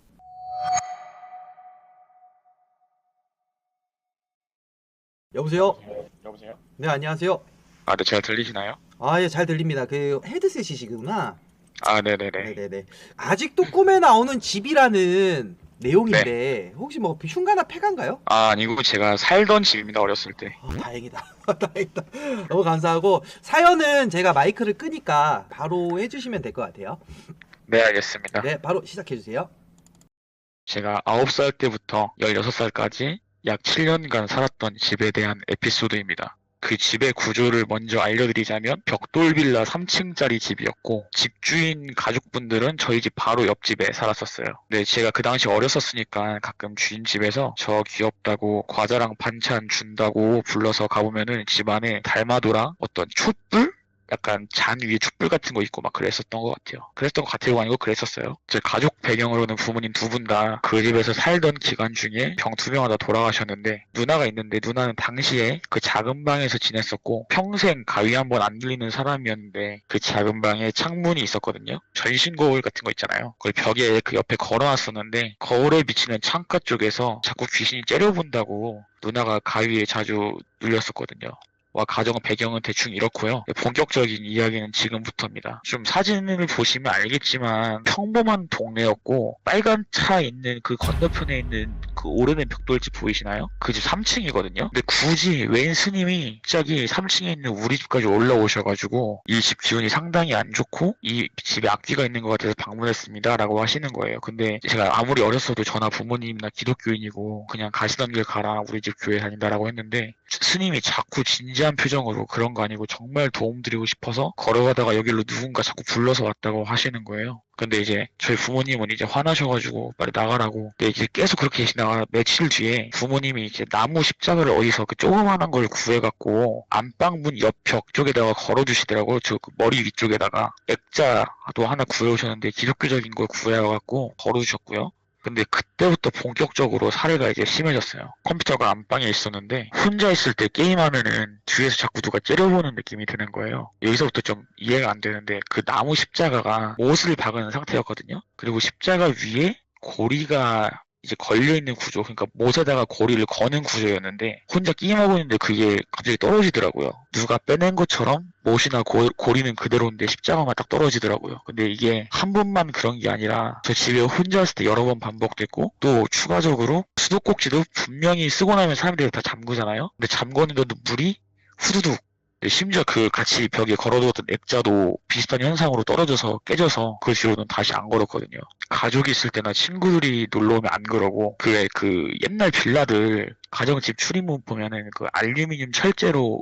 S1: 여보세요?
S5: 여보세요?
S1: 네, 안녕하세요.
S5: 네, 잘 들리시나요?
S1: 예, 잘 들립니다. 그 헤드셋이시구나.
S5: 네네네.
S1: 네네네. 아직도 꿈에 나오는 집이라는 내용인데 혹시 뭐 흉가나 폐가인가요?
S5: 아니고 제가 살던 집입니다, 어렸을 때.
S1: 다행이다. 다행이다. 너무 감사하고 사연은 제가 마이크를 끄니까 바로 해주시면 될 것 같아요.
S5: 네, 알겠습니다.
S1: 네, 바로 시작해주세요.
S5: 제가 9살 때부터 16살까지 약 7년간 살았던 집에 대한 에피소드입니다. 그 집의 구조를 먼저 알려드리자면 벽돌 빌라 3층짜리 집이었고 집주인 가족분들은 저희 집 바로 옆집에 살았었어요. 근데 제가 그 당시 어렸었으니까 가끔 주인 집에서 저 귀엽다고 과자랑 반찬 준다고 불러서 가보면은 집안에 달마도랑 어떤 촛불? 약간 잔 위에 촛불 같은 거 있고 막 그랬었던 것 같아요. 그랬던 것 같아요. 아니고 그랬었어요. 제 가족 배경으로는 부모님 두 분 다 그 집에서 살던 기간 중에 병 두 명 다 돌아가셨는데 누나가 있는데 누나는 당시에 그 작은 방에서 지냈었고 평생 가위 한 번 안 들리는 사람이었는데 그 작은 방에 창문이 있었거든요. 전신 거울 같은 거 있잖아요. 그걸 벽에 그 옆에 걸어놨었는데 거울에 비치는 창가 쪽에서 자꾸 귀신이 째려본다고 누나가 가위에 자주 눌렸었거든요. 가정 배경은 대충 이렇고요. 본격적인 이야기는 지금부터입니다. 좀 사진을 보시면 알겠지만 평범한 동네였고 빨간 차 있는 그 건너편에 있는 그 오래된 벽돌집 보이시나요? 그 집 3층이거든요. 근데 굳이 웬 스님이 갑자기 3층에 있는 우리 집까지 올라오셔가지고 이 집 기운이 상당히 안 좋고 이 집에 악귀가 있는 것 같아서 방문했습니다 라고 하시는 거예요. 근데 제가 아무리 어렸어도 저나 부모님이나 기독교인이고 그냥 가시던 길 가라 우리 집 교회 다닌다라고 했는데 스님이 자꾸 진지한 표정으로 그런 거 아니고 정말 도움드리고 싶어서 걸어가다가 여기로 누군가 자꾸 불러서 왔다고 하시는 거예요. 근데 이제 저희 부모님은 이제 화나셔가지고 빨리 나가라고. 근데 이제 계속 그렇게 계시다가 며칠 뒤에 부모님이 이제 나무 십자가를 어디서 그 조그만한 걸 구해갖고 안방문 옆 벽 쪽에다가 걸어주시더라고요. 저 그 머리 위쪽에다가 액자도 하나 구해오셨는데 기독교적인 걸 구해와갖고 걸어주셨고요. 근데 그때부터 본격적으로 사례가 이제 심해졌어요. 컴퓨터가 안방에 있었는데 혼자 있을 때 게임하면은 뒤에서 자꾸 누가 째려보는 느낌이 드는 거예요. 여기서부터 좀 이해가 안 되는데 그 나무 십자가가 못을 박은 상태였거든요. 그리고 십자가 위에 고리가 이제 걸려있는 구조, 그러니까 못에다가 고리를 거는 구조였는데 혼자 게임하고 있는데 그게 갑자기 떨어지더라고요. 누가 빼낸 것처럼 못이나 고리는 그대로인데 십자가만 딱 떨어지더라고요. 근데 이게 한 번만 그런 게 아니라 저 집에 혼자 있을 때 여러 번 반복됐고 또 추가적으로 수도꼭지도 분명히 쓰고 나면 사람들이 다 잠그잖아요. 근데 잠그는데도 물이 후두둑
S10: 심지어 그 같이 벽에 걸어두었던 액자도 비슷한 현상으로 떨어져서 깨져서 그 뒤로는 다시 안 걸었거든요. 가족이 있을 때나 친구들이 놀러 오면 안 그러고 그 옛날 빌라들 가정집 출입문 보면은 그 알루미늄 철제로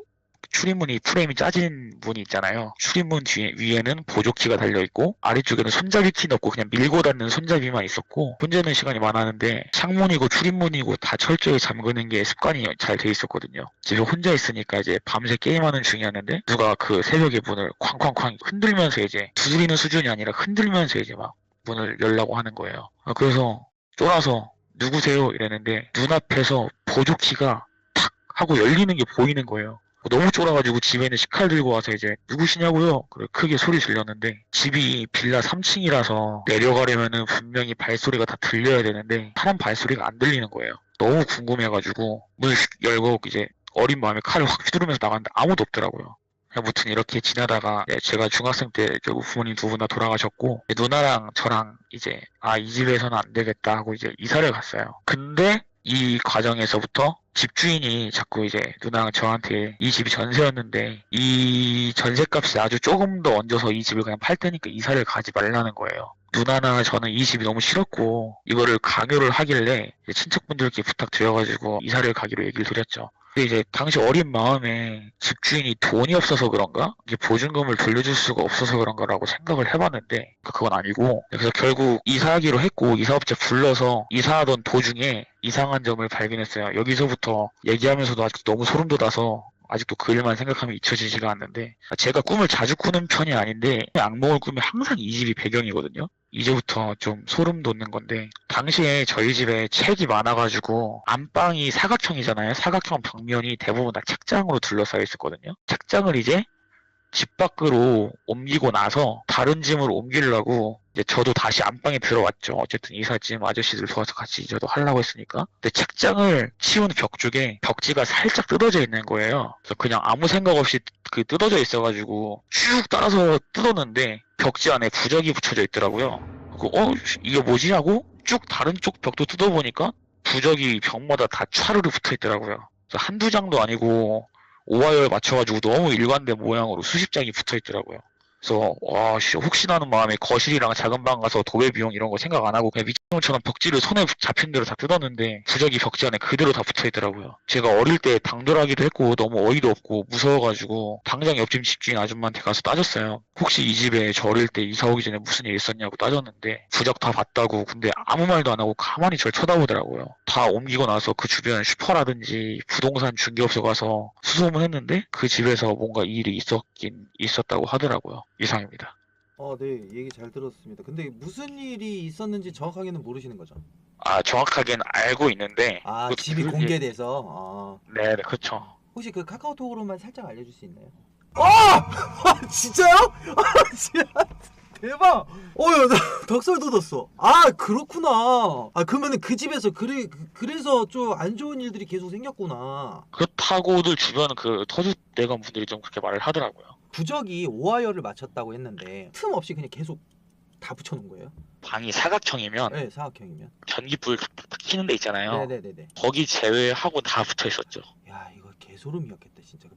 S10: 출입문이 프레임이 짜진 문이 있잖아요. 출입문 위에는 보조키가 달려있고 아래쪽에는 손잡이 키는 없고 그냥 밀고 닫는 손잡이만 있었고 혼자 있는 시간이 많았는데 창문이고 출입문이고 다 철저히 잠그는 게 습관이 잘 돼 있었거든요. 집에 혼자 있으니까 이제 밤새 게임하는 중이었는데 누가 그 새벽에 문을 쾅쾅쾅 흔들면서 이제 두드리는 수준이 아니라 흔들면서 이제 막 문을 열라고 하는 거예요. 그래서 쫄아서 누구세요? 이랬는데 눈앞에서 보조키가 탁 하고 열리는 게 보이는 거예요. 너무 쫄아가지고 집에 있는 식칼 들고 와서 이제 누구시냐고요? 그래 크게 소리 질렀는데 집이 빌라 3층이라서 내려가려면은 분명히 발소리가 다 들려야 되는데 사람 발소리가 안 들리는 거예요. 너무 궁금해가지고 문을 열고 이제 어린 마음에 칼을 확 휘두르면서 나갔는데 아무도 없더라고요. 아무튼 이렇게 지나다가 제가 중학생 때 결국 부모님 두 분 다 돌아가셨고 누나랑 저랑 이제 이 집에서는 안 되겠다 하고 이제 이사를 갔어요. 근데 이 과정에서부터 집주인이 자꾸 이제 누나랑 저한테 이 집이 전세였는데 이 전세값이 아주 조금 더 얹어서 이 집을 그냥 팔 테니까 이사를 가지 말라는 거예요. 누나나 저는 이 집이 너무 싫었고 이거를 강요를 하길래 이제 친척분들께 부탁드려가지고 이사를 가기로 얘기를 드렸죠. 근데 이제 당시 어린 마음에 집주인이 돈이 없어서 그런가? 이게 보증금을 돌려줄 수가 없어서 그런가라고 생각을 해봤는데 그건 아니고 그래서 결국 이사하기로 했고 이사업체 불러서 이사하던 도중에 이상한 점을 발견했어요. 여기서부터 얘기하면서도 아직도 너무 소름 돋아서 아직도 그 일만 생각하면 잊혀지지가 않는데 제가 꿈을 자주 꾸는 편이 아닌데 악몽을 꾸면 항상 이 집이 배경이거든요. 이제부터 좀 소름 돋는 건데 당시에 저희 집에 책이 많아가지고 안방이 사각형이잖아요. 사각형 벽면이 대부분 다 책장으로 둘러싸여 있었거든요. 책장을 이제 집 밖으로 옮기고 나서 다른 짐을 옮기려고 이제 저도 다시 안방에 들어왔죠. 어쨌든 이삿짐 아저씨들 도와서 같이 저도 하려고 했으니까. 근데 책장을 치운 벽 쪽에 벽지가 살짝 뜯어져 있는 거예요. 그래서 그냥 아무 생각 없이 그 뜯어져 있어가지고 쭉 따라서 뜯었는데 벽지 안에 부적이 붙여져 있더라고요. 이게 뭐지 하고 쭉 다른 쪽 벽도 뜯어보니까 부적이 벽마다 다 촤르르 붙어 있더라고요. 그래서 한두 장도 아니고 5화열 맞춰가지고 너무 일관된 모양으로 수십 장이 붙어 있더라고요. 그래서 혹시나 하는 마음에 거실이랑 작은 방 가서 도배 비용 이런 거 생각 안 하고 그냥 미친놈처럼 벽지를 손에 잡힌 대로 다 뜯었는데 부적이 벽지 안에 그대로 다 붙어 있더라고요. 제가 어릴 때 당돌하기도 했고 너무 어이도 없고 무서워가지고 당장 옆집 집주인 아줌마한테 가서 따졌어요. 혹시 이 집에 저 어릴 때 이사 오기 전에 무슨 일 있었냐고 따졌는데 부적 다 봤다고. 근데 아무 말도 안 하고 가만히 저를 쳐다보더라고요. 다 옮기고 나서 그 주변 슈퍼라든지 부동산 중개업소 가서 수소문했는데 그 집에서 뭔가 일이 있었다고 하더라고요. 이상입니다.
S1: 네, 얘기 잘 들었습니다. 근데 무슨 일이 있었는지 정확하게는 모르시는 거죠?
S10: 정확하게는 알고 있는데
S1: 집이 공개돼서.
S10: 네, 그렇죠.
S1: 혹시 그 카카오톡으로만 살짝 알려줄 수 있나요? 진짜요? 진짜 대박! 야, 덕설 돋았어. 그렇구나. 그러면은 그 집에서 그래서 좀 안 좋은 일들이 계속 생겼구나.
S10: 그렇다고들 주변 그 터줏대감 분들이 좀 그렇게 말을 하더라고요.
S1: 부적이 5화열을 맞췄다고 했는데 틈 없이 그냥 계속 다 붙여놓은 거예요?
S10: 방이 사각형이면
S1: 네, 사각형이면
S10: 전기불 탁탁탁 켜는 데 있잖아요.
S1: 네네네네.
S10: 거기 제외하고 다 붙어 있었죠.
S1: 야, 이거 개소름이었겠다 진짜.